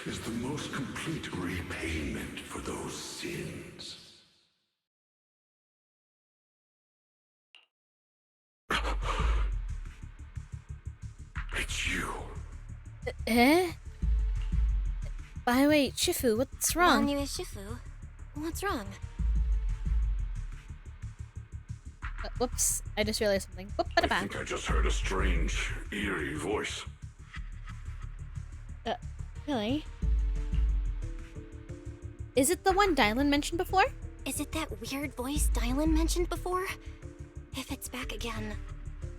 is the most complete repayment for those sins. It's you. Eh? By the way, Shifu, what's wrong? Name is Shifu. What's wrong? Whoops, I just realized something. I think I just heard a strange, eerie voice. Really? Is it the one Dylan mentioned before? Is it that weird voice Dylan mentioned before? If it's back again,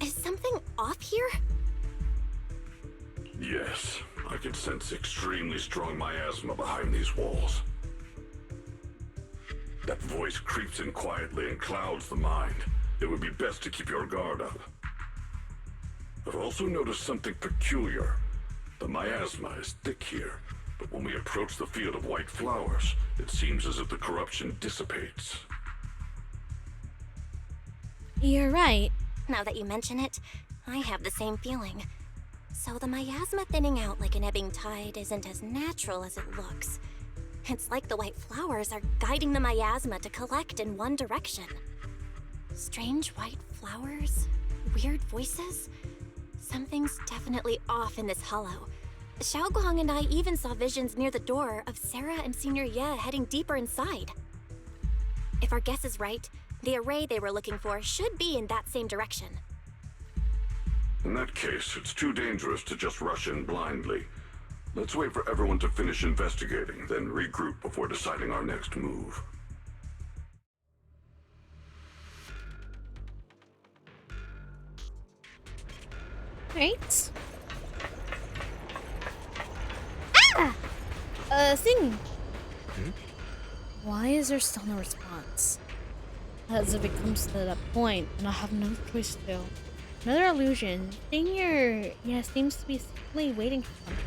is something off here? Yes, I can sense extremely strong miasma behind these walls. That voice creeps in quietly and clouds the mind. It would be best to keep your guard up. I've also noticed something peculiar. The miasma is thick here, but when we approach the field of white flowers, it seems as if the corruption dissipates. You're right. Now that you mention it, I have the same feeling. So the miasma thinning out like an ebbing tide isn't as natural as it looks. It's like the white flowers are guiding the miasma to collect in one direction. Strange white flowers? Weird voices? Something's definitely off in this hollow. Xiaoguang and I even saw visions near the door of Sarah and Senior Ye heading deeper inside. If our guess is right, the array they were looking for should be in that same direction. In that case, it's too dangerous to just rush in blindly. Let's wait for everyone to finish investigating, then regroup before deciding our next move. Right. Thing. Why is there still no response? As if it comes to that point, and I have no choice to do. Another illusion. Senior, seems to be simply waiting for something.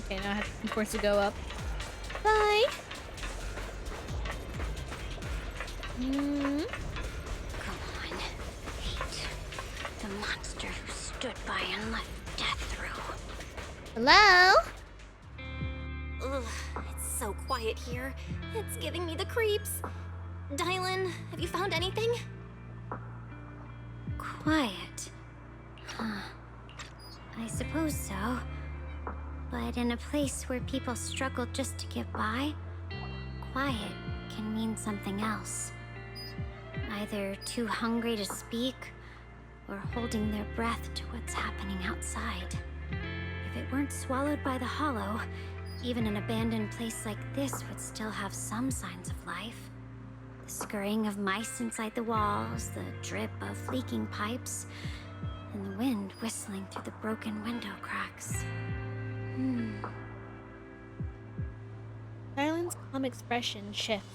Okay, now I have to force to go up. Bye. Come on. Hate. The monster who stood by and let death through. Hello? Ugh, it's so quiet here. It's giving me the creeps. Dylan, have you found anything? Quiet. Huh. I suppose so. But in a place where people struggle just to get by, quiet can mean something else. Either too hungry to speak, or holding their breath to what's happening outside. If it weren't swallowed by the hollow, even an abandoned place like this would still have some signs of life. The scurrying of mice inside the walls, the drip of leaking pipes, and the wind whistling through the broken window cracks. Dylan's calm expression shifts,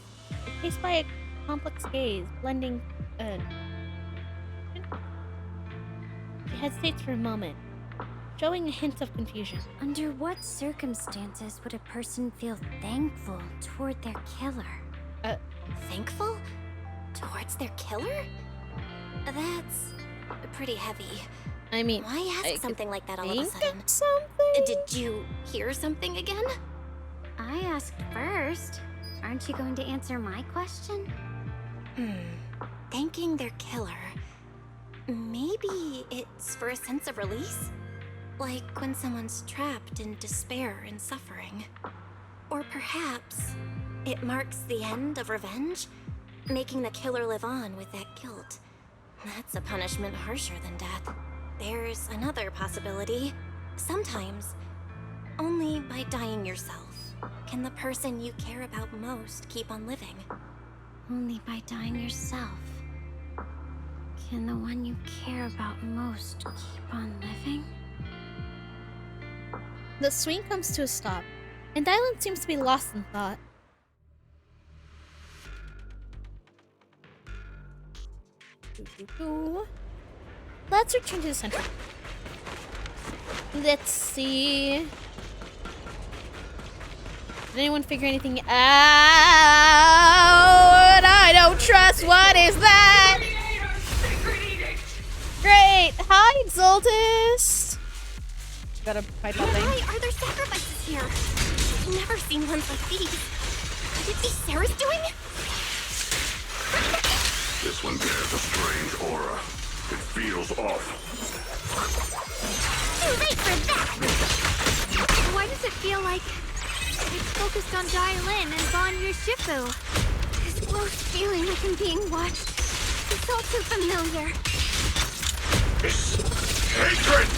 replaced by a complex gaze, blending hesitates for a moment, showing a hint of confusion. Under what circumstances would a person feel thankful toward their killer? Thankful? Towards their killer? That's pretty heavy. I mean, why ask something like that all of a think sudden? something? Did you hear something again? I asked first. Aren't you going to answer my question? Thanking their killer. Maybe it's for a sense of release? Like when someone's trapped in despair and suffering. Or perhaps it marks the end of revenge, making the killer live on with that guilt. That's a punishment harsher than death. There's another possibility. Sometimes, only by dying yourself can the person you care about most keep on living. Only by dying yourself can the one you care about most keep on living? The swing comes to a stop, and Dylan seems to be lost in thought. Let's return to the center. Let's see. Did anyone figure anything out? I don't trust. What is that? Great. Hi, Exultus. Gotta fight that thing. Why are there sacrifices here? I've never seen ones like these. Could it be Sarah's doing? This one bears a strange aura. It feels off. Too late for that! Why does it feel like it's focused on Dylan and gone Shifu? This gross feeling like I'm being watched. It's all too familiar. It's hatred!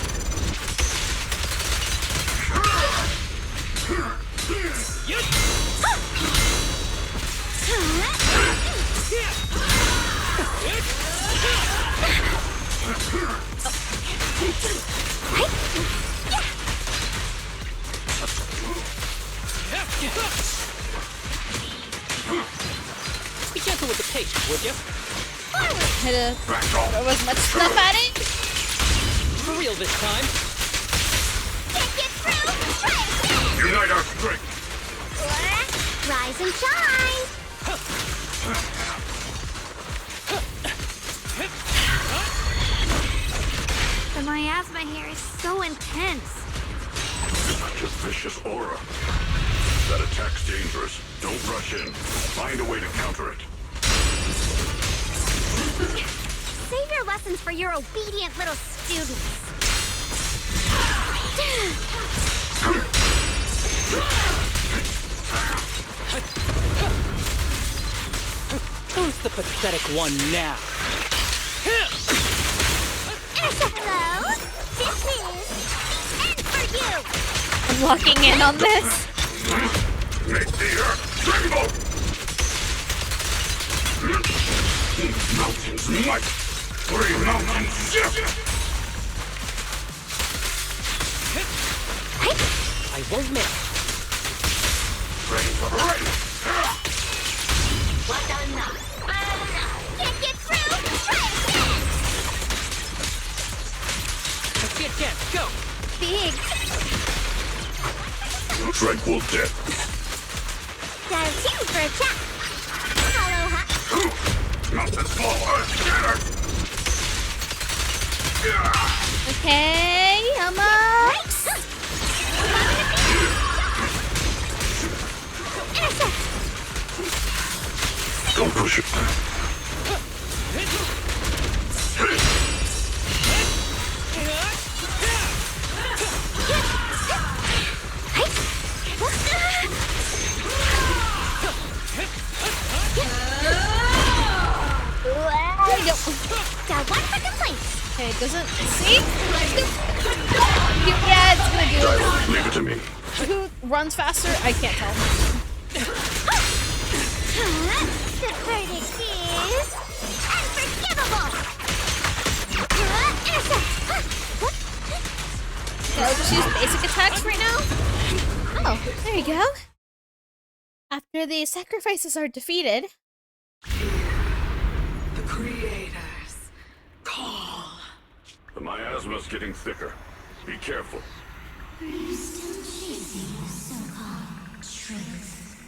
Be gentle with the pace, would you? Had to throw as much stuff at it. For real this time. Can't get through! Try again! Unite our strength! Rise and shine! The miasma here is so intense. Such a vicious aura. That attack's dangerous. Don't rush in. Find a way to counter it. Save your lessons for your obedient little students. Who's the pathetic one now? Hello! This is the end for you! I'm locking in on this. Make the earth tremble! Mountains might! Three mountains shift! I won't miss. Ready for the race! Can't get through! Try again! Let's get dead. Go! Big! Tranquil death. Dial 2 for a chat! Aloha! Mountains fall, earth shattered! Okay, I'm up. Don't push it. Dial 1 for complaints! Okay, it doesn't. See? Yeah, it's gonna do it. Leave it to me. Who runs faster? I can't tell. The verdict is unforgivable! Can I just use basic attacks right now? Oh, there you go. After the sacrifices are defeated, The creators call. The miasma's getting thicker. Be careful. Are you still chasing the so-called truth?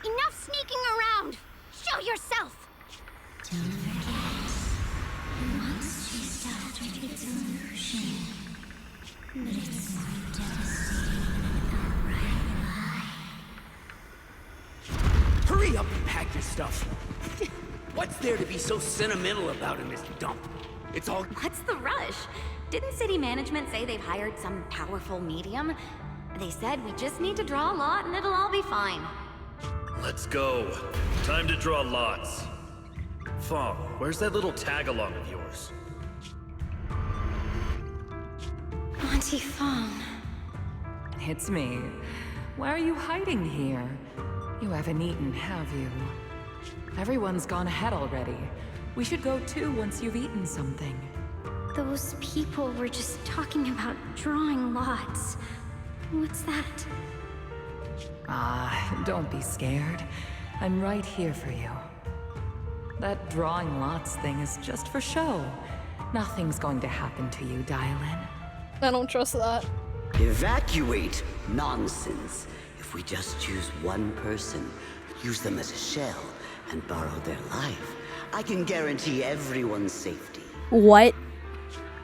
Enough sneaking around! Show yourself! Don't forget, once chased after its illusion, but it's more devastating than an outright lie. Hurry up and pack your stuff. What's there to be so sentimental about in this dump? It's all... What's the rush? Didn't city management say they've hired some powerful medium? They said we just need to draw a lot and it'll all be fine. Let's go. Time to draw lots. Fong, where's that little tag-along of yours? Auntie Fong. It's me. Why are you hiding here? You haven't eaten, have you? Everyone's gone ahead already. We should go too once you've eaten something. Those people were just talking about drawing lots. What's that? Ah, don't be scared. I'm right here for you. That drawing lots thing is just for show. Nothing's going to happen to you, Dylan. I don't trust that. Evacuate? Nonsense. If we just choose one person, use them as a shell, and borrow their life, I can guarantee everyone's safety. What?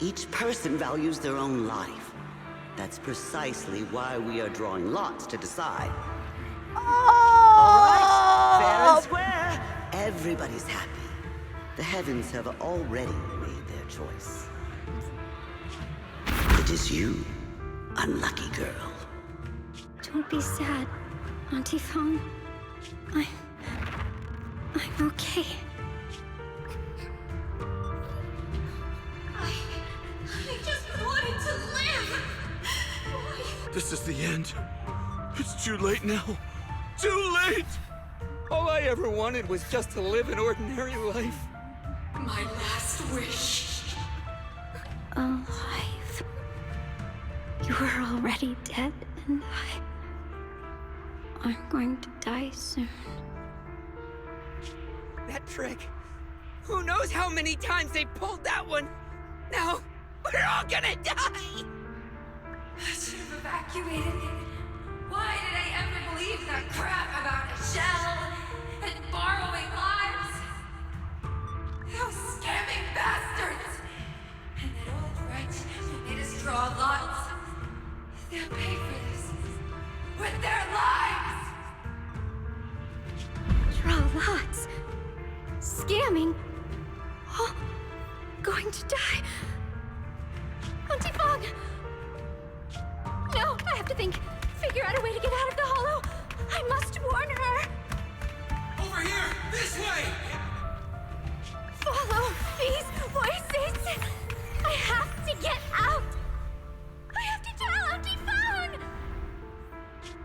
Each person values their own life. That's precisely why we are drawing lots to decide. All right, fair and square. Everybody's happy. The heavens have already made their choice. It is you, unlucky girl. Don't be sad, Auntie Fong. I'm okay. I just wanted to live! Why? This is the end. It's too late now. Too late! All I ever wanted was just to live an ordinary life. My last wish. Alive. You were already dead, and I'm going to die soon. That trick. Who knows how many times they pulled that one? Now, we're all gonna die! I should have evacuated. Why did I ever believe that crap about a shell and borrowing lives? Those scamming bastards! And that old wretch who made us draw lots. They'll pay for this with their lives! Draw lots. Scamming. Oh, going to die. Auntie Fong! No, I have to think. Figure out a way to get out of the hollow. I must warn her. Over here! This way! Follow these voices. I have to get out. I have to tell Auntie Fong.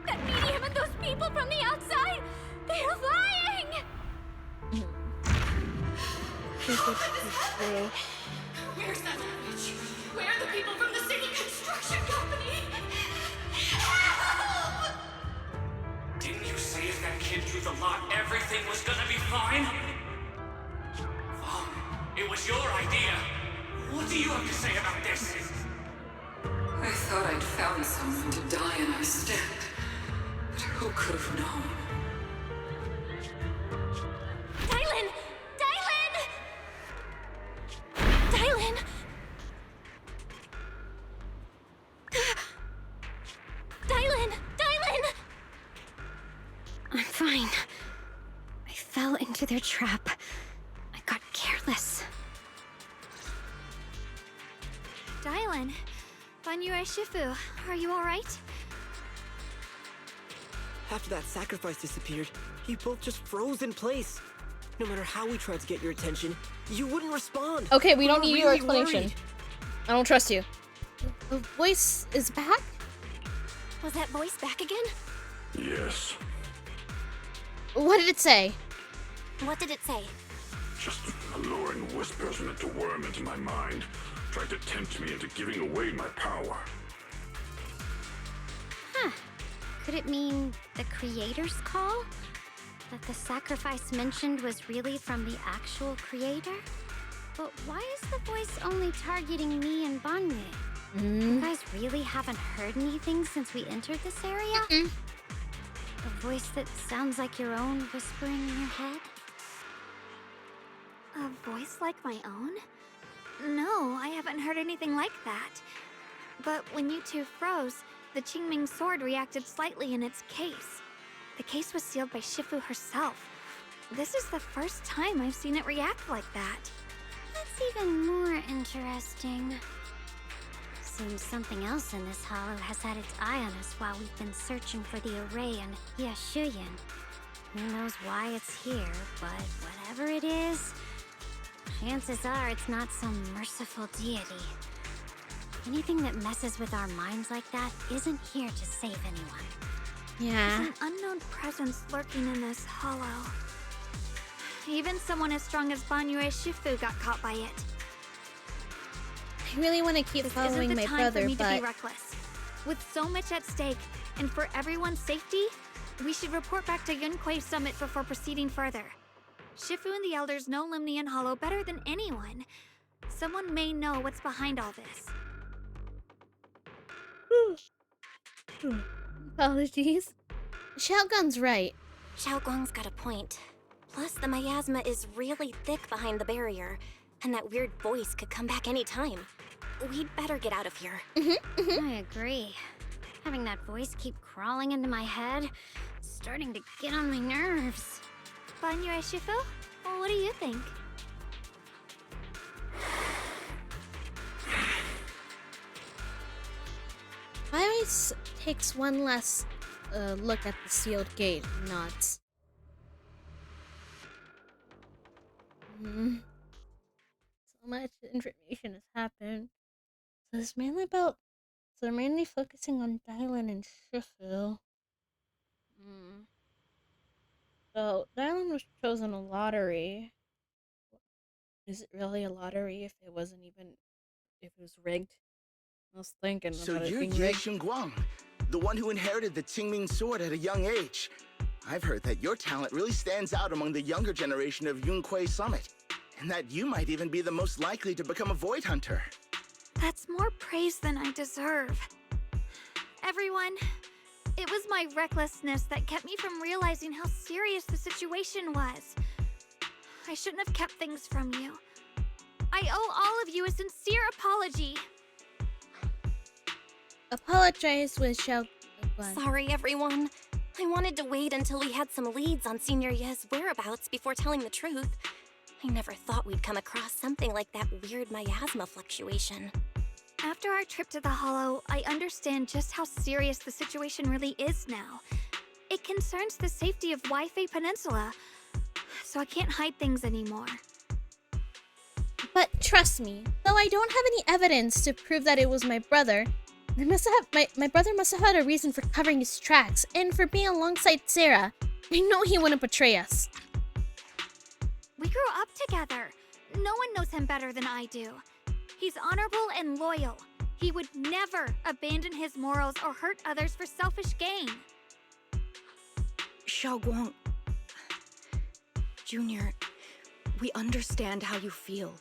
That medium and those people from the outside, they're lying. Where's that witch? Where are the people from the city construction company? Help! Didn't you say if that kid drew the lot, everything was gonna be fine? It was your idea. What do you have to say about this? I thought I'd found someone to die in our stead. But who could have known? Dylan! Dylan! Dylan! Dylan! Dylan! I'm fine. I fell into their trap. I got careless. Dylan, Banyue Shifu, are you alright? After that sacrifice disappeared, you both just froze in place. No matter how we tried to get your attention, you wouldn't respond. Okay, we don't were need your really explanation. worried. I don't trust you. The voice is back? Was that voice back again? Yes. What did it say? What did it say? Just alluring whispers meant to worm into my mind, tried to tempt me into giving away my power. Huh. Could it mean the creator's call? That the sacrifice mentioned was really from the actual creator? But why is the voice only targeting me and Banyu? Mm. You guys really haven't heard anything since we entered this area? A voice that sounds like your own whispering in your head? A voice like my own? No, I haven't heard anything like that. But when you two froze, the Qingming sword reacted slightly in its case. The case was sealed by Shifu herself. This is the first time I've seen it react like that. That's even more interesting. Seems something else in this hollow has had its eye on us while we've been searching for the array in Yashuyan. Who knows why it's here, but whatever it is, chances are it's not some merciful deity. Anything that messes with our minds like that isn't here to save anyone. Yeah. There's an unknown presence lurking in this hollow. Even someone as strong as Banyue Shifu got caught by it. I really want to keep following Isn't my the time brother, for me to but be reckless. With so much at stake, and for everyone's safety, we should report back to Yunquei Summit before proceeding further. Shifu and the elders know Limnian Hollow better than anyone. Someone may know what's behind all this. apologies. Xiaoguang's right. Xiaoguang's got a point. Plus, the miasma is really thick behind the barrier, and that weird voice could come back anytime. We'd better get out of here. I agree. Having that voice keep crawling into my head, it's starting to get on my nerves. Banyue Shifu? Well, what do you think? I always takes one last look at the sealed gate, not. So much information has happened. So it's mainly about. So they're mainly focusing on Dylan and Shifu. So Dylan was chosen a lottery. Is it really a lottery if it wasn't even if it was rigged? I was thinking So about it you're being Ye rigged. Xingguang, the one who inherited the Qingming sword at a young age. I've heard that your talent really stands out among the younger generation of Yunquei Summit, and that you might even be the most likely to become a Void Hunter. That's more praise than I deserve. Everyone, it was my recklessness that kept me from realizing how serious the situation was. I shouldn't have kept things from you. I owe all of you a sincere apology. Apologize with Xiaoguang. Sorry, everyone. I wanted to wait until we had some leads on Senior Ye's whereabouts before telling the truth. I never thought we'd come across something like that weird miasma fluctuation. After our trip to the Hollow, I understand just how serious the situation really is now. It concerns the safety of Waifei Peninsula, so I can't hide things anymore. But trust me, though I don't have any evidence to prove that it was my brother, my brother must have had a reason for covering his tracks and for being alongside Sarah. I know he wouldn't betray us. We grew up together. No one knows him better than I do. He's honorable and loyal. He would never abandon his morals or hurt others for selfish gain. Xiaoguang, Junior, we understand how you feel.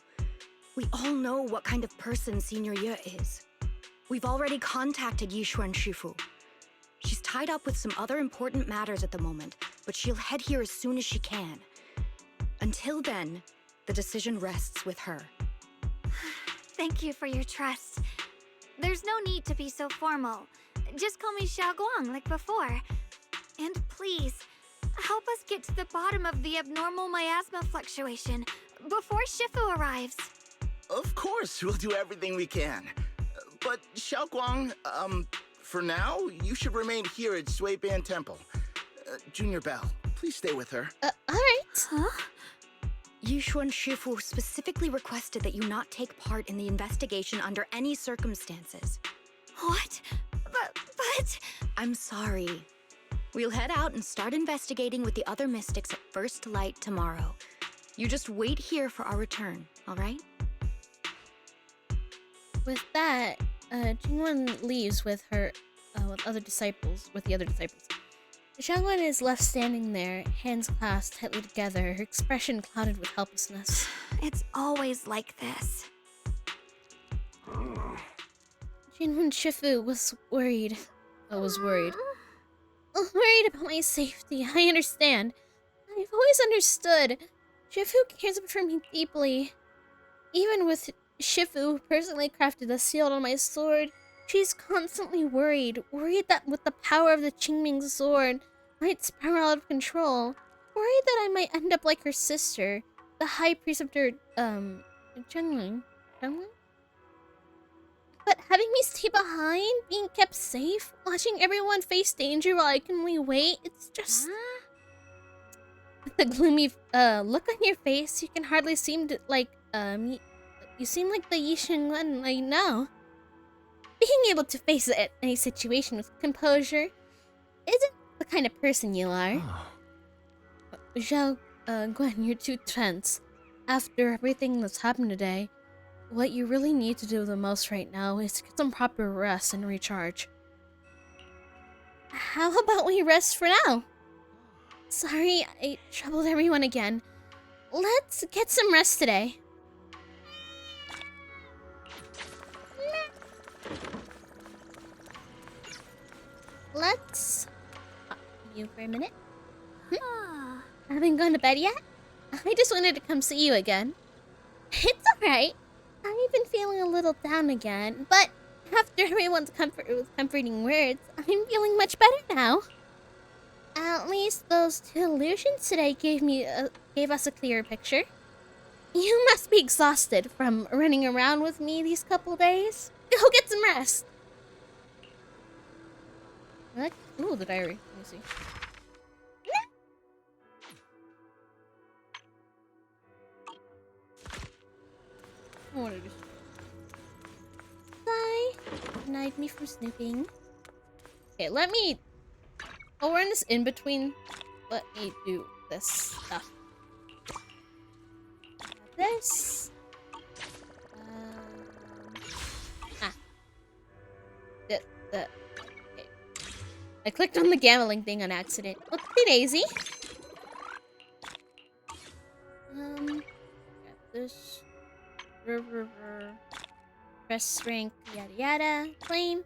We all know what kind of person Senior Ye is. We've already contacted Yishuan Shifu. She's tied up with some other important matters at the moment, but she'll head here as soon as she can. Until then, the decision rests with her. Thank you for your trust. There's no need to be so formal. Just call me Xiaoguang like before. And please, help us get to the bottom of the abnormal miasma fluctuation before Shifu arrives. Of course, we'll do everything we can. But Xiaoguang, for now, you should remain here at Suiban Temple. Junior Bell, please stay with her. Alright. Huh? Yishuan Shifu specifically requested that you not take part in the investigation under any circumstances. What? But... I'm sorry. We'll head out and start investigating with the other mystics at first light tomorrow. You just wait here for our return, alright? With that, Jingwen leaves with her, with the other disciples. Xiangwen is left standing there, hands clasped tightly together, her expression clouded with helplessness. It's always like this. Jinwen Shifu was worried. I was worried. Worried about my safety, I understand. I've always understood. Shifu cares for me deeply. Even with Shifu, who personally crafted the seal on my sword, she's constantly worried. Worried that with the power of the Qingming sword, I might spiral out of control. Worried that I might end up like her sister, the High Preceptor, Zhengling. But having me stay behind, being kept safe, watching everyone face danger while I can only wait, it's just... With the gloomy look on your face, you can hardly seem to, you seem like the Yixingwen I know. Being able to face any situation with composure isn't the kind of person you are. Zhao, Gwen, you're too tense. After everything that's happened today, what you really need to do the most right now is to get some proper rest and recharge. How about we rest for now? Sorry, I troubled everyone again. Let's get some rest today. Let's talk to you for a minute. Haven't gone to bed yet? I just wanted to come see you again. It's alright. I've been feeling a little down again, but after everyone's comforting words, I'm feeling much better now. At least those 2 illusions today gave us a clearer picture. You must be exhausted from running around with me these couple days. Go get some rest. Ooh, the diary. Let me see. I want to do. Bye. Denied me from snooping. Okay, let me. Oh, we're in this in between. Let me do this stuff. This. Okay. I clicked on the gambling thing on accident. Oopsie daisy. Grab this. Press rank, yada yada. Claim.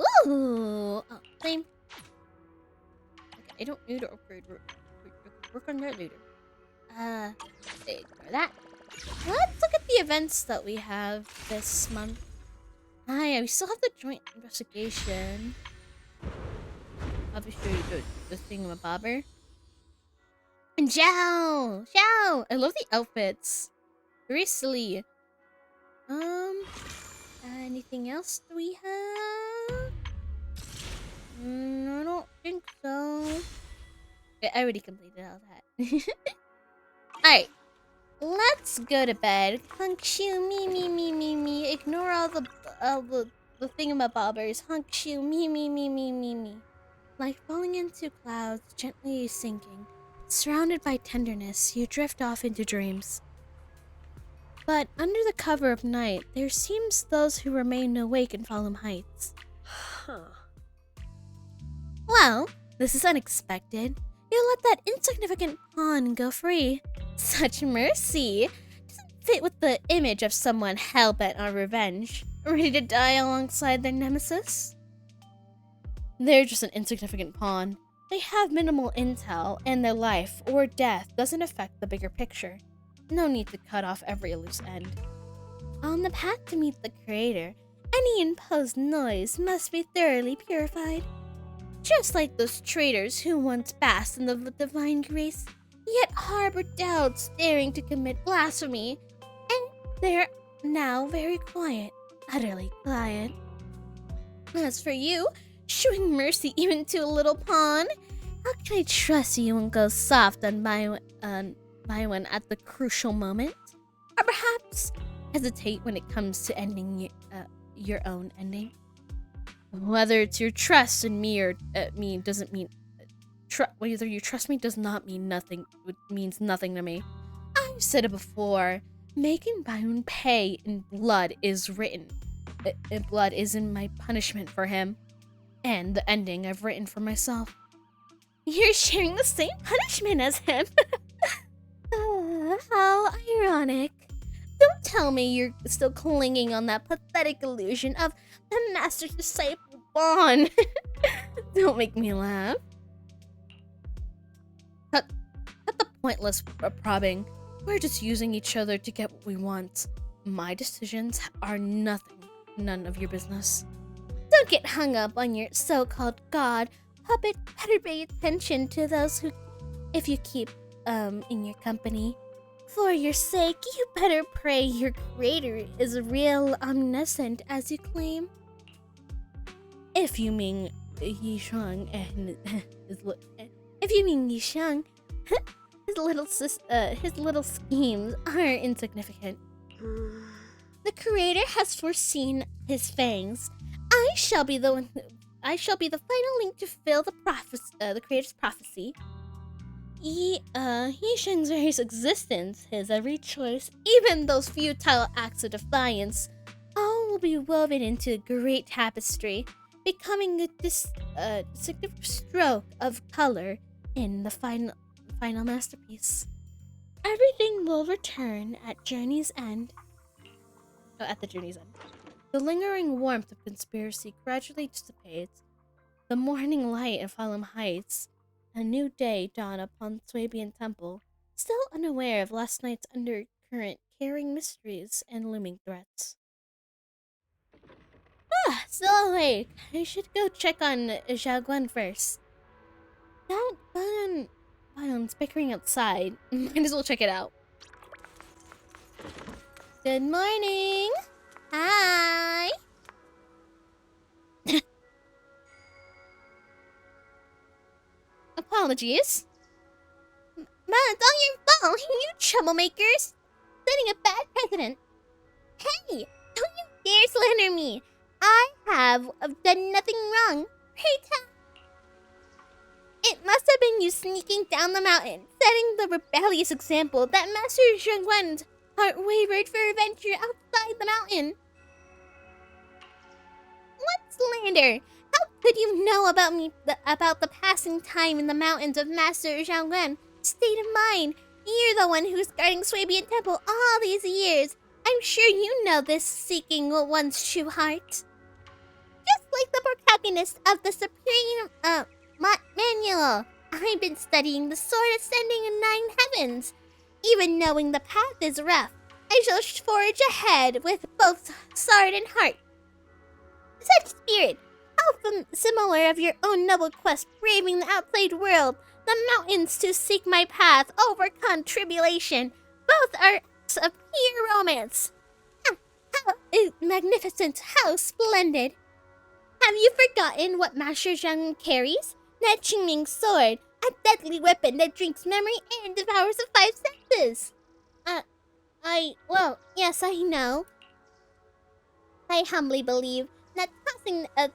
Ooh! Oh, claim. Okay, I don't need to upgrade. Work on that later. Ignore that. Let's look at the events that we have this month. We still have the joint investigation. Obviously, the thingamabobber. And Zhao! Zhao! I love the outfits. Very silly. Anything else do we have? I don't think so. Okay, I already completed all that. Alright. Let's go to bed. Hunkshu, me. Ignore all the thingamabobbers. Hunkshu, me. Like falling into clouds, gently sinking. Surrounded by tenderness, you drift off into dreams. But under the cover of night, there seems those who remain awake in Falum Heights. Well, this is unexpected. You let that insignificant pawn go free. Such mercy! Doesn't fit with the image of someone hell-bent on revenge, ready to die alongside their nemesis. They're just an insignificant pawn. They have minimal intel, and their life or death doesn't affect the bigger picture. No need to cut off every loose end. On the path to meet the Creator, any imposed noise must be thoroughly purified. Just like those traitors who once basked in the divine grace, yet harbor doubts daring to commit blasphemy, and they're now very quiet, utterly quiet. As for you, showing mercy even to a little pawn, how can I trust you and go soft on Baiwen at the crucial moment? Or perhaps hesitate when it comes to ending your own ending? Whether it's your trust in me or me doesn't mean... whether you trust me does not mean nothing. It means nothing to me. I've said it before. Making Baiwen pay in blood is written. Blood is in my punishment for him. And the ending I've written for myself. you're sharing the same punishment as him. How ironic. Don't tell me you're still clinging on that pathetic illusion of the master-disciple bond. Don't make me laugh. Cut the pointless prodding. We're just using each other to get what we want. My decisions are none of your business. Don't get hung up on your so-called god puppet. Better pay attention to those who, if you keep in your company. For your sake, you better pray your creator is real omniscient as you claim. If you mean Yishang and his little schemes are insignificant. The creator has foreseen his fangs. I shall be the final link to fill the creator's prophecy. Yishang's very existence, his every choice, even those futile acts of defiance, all will be woven into a great tapestry, becoming a distinctive stroke of color in the final masterpiece. Everything will return at journey's end. At the journey's end. The lingering warmth of conspiracy gradually dissipates. The morning light of Falem Heights. A new day dawned upon Swabian Temple, still unaware of last night's undercurrent, carrying mysteries and looming threats. Still awake. I should go check on Xiaoguan first. That Bion's bickering outside. Might as well check it out. Good morning. Hi. Apologies. Man, it's all your fault, you troublemakers! Setting a bad precedent. Hey, don't you dare slander me! I have done nothing wrong. Pray tell. It must have been you sneaking down the mountain, setting the rebellious example that Master Xiaoguan's heart wavered for adventure outside the mountain. What slander? How could you know about me, about the passing time in the mountains of Master Xiaoguan? State of mind. You're the one who's guarding Swabian Temple all these years. I'm sure you know this, seeking one's true heart. Just like the protagonist of the Supreme Manual, I've been studying the sword ascending in 9 heavens. Even knowing the path is rough, I shall forge ahead with both sword and heart. Such spirit, how similar of your own noble quest, braving the outside world, the mountains to seek my path, overcome tribulation. Both are acts of pure romance. How magnificent, how splendid. Have you forgotten what Master Zhang carries? That Qingming sword, a deadly weapon that drinks memory and devours the 5 senses. Well, yes, I know. I humbly believe that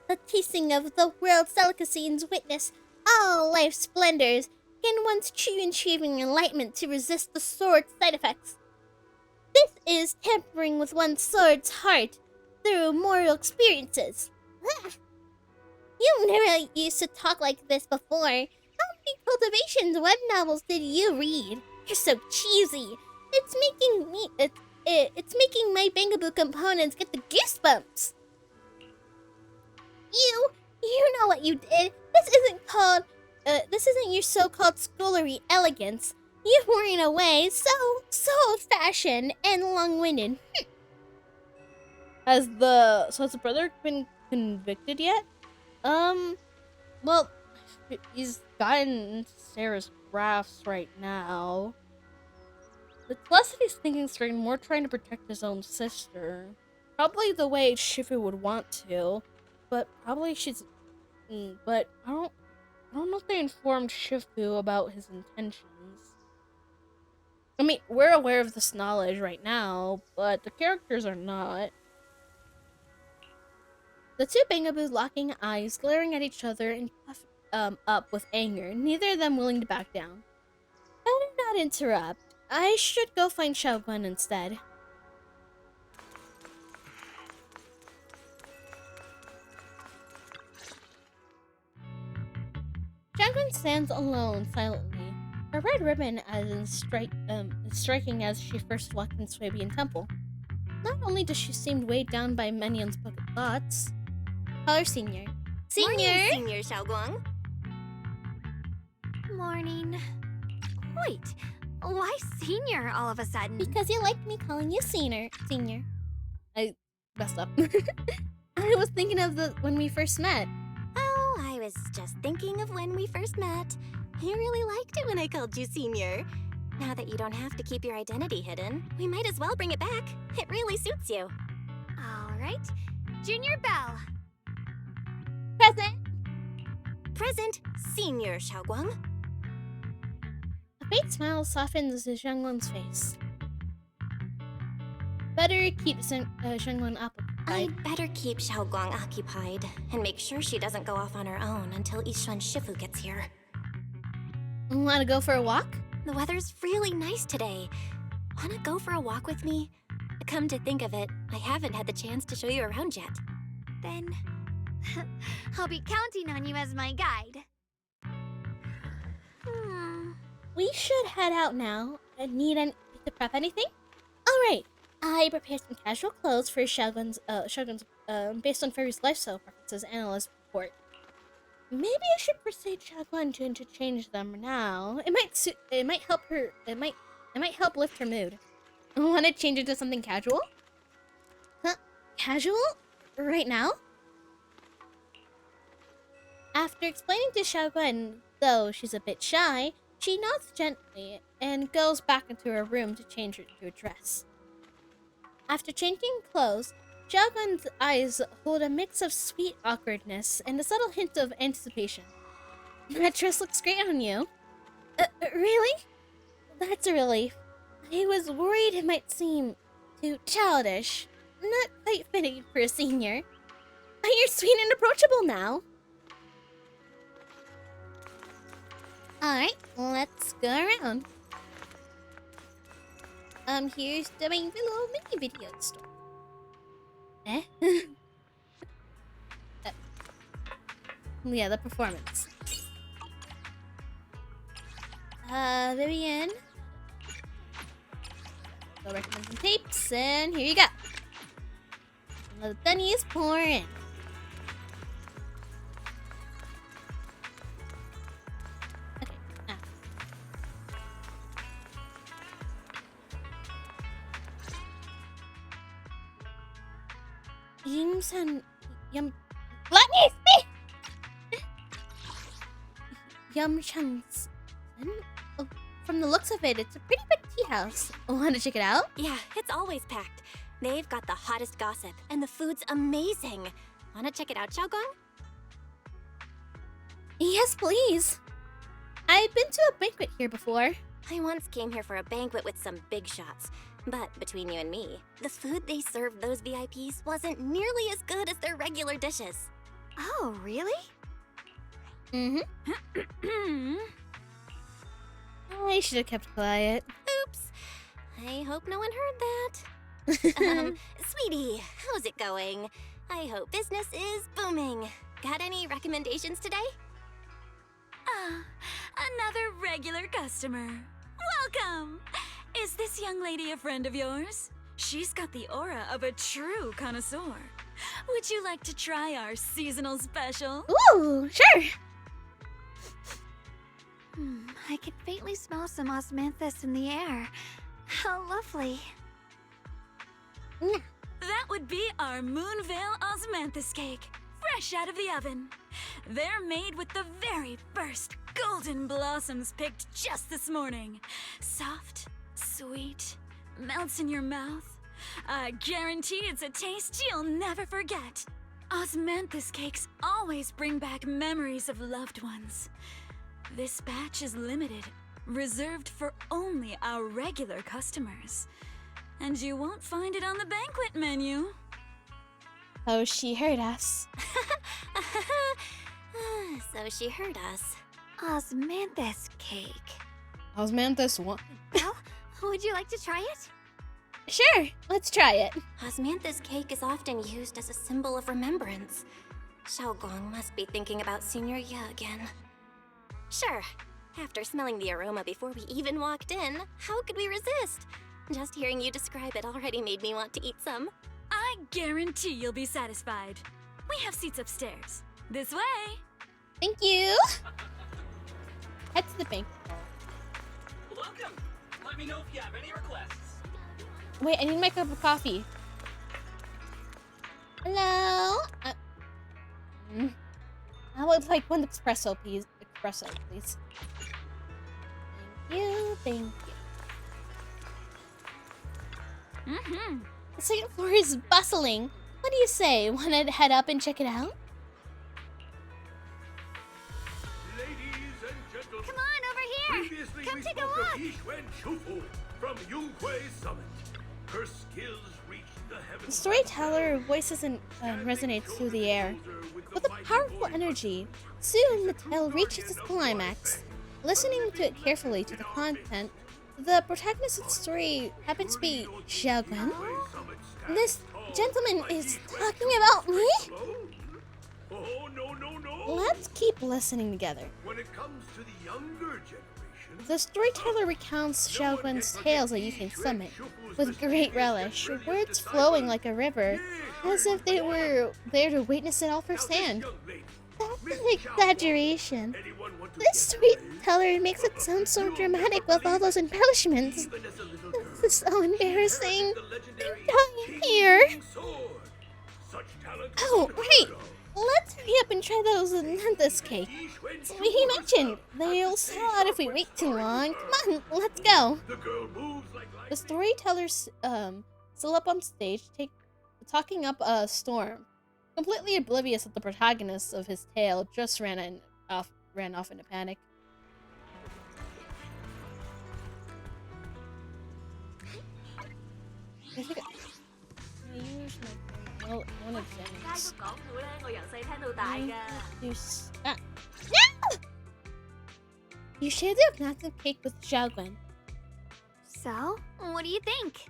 the tasting of the world's delicacies witness all life's splendors can once achieving enlightenment to resist the sword's side effects. This is tampering with one's sword's heart through mortal experiences. You never used to talk like this before. How many Cultivation's web novels did you read? You're so cheesy. It's making my Bangaboo components get the goosebumps. You know what you did. This isn't your so-called schoolery elegance. You were in a way so old-fashioned and long-winded. Has the brother been convicted yet? Well, he's gotten into Sarah's grafts right now. It's less that he's thinking straight and more trying to protect his own sister. Probably the way Shifu would want to, but probably she's... But I don't know if they informed Shifu about his intentions. I mean, we're aware of this knowledge right now, but the characters are not. The two Bangaboos locking eyes, glaring at each other and puffed up with anger, neither of them willing to back down. Better not interrupt. I should go find Xiaoguan instead. Xiaoguan stands alone, silently. Her red ribbon striking as she first walked in Swabian Temple. Not only does she seem weighed down by many unspoken thoughts. Call her Senior. Senior! Morning, Senior Xiaoguang. Morning. Wait, why senior all of a sudden? Because you like me calling you Senior. I messed up. I was thinking of when we first met. Oh, I was just thinking of when we first met. You really liked it when I called you Senior. Now that you don't have to keep your identity hidden, we might as well bring it back. It really suits you. All right. Junior Bell. Present. Present, Senior Xiaoguang. A faint smile softens Xiangguan's face. Better keep Xiangguan occupied. I'd better keep Xiaoguang occupied and make sure she doesn't go off on her own until Yishuan Shifu gets here. Wanna go for a walk? The weather's really nice today. Wanna go for a walk with me? Come to think of it, I haven't had the chance to show you around yet. Then I'll be counting on you as my guide. We should head out now. Need to prep anything? Alright, I prepared some casual clothes for Shogun's based on Fairy's lifestyle preferences analyst report. Maybe I should persuade Xiaoguan to interchange them now. It might help her. It might help lift her mood. Want to change it to something casual? Huh? Casual? Right now? After explaining to Xiaoguan, though she's a bit shy, she nods gently and goes back into her room to change her into a dress. After changing clothes, Xiaoguan's eyes hold a mix of sweet awkwardness and a subtle hint of anticipation. That dress looks great on you. Really? That's a relief. I was worried it might seem too childish. Not quite fitting for a senior. But you're sweet and approachable now. Alright, let's go around. Here's the main little mini video store. Yeah, the performance. Vivian. Go recommend some tapes, and here you go. The Dunny is pouring. Okay, now. Let me speak! Yumchan's. Oh, from the looks of it, it's a pretty big tea house. Want to check it out? Yeah, it's always packed. They've got the hottest gossip, and the food's amazing. Wanna check it out, Xiaoguang? Yes, please. I've been to a banquet here before. I once came here for a banquet with some big shots. But between you and me, the food they served those VIPs wasn't nearly as good as their regular dishes. Oh, really? Mm-hmm. I should have kept quiet. Oops. I hope no one heard that. Sweetie, how's it going? I hope business is booming. Got any recommendations today? Another regular customer. Welcome! Is this young lady a friend of yours? She's got the aura of a true connoisseur. Would you like to try our seasonal special? Ooh, sure! I can faintly smell some osmanthus in the air. How lovely. That would be our Moonveil Osmanthus cake, fresh out of the oven. They're made with the very first golden blossoms picked just this morning. Soft, sweet, melts in your mouth. I guarantee it's a taste you'll never forget. Osmanthus cakes always bring back memories of loved ones. This batch is limited, reserved for only our regular customers. And you won't find it on the banquet menu. Oh, she heard us. So she heard us. Osmanthus cake. Osmanthus what? Well, would you like to try it? Sure, let's try it. Osmanthus cake is often used as a symbol of remembrance. Xiaoguang must be thinking about Senior Ye again. Sure. After smelling the aroma before we even walked in, how could we resist? Just hearing you describe it already made me want to eat some. I guarantee you'll be satisfied. We have seats upstairs. This way. Thank you. Head to the bank. Welcome. Let me know if you have any requests. Wait, I need my cup of coffee. Hello? I would like one espresso, please. Espresso, please. Thank you, thank you. Mm-hmm. The second floor is bustling. What do you say? Want to head up and check it out? Come on, over here! Come take a look! Yixuan Shufu from Yunquei Summit. Her skills reached the heavens. The storyteller voices and resonates through the air. With a powerful energy, soon the tale reaches its climax. Listening to it carefully to the content, the protagonist of the story happens to be Xiaoguan. This gentleman is talking about me? Oh, no. Let's keep listening together. When it comes to the younger generation, The storyteller recounts Xiaoguan's tales at Yunquei Summit with great relish, words flowing like a river, as if they were there to witness it all firsthand. That's an exaggeration. This storyteller makes it sound so dramatic with all those embellishments. This is so embarrassing. I'm dying here. Oh, right. Let's hurry up and try those Mantis cake. So he mentioned they'll sell out if we wait too long. Come on, let's go. The storyteller's still up on stage, talking up a storm, completely oblivious that the protagonist of his tale just ran off in a panic. I think I use my one of them. No! You share the Mantis cake with Xiaoguan. So, what do you think?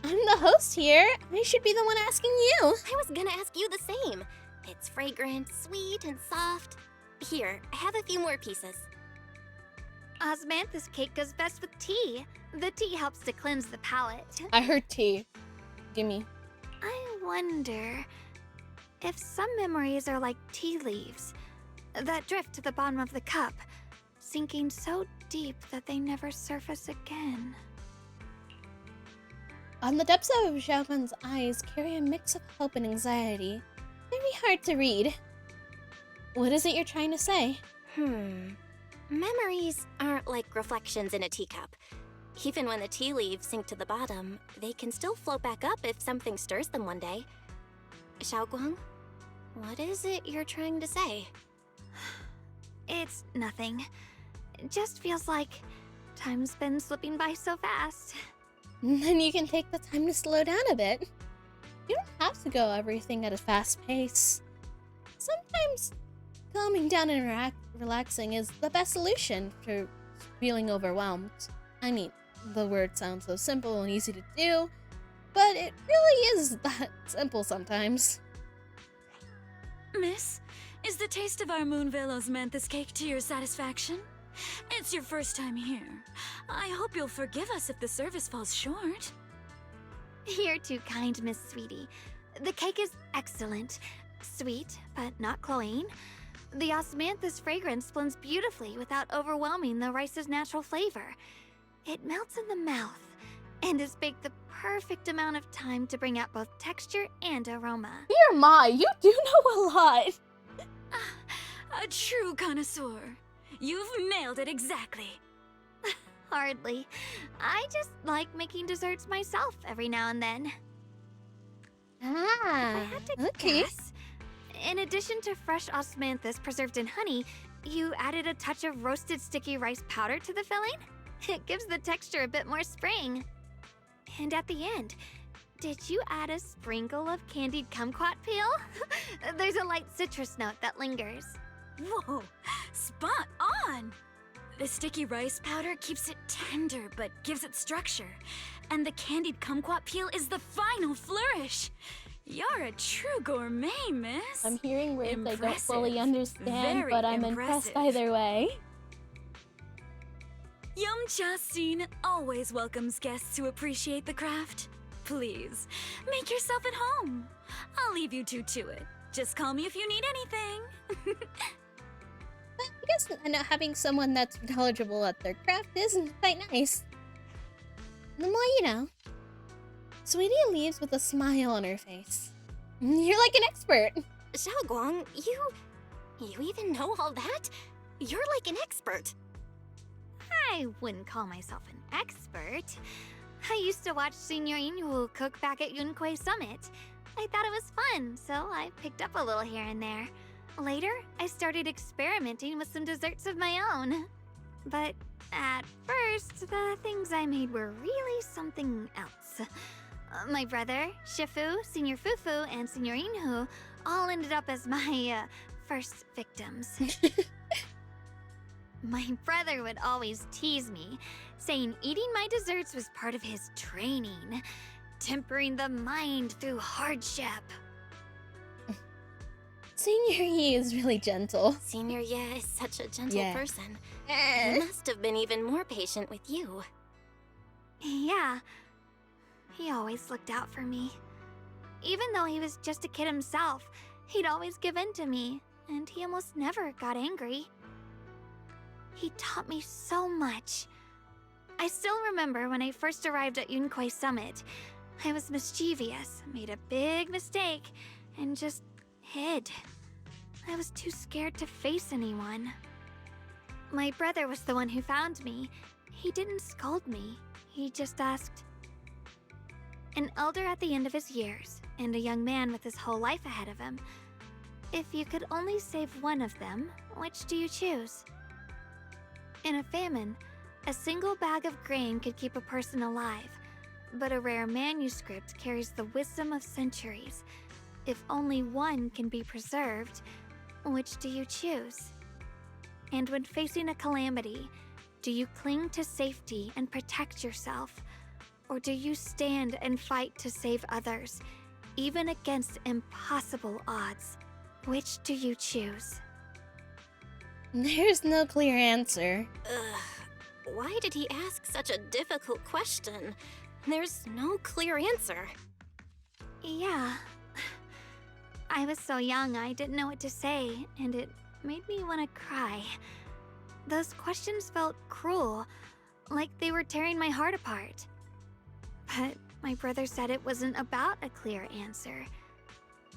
I'm the host here. I should be the one asking you. I was gonna ask you the same. It's fragrant, sweet, and soft. Here, I have a few more pieces. Osmanthus cake goes best with tea. The tea helps to cleanse the palate. I heard tea. Gimme. I wonder if some memories are like tea leaves that drift to the bottom of the cup, sinking so deep that they never surface again. On the depths of Xiaoguan's eyes carry a mix of hope and anxiety. Very hard to read. What is it you're trying to say? Memories aren't like reflections in a teacup. Even when the tea leaves sink to the bottom, they can still float back up if something stirs them one day. Xiaoguang, what is it you're trying to say? It's nothing. It just feels like time's been slipping by so fast. Then you can take the time to slow down a bit. You don't have to go everything at a fast pace. Sometimes calming down and relaxing is the best solution to feeling overwhelmed. I mean, the word sounds so simple and easy to do, but it really is that simple sometimes. Miss, is the taste of our Moonvale Osmanthus cake to your satisfaction? It's your first time here. I hope you'll forgive us if the service falls short. You're too kind, Miss Sweetie. The cake is excellent. Sweet, but not cloying. The osmanthus fragrance blends beautifully without overwhelming the rice's natural flavor. It melts in the mouth and is baked the perfect amount of time to bring out both texture and aroma. Dear my, you do know a lot! A true connoisseur. You've nailed it exactly. Hardly. I just like making desserts myself every now and then. Ah, If I had to okay. guess, in addition to fresh osmanthus preserved in honey, you added a touch of roasted sticky rice powder to the filling? It gives the texture a bit more spring. And at the end, did you add a sprinkle of candied kumquat peel? There's a light citrus note that lingers. Whoa, spot on! The sticky rice powder keeps it tender but gives it structure. And the candied kumquat peel is the final flourish. You're a true gourmet, miss. I'm hearing words I don't fully Impressive. understand, Very but I'm impressed either way. Yumcha Scene always welcomes guests who appreciate the craft. Please, make yourself at home. I'll leave you two to it. Just call me if you need anything. But I guess having someone that's knowledgeable at their craft is quite nice. The more you know. Sweetie leaves with a smile on her face. You're like an expert. Xiaoguang, you even know all that? You're like an expert. I wouldn't call myself an expert. I used to watch Senior Yinhu cook back at Yunquay Summit. I thought it was fun, so I picked up a little here and there. Later, I started experimenting with some desserts of my own. But at first, the things I made were really something else. My brother, Shifu, Senior Fufu, and Senior Yinhu all ended up as my first victims. My brother would always tease me, saying eating my desserts was part of his training, tempering the mind through hardship. Senior Yi is really gentle. Senior Ye is such a gentle Yeah. person. He must have been even more patient with you. Yeah, he always looked out for me. Even though he was just a kid himself, he'd always give in to me, and he almost never got angry. He taught me so much. I still remember when I first arrived at Yunquay Summit. I was mischievous, made a big mistake, and just hid. I was too scared to face anyone. My brother was the one who found me. He didn't scold me. He just asked. An elder at the end of his years, and a young man with his whole life ahead of him. If you could only save one of them, which do you choose? In a famine, a single bag of grain could keep a person alive, but a rare manuscript carries the wisdom of centuries. If only one can be preserved, which do you choose? And when facing a calamity, do you cling to safety and protect yourself? Or do you stand and fight to save others, even against impossible odds? Which do you choose? There's no clear answer. Ugh, why did he ask such a difficult question? There's no clear answer. Yeah. I was so young I didn't know what to say, and it made me want to cry. Those questions felt cruel, like they were tearing my heart apart. But my brother said it wasn't about a clear answer.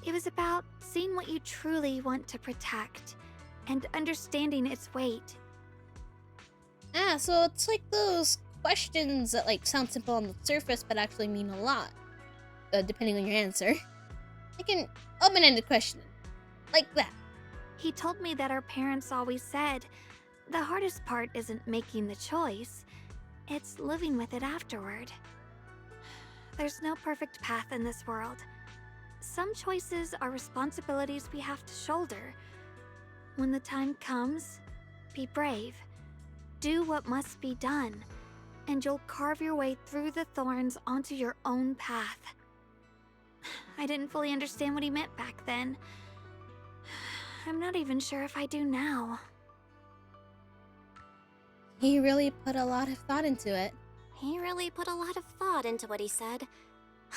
It was about seeing what you truly want to protect, and understanding its weight. Ah, so it's like those questions that sound simple on the surface but actually mean a lot, depending on your answer. Like an open-ended question, like that. He told me that our parents always said, the hardest part isn't making the choice, it's living with it afterward. There's no perfect path in this world. Some choices are responsibilities we have to shoulder. When the time comes, be brave. Do what must be done, and you'll carve your way through the thorns onto your own path. I didn't fully understand what he meant back then. I'm not even sure if I do now. He really put a lot of thought into it. He really put a lot of thought into what he said.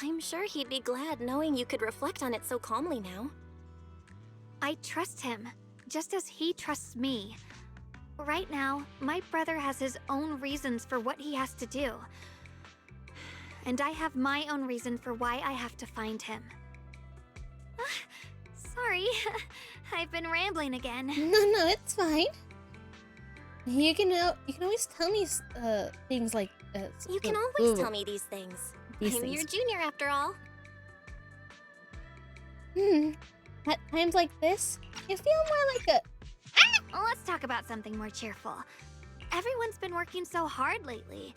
I'm sure he'd be glad knowing you could reflect on it so calmly now. I trust him, just as he trusts me. Right now, my brother has his own reasons for what he has to do. And I have my own reason for why I have to find him. Sorry, I've been rambling again. No, it's fine. You can always tell me things like. You can always tell me these things. These I'm things. your junior after all. At times like this, you feel more like a. Let's talk about something more cheerful. Everyone's been working so hard lately.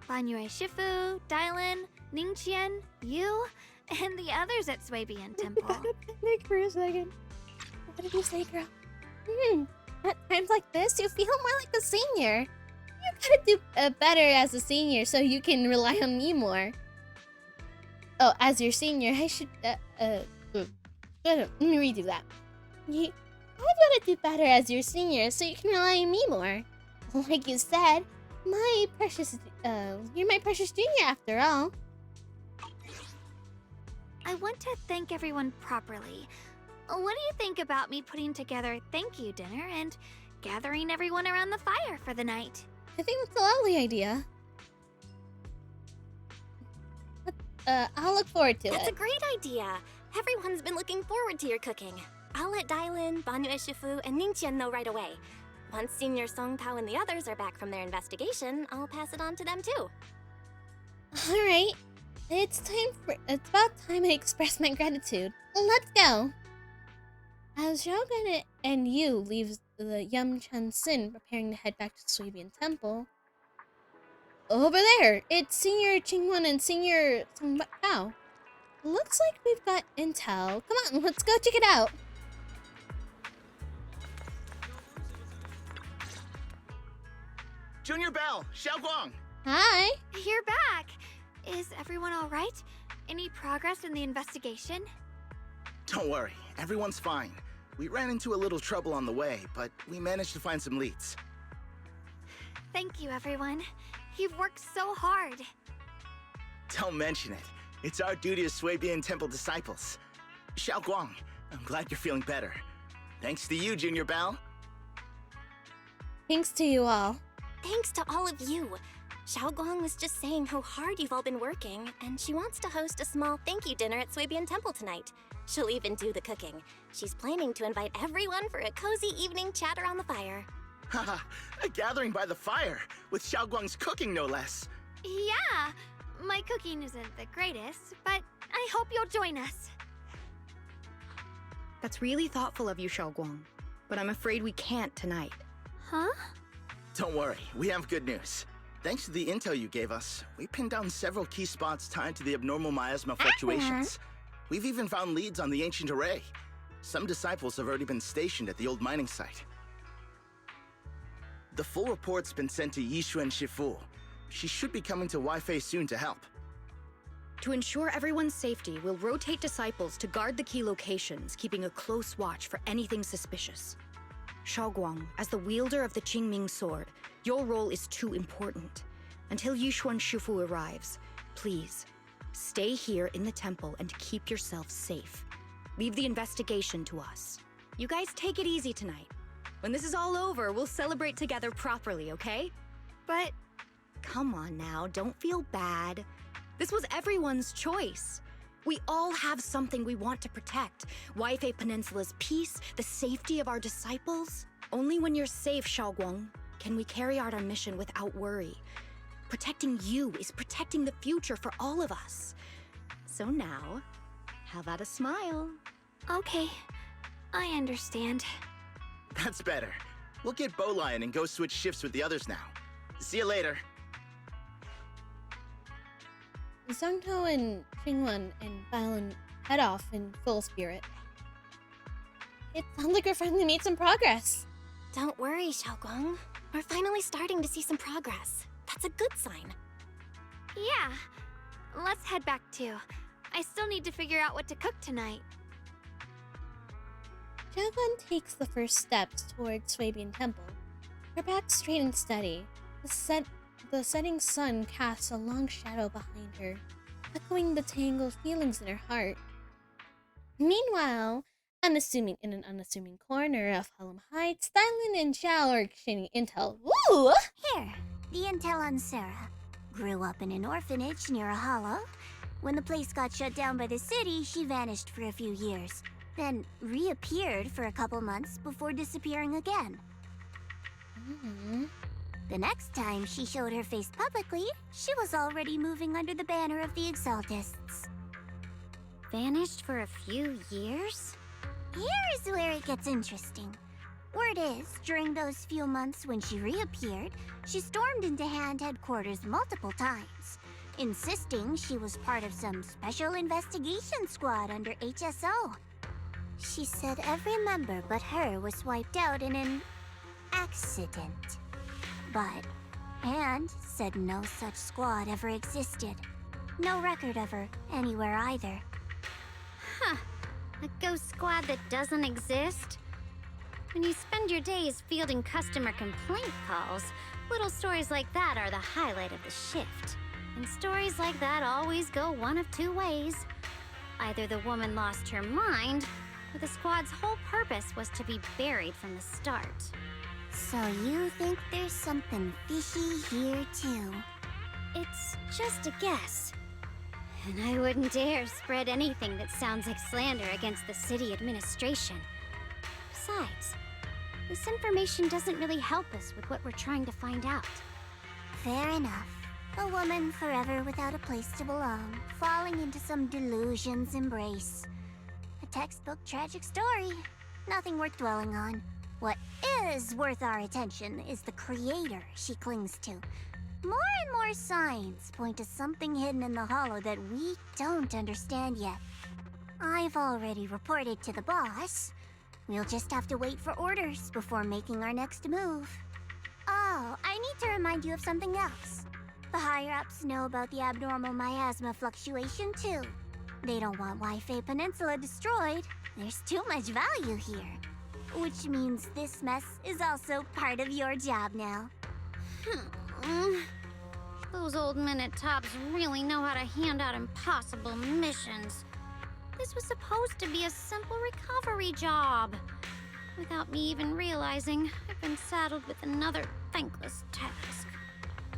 Banyue Shifu, Dylan, Ningqian, you, and the others at Swabian Temple. Think for a second. What did you say, girl? At times like this, you feel more like a senior. You gotta do better as a senior so you can rely on me more. Oh, as your senior, I should, let me redo that. I've got to do better as your senior so you can rely on me more. Like you said, my precious, you're my precious junior after all. I want to thank everyone properly. What do you think about me putting together a thank you dinner and gathering everyone around the fire for the night? I think that's a lovely idea. I'll look forward to it. That's a great idea. Everyone's been looking forward to your cooking. I'll let Dylan, Banyu Shifu, and Ningqian know right away. Once Senior Song Tao and the others are back from their investigation, I'll pass it on to them too. Alright. It's about time I express my gratitude. Let's go. As Xiaogan and you leave the Yum-Chun Sin preparing to head back to the Swabian Temple, over there, it's Senior Qingwen and Senior Song Tao. Looks like we've got intel. Come on, let's go check it out. Junior Bell, Xiaoguang. Hi. You're back. Is everyone all right? Any progress in the investigation? Don't worry, everyone's fine. We ran into a little trouble on the way, but we managed to find some leads. Thank you, everyone. You've worked so hard. Don't mention it. It's our duty as Swabian Temple disciples. Xiaoguang, I'm glad you're feeling better. Thanks to you, Junior Bell. Thanks to you all. Thanks to all of you. Xiaoguang was just saying how hard you've all been working, and she wants to host a small thank you dinner at Swabian Temple tonight. She'll even do the cooking. She's planning to invite everyone for a cozy evening chat around the fire. Haha, a gathering by the fire, with Xiaoguang's cooking no less. Yeah, my cooking isn't the greatest, but I hope you'll join us. That's really thoughtful of you, Xiaoguang. But I'm afraid we can't tonight. Huh? Don't worry, we have good news. Thanks to the intel you gave us, we pinned down several key spots tied to the abnormal miasma fluctuations. We've even found leads on the ancient array. Some disciples have already been stationed at the old mining site. The full report's been sent to Yishuan Shifu. She should be coming to Weifei soon to help. To ensure everyone's safety, we'll rotate disciples to guard the key locations, keeping a close watch for anything suspicious. Xiaoguang, as the wielder of the Qingming sword, your role is too important. Until Yishuan Shifu arrives, please, stay here in the temple and keep yourself safe. Leave the investigation to us. You guys take it easy tonight. When this is all over, we'll celebrate together properly, okay? But... Come on now, don't feel bad. This was everyone's choice. We all have something we want to protect. Weifei Peninsula's peace, the safety of our disciples. Only when you're safe, Xiaoguang, can we carry out our mission without worry. Protecting you is protecting the future for all of us. So now, how about a smile? Okay, I understand. That's better. We'll get Bowlion and go switch shifts with the others now. See you later. Songtao and Qingwen and Balan head off in full spirit. It sounds like we're finally made some progress. Don't worry, Xiaoguang. We're finally starting to see some progress. That's a good sign. Yeah, let's head back too. I still need to figure out what to cook tonight. Xiaoguang takes the first steps towards Swabian Temple. Her back straight and steady. The setting sun casts a long shadow behind her, echoing the tangled feelings in her heart. Meanwhile, in an unassuming corner of Hallam Heights, Dylan and Xiao are exchanging intel. Woo! Here, the intel on Sarah. Grew up in an orphanage near a hollow. When the place got shut down by the city, she vanished for a few years. Then reappeared for a couple months before disappearing again. The next time she showed her face publicly, she was already moving under the banner of the Exaltists. Vanished for a few years? Here's where it gets interesting. Word is, during those few months when she reappeared, she stormed into Hand headquarters multiple times, insisting she was part of some special investigation squad under HSO. She said every member but her was wiped out in an accident. But Hand said no such squad ever existed. No record of her anywhere either. Huh. A ghost squad that doesn't exist? When you spend your days fielding customer complaint calls, little stories like that are the highlight of the shift. And stories like that always go one of two ways. Either the woman lost her mind, or the squad's whole purpose was to be buried from the start. So you think there's something fishy here too? It's just a guess. And I wouldn't dare spread anything that sounds like slander against the city administration. Besides, this information doesn't really help us with what we're trying to find out. Fair enough. A woman forever without a place to belong, falling into some delusion's embrace. A textbook tragic story. Nothing worth dwelling on. What is worth our attention is the creator she clings to. More and more signs point to something hidden in the hollow that we don't understand yet. I've already reported to the boss. We'll just have to wait for orders before making our next move. Oh, I need to remind you of something else. The higher-ups know about the abnormal miasma fluctuation, too. They don't want Waifei Peninsula destroyed. There's too much value here. Which means this mess is also part of your job now. Those old minute-tops really know how to hand out impossible missions. This was supposed to be a simple recovery job. Without me even realizing, I've been saddled with another thankless task.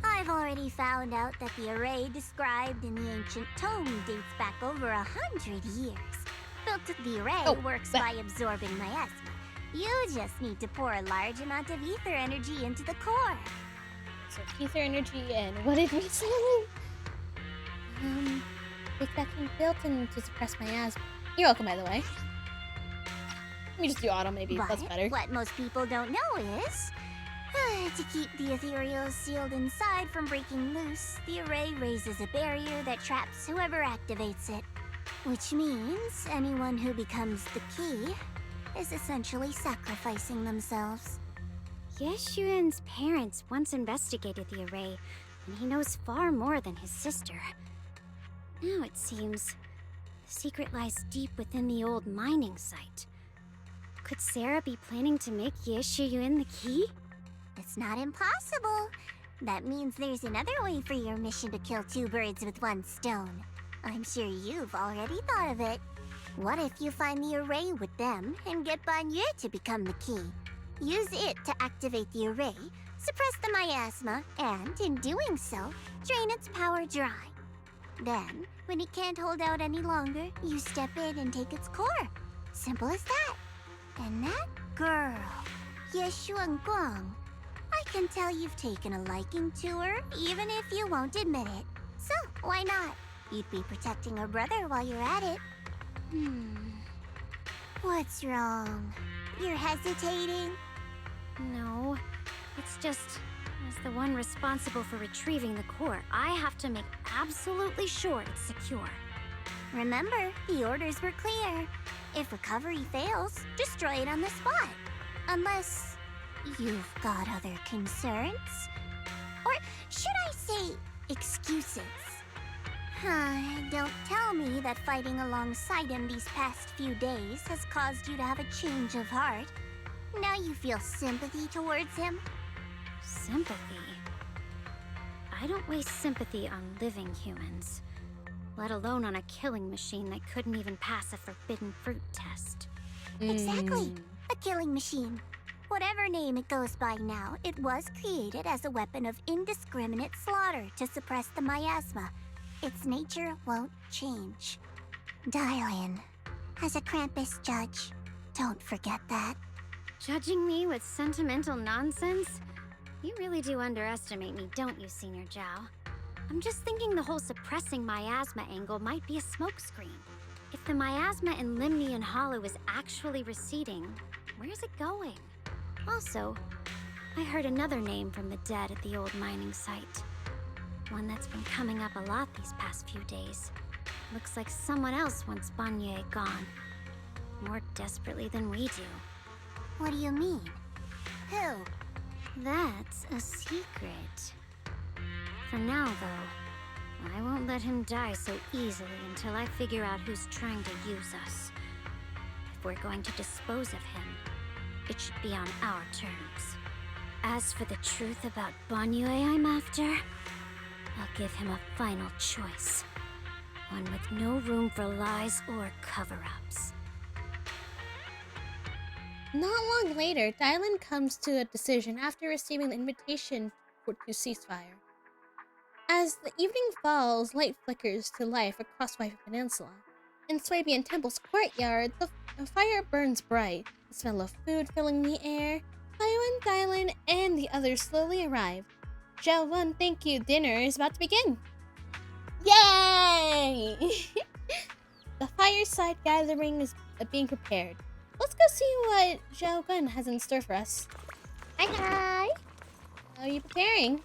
I've already found out that the array described in the ancient tome dates back over 100 years. The array works by absorbing miasma. You just need to pour a large amount of ether energy into the core. So ether energy and what did we say? It's that can built in to suppress miasma. You're welcome, by the way. Let me just do auto, maybe. But That's better. what most people don't know is, to keep the ethereals sealed inside from breaking loose, the array raises a barrier that traps whoever activates it. Which means anyone who becomes the key is essentially sacrificing themselves. Yeshuan's parents once investigated the array, and he knows far more than his sister. Now it seems the secret lies deep within the old mining site. Could Sarah be planning to make Yeshuyun the key? It's not impossible. That means there's another way for your mission to kill two birds with one stone. I'm sure you've already thought of it. What if you find the array with them and get Banye to become the key? Use it to activate the array, suppress the miasma, and in doing so, drain its power dry. Then, when it can't hold out any longer, you step in and take its core. Simple as that. And that girl, Yeshuan Guang, I can tell you've taken a liking to her, even if you won't admit it. So, why not? You'd be protecting her brother while you're at it. What's wrong? You're hesitating? No, it's just, as the one responsible for retrieving the core, I have to make absolutely sure it's secure. Remember, the orders were clear. If recovery fails, destroy it on the spot. Unless you've got other concerns? Or should I say, excuses? Don't tell me that fighting alongside him these past few days has caused you to have a change of heart. Now you feel sympathy towards him? Sympathy? I don't waste sympathy on living humans, let alone on a killing machine that couldn't even pass a forbidden fruit test. Exactly, a killing machine. Whatever name it goes by now, it was created as a weapon of indiscriminate slaughter to suppress the miasma. Its nature won't change. Dial-in. As a Krampus judge, don't forget that. Judging me with sentimental nonsense? You really do underestimate me, don't you, Senior Zhao? I'm just thinking the whole suppressing miasma angle might be a smokescreen. If the miasma in Limnian Hollow is actually receding, where's it going? Also, I heard another name from the dead at the old mining site. One that's been coming up a lot these past few days. Looks like someone else wants Banye gone. More desperately than we do. What do you mean? Who? That's a secret. For now, though, I won't let him die so easily until I figure out who's trying to use us. If we're going to dispose of him, it should be on our terms. As for the truth about Banyue I'm after, I'll give him a final choice. One with no room for lies or cover-ups. Not long later, Dylan comes to a decision after receiving the invitation to ceasefire. As the evening falls, light flickers to life across Waifu Peninsula. In Swabian Temple's courtyard, the fire burns bright, the smell of food filling the air. Taiwan, Dylan, and the others slowly arrive. Xiaowon, thank you, dinner is about to begin! Yay! The fireside gathering is being prepared. Let's go see what Zhao Gun has in store for us. Hi, hi! How are you preparing?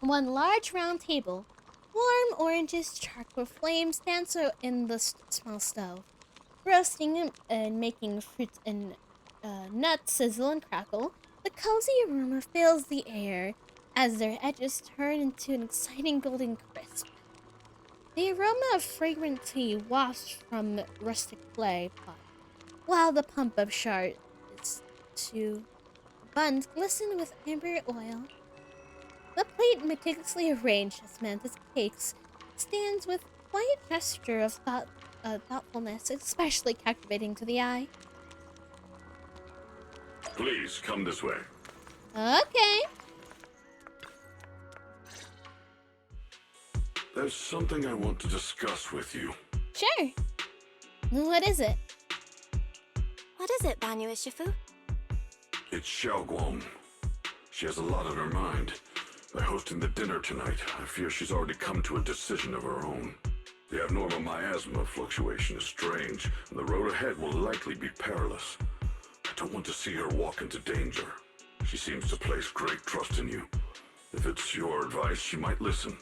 One large round table. Warm oranges charcoal flames stands in the small stove. Roasting and making fruits and nuts sizzle and crackle. The cozy aroma fills the air as their edges turn into an exciting golden crisp. The aroma of fragrant tea wafts from rustic clay pot, while the pump of shards to buns glisten with amber oil. The plate, meticulously arranged as Mantis cakes, stands with quiet gesture of thoughtfulness, especially captivating to the eye. Please come this way. Okay. There's something I want to discuss with you. Sure. What is it? What is it, Banyue Shifu? It's Xiaoguang. She has a lot on her mind. By hosting the dinner tonight, I fear she's already come to a decision of her own. The abnormal miasma fluctuation is strange, and the road ahead will likely be perilous. I don't want to see her walk into danger. She seems to place great trust in you. If it's your advice, she might listen.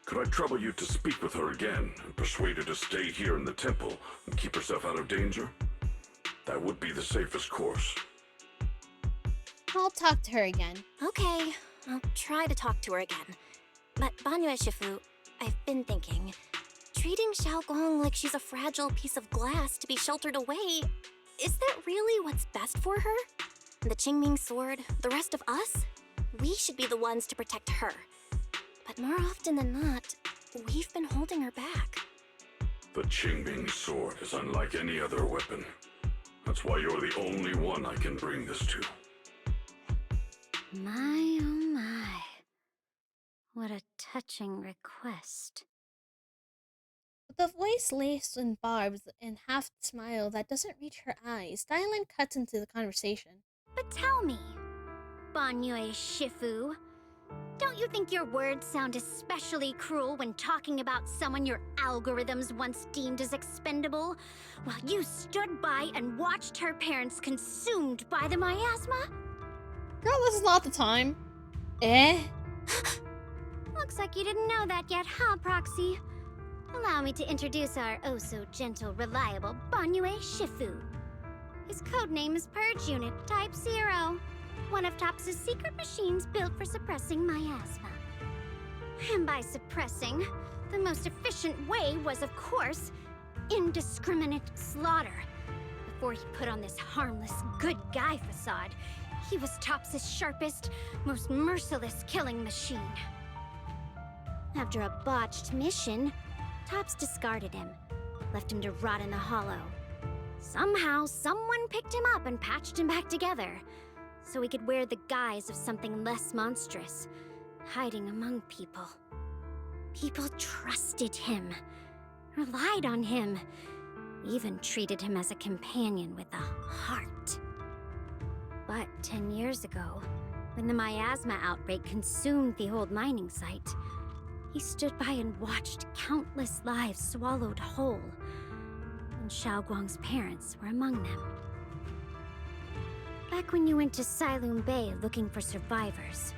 Could I trouble you to speak with her again and persuade her to stay here in the temple and keep herself out of danger? That would be the safest course. I'll talk to her again. Okay, I'll try to talk to her again. But Banyue Shifu, I've been thinking, treating Xiaoguang like she's a fragile piece of glass to be sheltered away, is that really what's best for her? The Qingming sword, the rest of us? We should be the ones to protect her. But more often than not, we've been holding her back. The Qingming sword is unlike any other weapon. That's why you're the only one I can bring this to. My, oh my. What a touching request. With a voice laced in barbs and half smile that doesn't reach her eyes, Dylan cuts into the conversation. But tell me, Banyue Shifu, don't you think your words sound especially cruel when talking about someone your algorithms once deemed as expendable, while you stood by and watched her parents consumed by the miasma? Girl, this is not the time. Eh? Looks like you didn't know that yet, huh, Proxy? Allow me to introduce our oh-so-gentle, reliable Banyue Shifu. His codename is Purge Unit Type 0, one of TOPS' secret machines built for suppressing miasma. And by suppressing, the most efficient way was, of course, indiscriminate slaughter. Before he put on this harmless, good guy facade, he was TOPS' sharpest, most merciless killing machine. After a botched mission, TOPS discarded him, left him to rot in the hollow. Somehow, someone picked him up and patched him back together, so he could wear the guise of something less monstrous, hiding among people. People trusted him, relied on him, even treated him as a companion with a heart. But 10 years ago, when the miasma outbreak consumed the old mining site, he stood by and watched countless lives swallowed whole, and Xiaoguang's parents were among them. Back when you went to Silum Bay looking for survivors,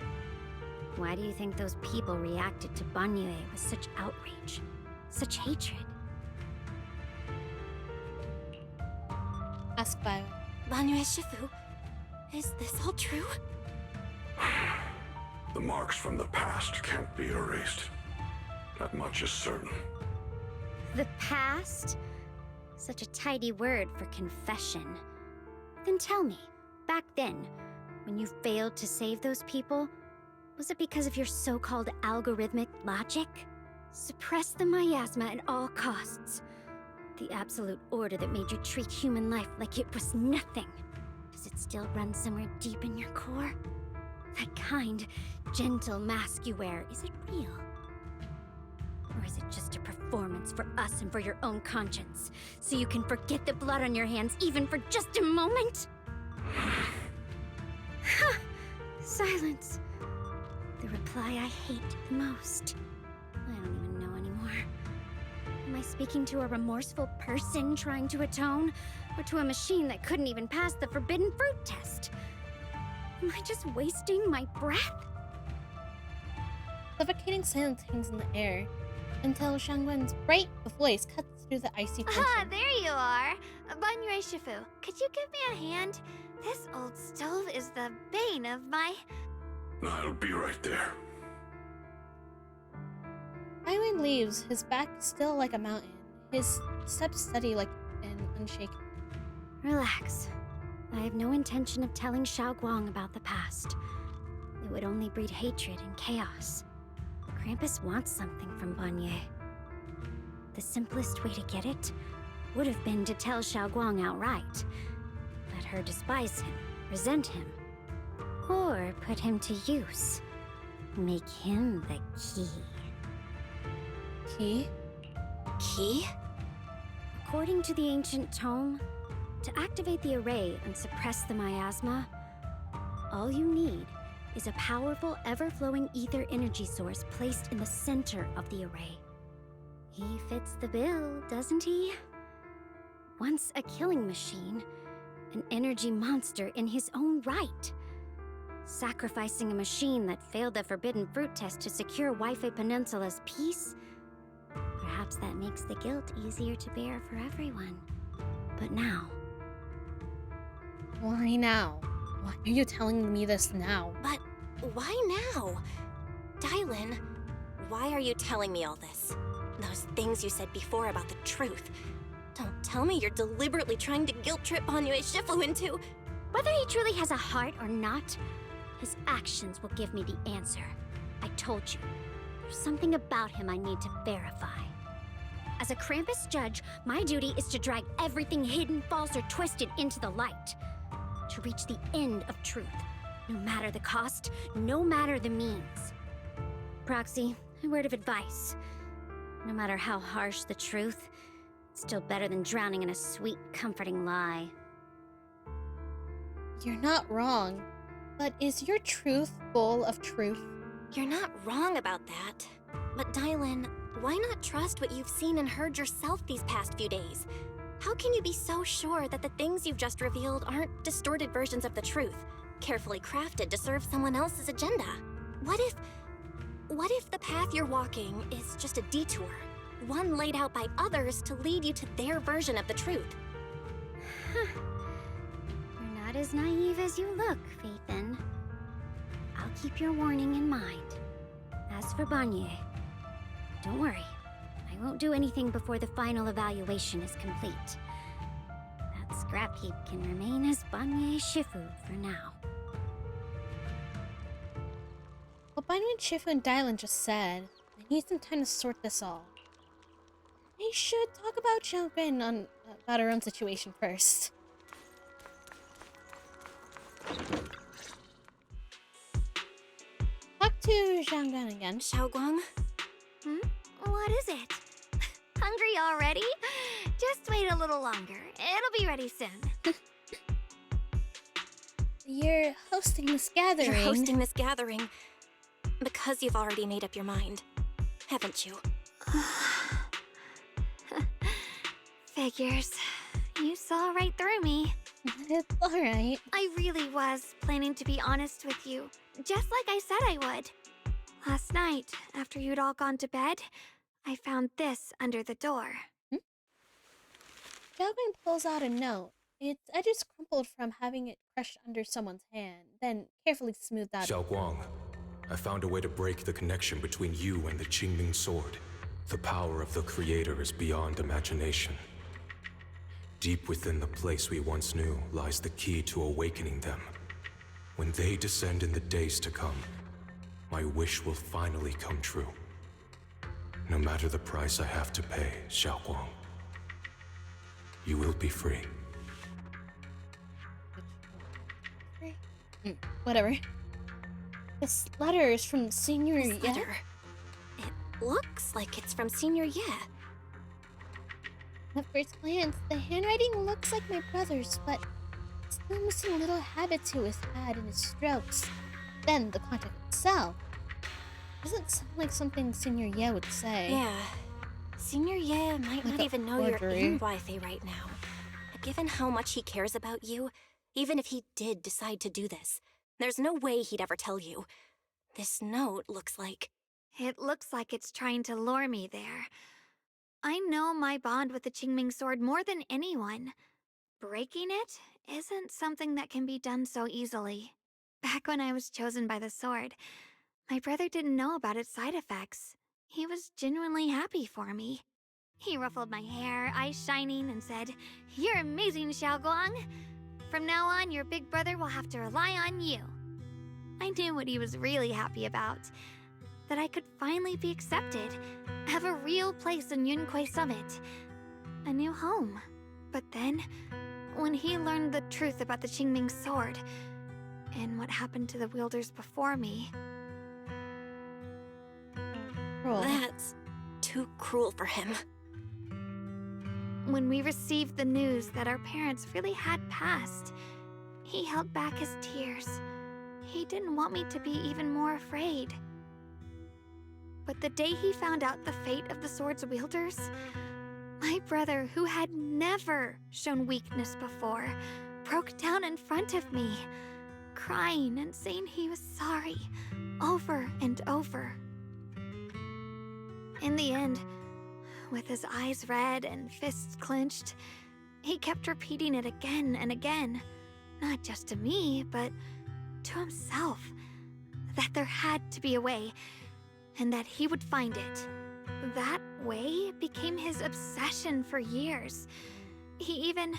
why do you think those people reacted to Banyue with such outrage, such hatred? Ask Bio. Banyue Shifu, is this all true? The marks from the past can't be erased. That much is certain. The past? Such a tidy word for confession. Then tell me, back then, when you failed to save those people, was it because of your so-called algorithmic logic? Suppress the miasma at all costs. The absolute order that made you treat human life like it was nothing. Does it still run somewhere deep in your core? That kind, gentle mask you wear, is it real? Or is it just a performance for us and for your own conscience? So you can forget the blood on your hands even for just a moment? Silence. The reply I hate the most. I don't even know anymore. Am I speaking to a remorseful person trying to atone? Or to a machine that couldn't even pass the forbidden fruit test? Am I just wasting my breath? Suffocating silence hangs in the air until Shangwen's bright voice cuts through the icy tension. Ah, there you are! Banyue Shifu, could you give me a hand? This old stove is the bane of my... I'll be right there. Aiwen leaves, his back still like a mountain, his steps steady like an unshaken. Relax. I have no intention of telling Xiao Guang about the past. It would only breed hatred and chaos. Krampus wants something from Banyue. The simplest way to get it would have been to tell Xiao Guang outright. Let her despise him, resent him, or put him to use. Make him the key. Key? Key? According to the ancient tome, to activate the array and suppress the miasma, all you need is a powerful, ever-flowing ether energy source placed in the center of the array. He fits the bill, doesn't he? Once a killing machine, an energy monster in his own right. Sacrificing a machine that failed the forbidden fruit test to secure Waifei Peninsula's peace? Perhaps that makes the guilt easier to bear for everyone. But now... Why now? Why are you telling me this now? But why now? Dylan, why are you telling me all this? Those things you said before about the truth. Don't tell me you're deliberately trying to guilt-trip Banyue Shifu into... Whether he truly has a heart or not, his actions will give me the answer. I told you, there's something about him I need to verify. As a Krampus judge, my duty is to drag everything hidden, false, or twisted into the light. To reach the end of truth, no matter the cost, no matter the means. Proxy, a word of advice. No matter how harsh the truth, it's still better than drowning in a sweet, comforting lie. You're not wrong, but is your truth full of truth? You're not wrong about that. But Dylan, why not trust what you've seen and heard yourself these past few days? How can you be so sure that the things you've just revealed aren't distorted versions of the truth, carefully crafted to serve someone else's agenda? What if the path you're walking is just a detour, one laid out by others to lead you to their version of the truth? You're not as naive as you look, Phaethon. I'll keep your warning in mind. As for Banyue, don't worry. I won't do anything before the final evaluation is complete. That scrap heap can remain as Banyue Shifu for now. What Banyue Shifu and Dylan just said, I need some time to sort this all. We should talk about Xiaoben about her own situation first. Talk to Xiaoben again. Xiaoguang? What is it? Hungry already? Just wait a little longer. It'll be ready soon. You're hosting this gathering. You're hosting this gathering because you've already made up your mind, haven't you? Figures. You saw right through me. It's alright. I really was planning to be honest with you, just like I said I would. Last night, after you'd all gone to bed, I found this under the door. Xiaoben pulls out a note. Its edges crumpled from having it crushed under someone's hand, then carefully smoothed out. Xiao Guang, I found a way to break the connection between you and the Qingming Sword. The power of the Creator is beyond imagination. Deep within the place we once knew lies the key to awakening them. When they descend in the days to come, my wish will finally come true. No matter the price I have to pay, Xiaoguang, you will be free. Whatever. This letter is from Senior This Ye. letter. It looks like it's from Senior Ye. At first glance, the handwriting looks like my brother's, but it's still missing a little habits he was had in his strokes. Then the contact itself doesn't sound like something Senior Ye would say. Yeah. Senior Ye might Like not a even know you're forgery. in Wi-Fi right now. But given how much he cares about you, even if he did decide to do this, there's no way he'd ever tell you. This note looks like... It looks like it's trying to lure me there. I know my bond with the Qingming Sword more than anyone. Breaking it isn't something that can be done so easily. Back when I was chosen by the sword, my brother didn't know about its side effects. He was genuinely happy for me. He ruffled my hair, eyes shining, and said, "You're amazing, Xiaoguang. From now on, your big brother will have to rely on you." I knew what he was really happy about. That I could finally be accepted, have a real place in Yunquei Summit. A new home. But then, when he learned the truth about the Qingming Sword, and what happened to the wielders before me... That's too cruel for him. When we received the news that our parents really had passed, he held back his tears. He didn't want me to be even more afraid. But the day he found out the fate of the sword's wielders, my brother, who had never shown weakness before, broke down in front of me, crying and saying he was sorry, over and over. In the end, with his eyes red and fists clenched, he kept repeating it again and again, not just to me, but to himself, that there had to be a way, and that he would find it. That way became his obsession for years. He even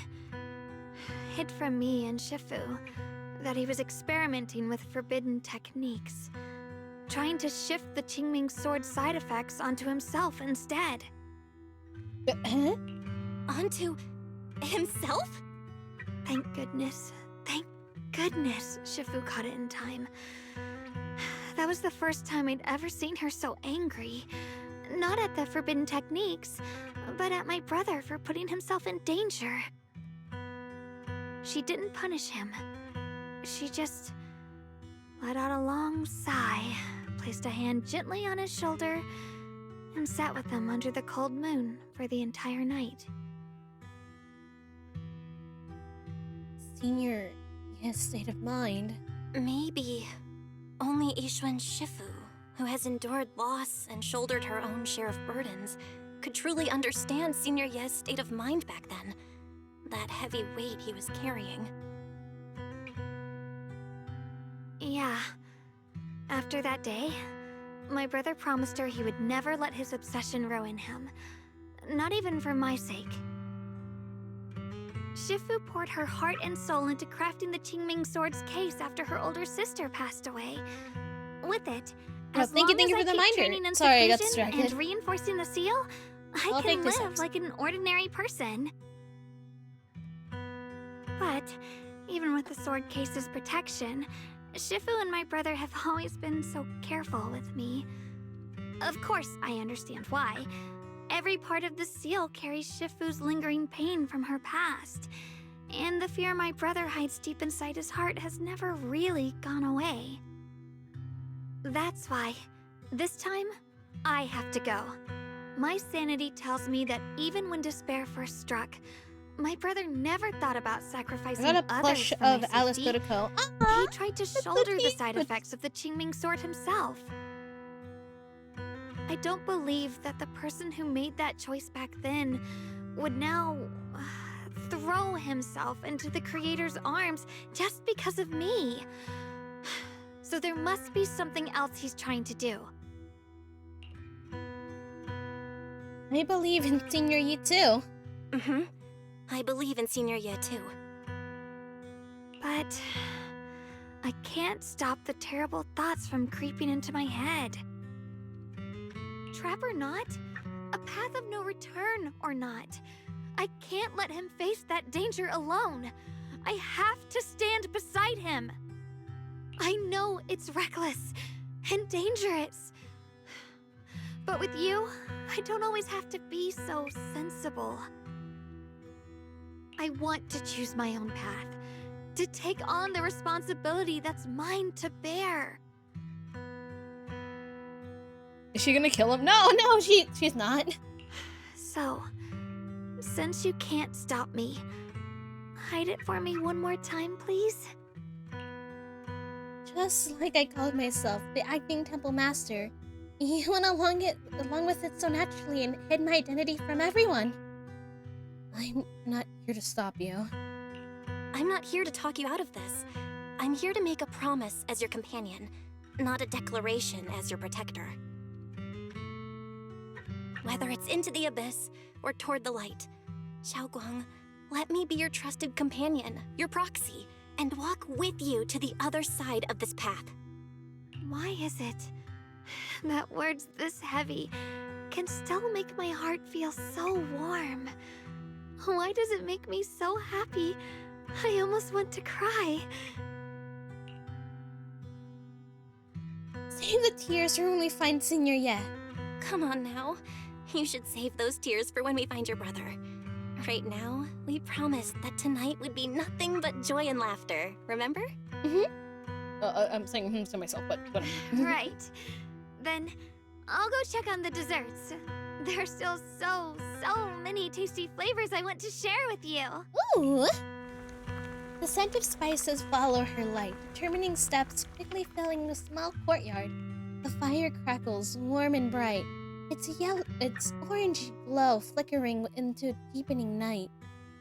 hid from me and Shifu that he was experimenting with forbidden techniques, trying to shift the Qingming Sword side effects onto himself instead. Onto himself? Thank goodness Shifu caught it in time. That was the first time I'd ever seen her so angry. Not at the forbidden techniques, but at my brother for putting himself in danger. She didn't punish him. She just let out a long sigh, placed a hand gently on his shoulder, and sat with him under the cold moon for the entire night. Senior Ye's state of mind. Maybe only Yixuan Shifu, who has endured loss and shouldered her own share of burdens, could truly understand Senior Ye's state of mind back then. That heavy weight he was carrying. Yeah. After that day, my brother promised her he would never let his obsession ruin him. Not even for my sake. Shifu poured her heart and soul into crafting the Qingming Sword's case after her older sister passed away. With it, Oh, as thank you long as for I the keep reminder. training in Sorry, I got seclusion distracted. and reinforcing the seal, I I'll can take this live out. like an ordinary person. But even with the sword case's protection, Shifu and my brother have always been so careful with me. Of course, I understand why. Every part of the seal carries Shifu's lingering pain from her past, and the fear my brother hides deep inside his heart has never really gone away. That's why, this time, I have to go. My sanity tells me that even when despair first struck, my brother never thought about sacrificing I got a others plush for my of Alice safety. Dodoko. He tried to shoulder the side effects of the Qingming Sword himself. I don't believe that the person who made that choice back then would now throw himself into the Creator's arms just because of me. So there must be something else he's trying to do. I believe in Senior Yi too. Mm-hmm. I believe in Senior Ye too. But I can't stop the terrible thoughts from creeping into my head. Trap or not, a path of no return or not, I can't let him face that danger alone. I have to stand beside him. I know it's reckless and dangerous. But with you, I don't always have to be so sensible. I want to choose my own path, to take on the responsibility that's mine to bear. Is she gonna kill him? No, she's not. So, since you can't stop me, hide it for me one more time, please? Just like I called myself the acting temple master, you went along with it so naturally and hid my identity from everyone. I'm not here to stop you. I'm not here to talk you out of this. I'm here to make a promise as your companion, not a declaration as your protector. Whether it's into the abyss or toward the light, Xiaoguang, let me be your trusted companion, your proxy, and walk with you to the other side of this path. Why is it that words this heavy can still make my heart feel so warm? Why does it make me so happy? I almost want to cry. Save the tears for when we find Senior Ye. Come on now. You should save those tears for when we find your brother. Right now, we promised that tonight would be nothing but joy and laughter. Remember? I'm saying to myself, but Right. Then I'll go check on the desserts. There are still so many tasty flavors I want to share with you. Ooh! The scent of spices follow her light, determining steps quickly filling the small courtyard. The fire crackles warm and bright. Its orange glow flickering into deepening night,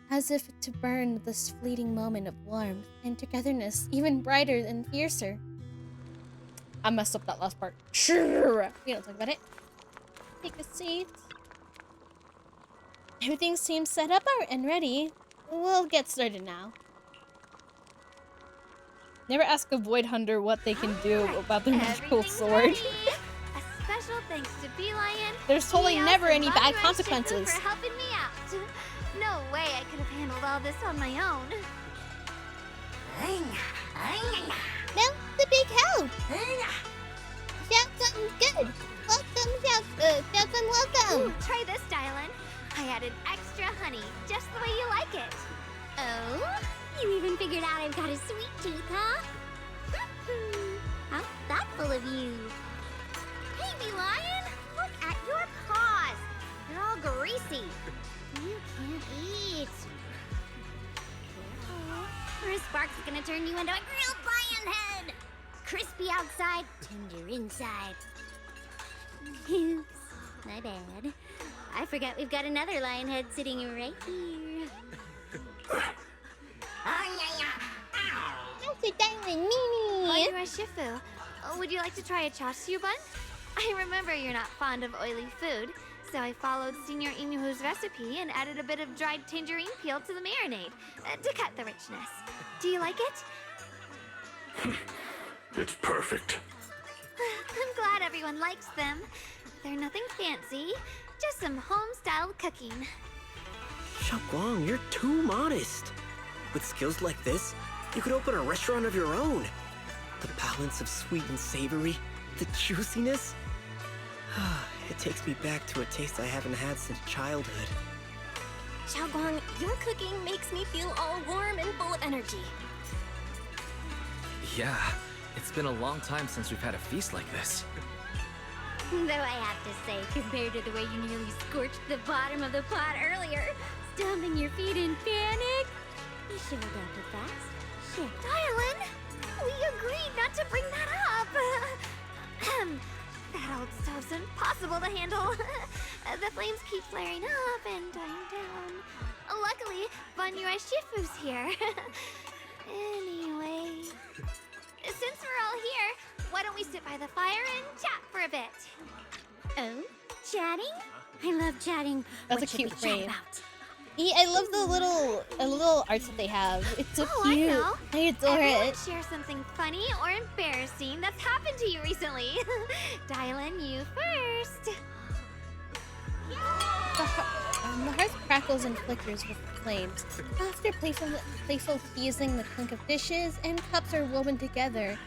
as if to burn this fleeting moment of warmth and togetherness even brighter and fiercer. I messed up that last part. Sure. We don't talk about it. Take a seat. Everything seems set up and ready. We'll get started now. Never ask a Void Hunter what they can do about their magical sword. A special thanks to Bee Lion. There's totally Eos, never any and bad Banrai consequences. Shifu for helping me out. No way I could have handled all this on my own. Now the big help. Shout something good. Welcome. Ooh, try this, Dylan. I added extra honey, just the way you like it. Oh? You even figured out I've got a sweet tooth, huh? How thoughtful of you. Hey, Bee Lion! Look at your paws! They're all greasy. You can't eat. Or a spark's gonna turn you into a grilled lion head! Crispy outside, tender inside. Oops, my bad. I forgot we've got another lion head sitting right here. Master Diamond Mimi! Banrai Shifu, would you like to try a chasu bun? I remember you're not fond of oily food, so I followed Senior Inuhu's recipe and added a bit of dried tangerine peel to the marinade to cut the richness. Do you like it? It's perfect. I'm glad everyone likes them. They're nothing fancy, just some home-style cooking. Xiaoguang, you're too modest. With skills like this, you could open a restaurant of your own. The balance of sweet and savory, the juiciness. It takes me back to a taste I haven't had since childhood. Xiaoguang, your cooking makes me feel all warm and full of energy. Yeah, it's been a long time since we've had a feast like this. Though I have to say, compared to the way you nearly scorched the bottom of the pot earlier, stomping your feet in panic, you sure adapted fast. Shit. Dylan, we agreed not to bring that up. That old stove's impossible to handle. The flames keep flaring up and dying down. Luckily, Banrai Shifu's here. Anyway, since we're all here, why don't we sit by the fire and chat for a bit? Oh, chatting? I love chatting. That's What a should cute we chat frame. about? I love the little arts that they have. It's so Oh, cute. I know. I adore Everyone it. share something funny or embarrassing that's happened to you recently. Dylan, you first. The hearth crackles and flickers with flames. After playful teasing, the clink of dishes and cups are woven together.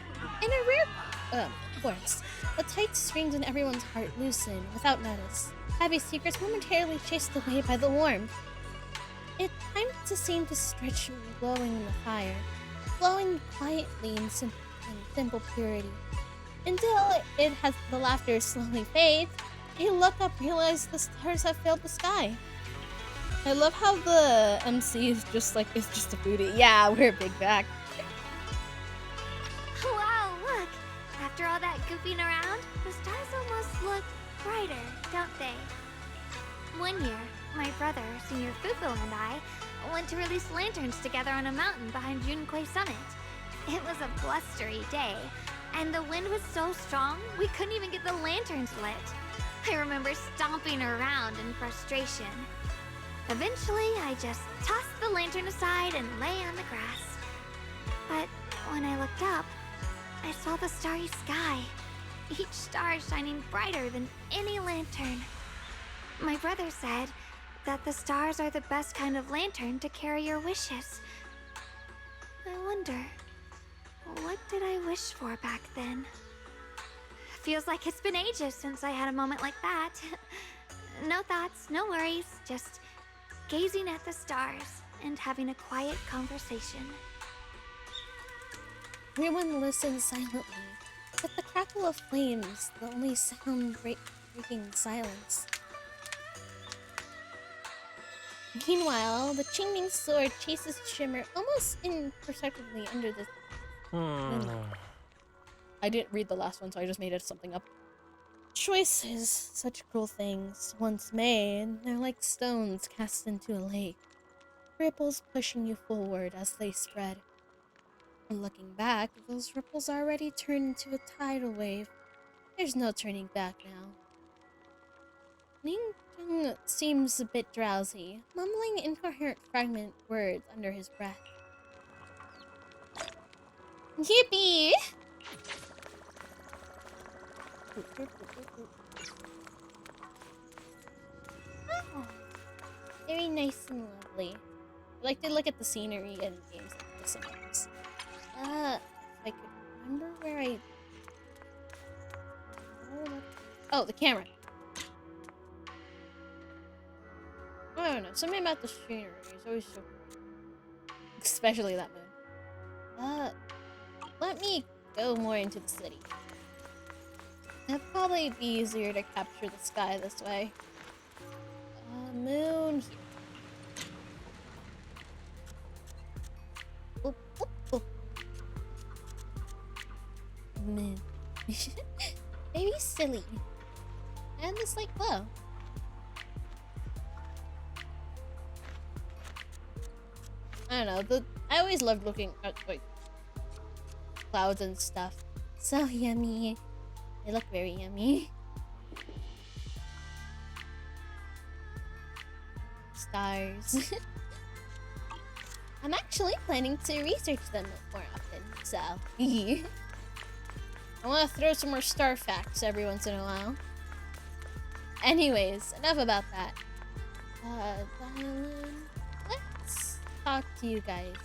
In a rare course, the tight strings in everyone's heart loosen without notice. Happy secrets momentarily chased away by the warmth. It time to seem to stretch, glowing in the fire, glowing quietly in simple purity. Until it has the laughter slowly fades, they look up, realize the stars have filled the sky. I love how the MC is just like, it's just a booty. Yeah, we're a big back. Wow, look! After all that goofing around, the stars almost look brighter, don't they? One year, my brother, Senior Fufu, and I went to release lanterns together on a mountain behind Junquei Summit. It was a blustery day, and the wind was so strong we couldn't even get the lanterns lit. I remember stomping around in frustration. Eventually, I just tossed the lantern aside and lay on the grass. But when I looked up, I saw the starry sky, each star shining brighter than any lantern. My brother said that the stars are the best kind of lantern to carry your wishes. I wonder, what did I wish for back then? Feels like it's been ages since I had a moment like that. No thoughts, no worries, just gazing at the stars and having a quiet conversation. Everyone listens silently, with the crackle of flames the only sound breaking silence. Meanwhile, the Qingming sword chases Shimmer almost imperceptibly under the I didn't read the last one, so I just made something up. choices. Such cruel things, once made, they're like stones cast into a lake. Ripples pushing you forward as they spread. And looking back, those ripples already turned into a tidal wave. There's no turning back now. Ning seems a bit drowsy, mumbling incoherent fragment words under his breath. Yippee! Oh, very nice and lovely. I like to look at the scenery in games like this sometimes. If I could remember where I... Oh, the camera. I don't know. Something about the scenery is always so cool. Especially that moon. Let me go more into the city. It'd probably be easier to capture the sky this way. Moon here. Oop, oop, oop. Moon. Maybe silly. And the slight glow. I don't know. I always loved looking at like clouds and stuff. So yummy. They look very yummy. Stars. I'm actually planning to research them more often, so. I want to throw some more star facts every once in a while. Anyways, enough about that. Let's talk to you guys.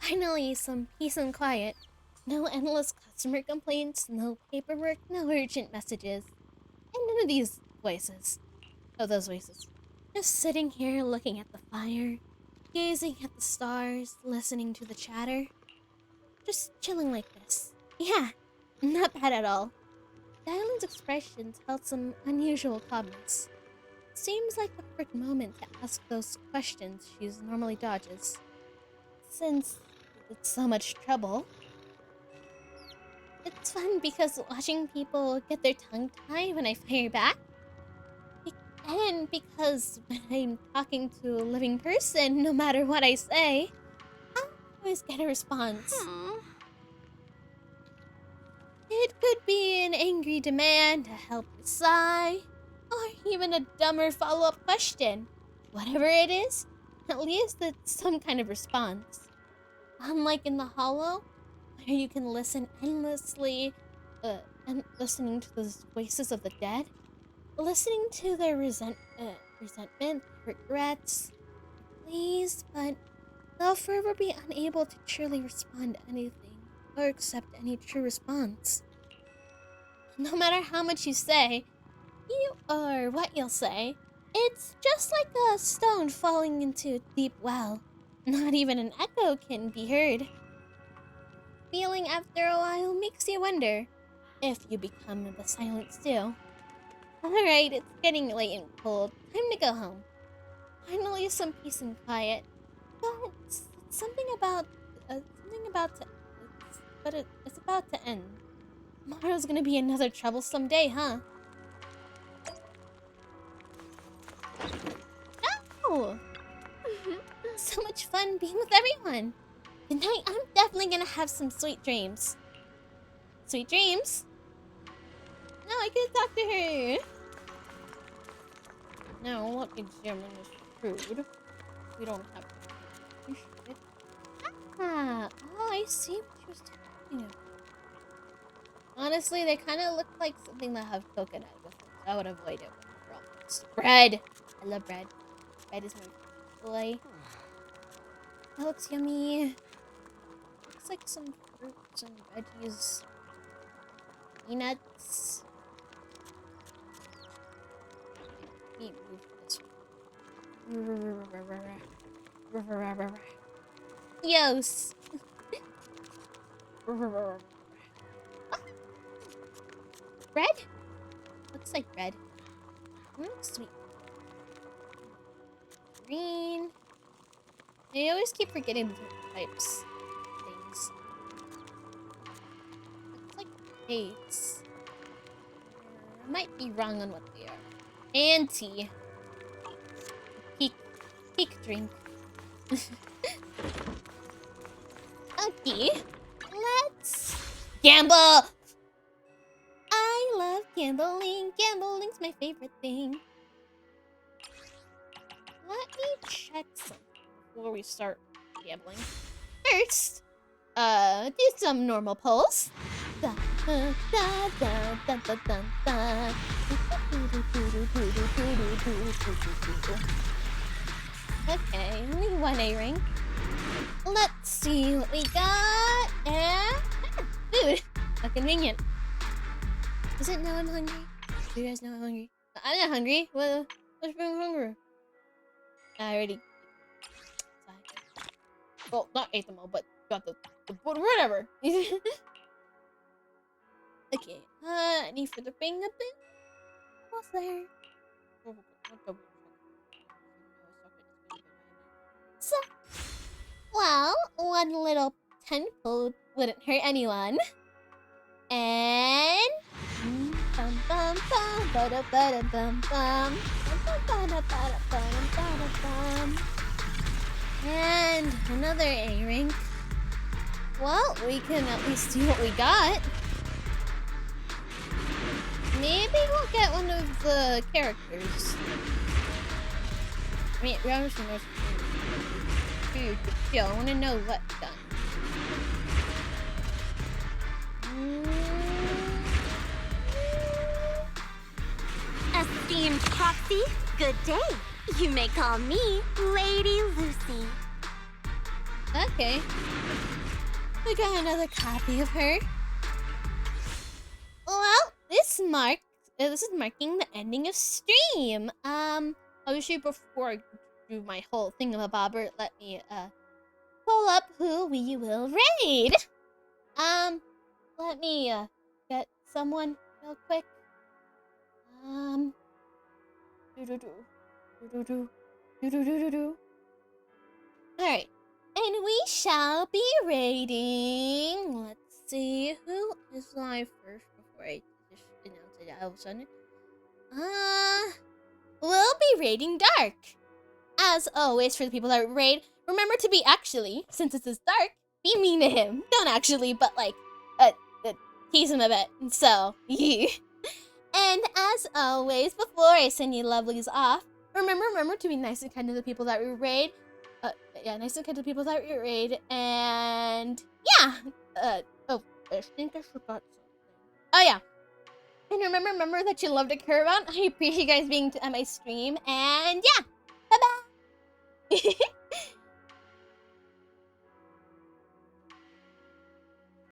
Finally, some peace and quiet. No endless customer complaints, no paperwork, no urgent messages. And none of these voices. Oh, those voices. Just sitting here looking at the fire, gazing at the stars, listening to the chatter. Just chilling like this. Yeah, not bad at all. Dylan's expressions held some unusual calmness. Seems like the perfect moment to ask those questions she normally dodges. Since it's so much trouble. It's fun because watching people get their tongue tied when I fire back. And because when I'm talking to a living person, no matter what I say, always get a response. It could be an angry demand, a helpless sigh, or even a dumber follow-up question. Whatever it is, at least it's some kind of response. Unlike in the Hollow, where you can listen endlessly, and listening to the voices of the dead, listening to their resentment, regrets, please, but they'll forever be unable to truly respond to anything or accept any true response. No matter how much you say, or what you'll say, it's just like a stone falling into a deep well. Not even an echo can be heard. Feeling after a while makes you wonder if you become the silent still. Alright, it's getting late and cold. Time to go home. Finally, some peace and quiet. But it's something about it's about to end. Tomorrow's gonna be another troublesome day, huh? Oh! So much fun being with everyone. Good night. I'm definitely gonna have some sweet dreams. Sweet dreams? No, I can talk to her. No, what examine this food? We don't have to. Ah, oh, I see what she was talking about. Honestly, they kind of look like something that have coconut with them, so I would avoid it with problems. Bread! I love bread. Bread is my boy. That looks yummy. Looks like some fruits and veggies. Peanuts. Let me move this one. Yos! Bread? Looks like bread. Looks sweet. Green. I always keep forgetting the different types things. Looks like dates. I might be wrong on what they are. And tea. Peak drink. Okay. Let's gamble! I love gambling. Gambling's my favorite thing. Let me check something before we start gambling. First, do some normal pulls. Da, da, da, da, da, da, da, da. Okay, only one A-ring. Let's see what we got. And food. How convenient. Is it now I'm hungry? Do you guys know I'm hungry? I'm not hungry. Well, what's being hungry? I already. Well, not ate them all, but got the whatever. Okay. I need for the finger bit. What's there? So, well, one little 10 fold wouldn't hurt anyone. And bum bum bum bada bada bum bum bada bada bada bum. And another A-ring. Well, we can at least see what we got. Maybe we'll get one of the characters. I mean, we honestly know food to kill. I want to know what done. Esteemed Proxy, good day. You may call me Lady Lucy. Okay. We got another copy of her. Well, this is marking the ending of stream. Obviously before I do my whole thingamabobber, let me pull up who we will raid. Let me get someone real quick. Alright. And we shall be raiding. Let's see who is live first before I just announce it all of a sudden. We'll be raiding Dark. As always, for the people that raid, remember to be actually, since it's dark, be mean to him. Don't actually, but like, tease him a bit. So, yeah. And as always, before I send you lovelies off, remember to be nice and kind to the people that we raid. Yeah, nice and kind to the people that we raid. And yeah, oh, I think I forgot something. Oh yeah. And remember that you love to care about. I appreciate you guys being at my stream. And yeah, bye bye.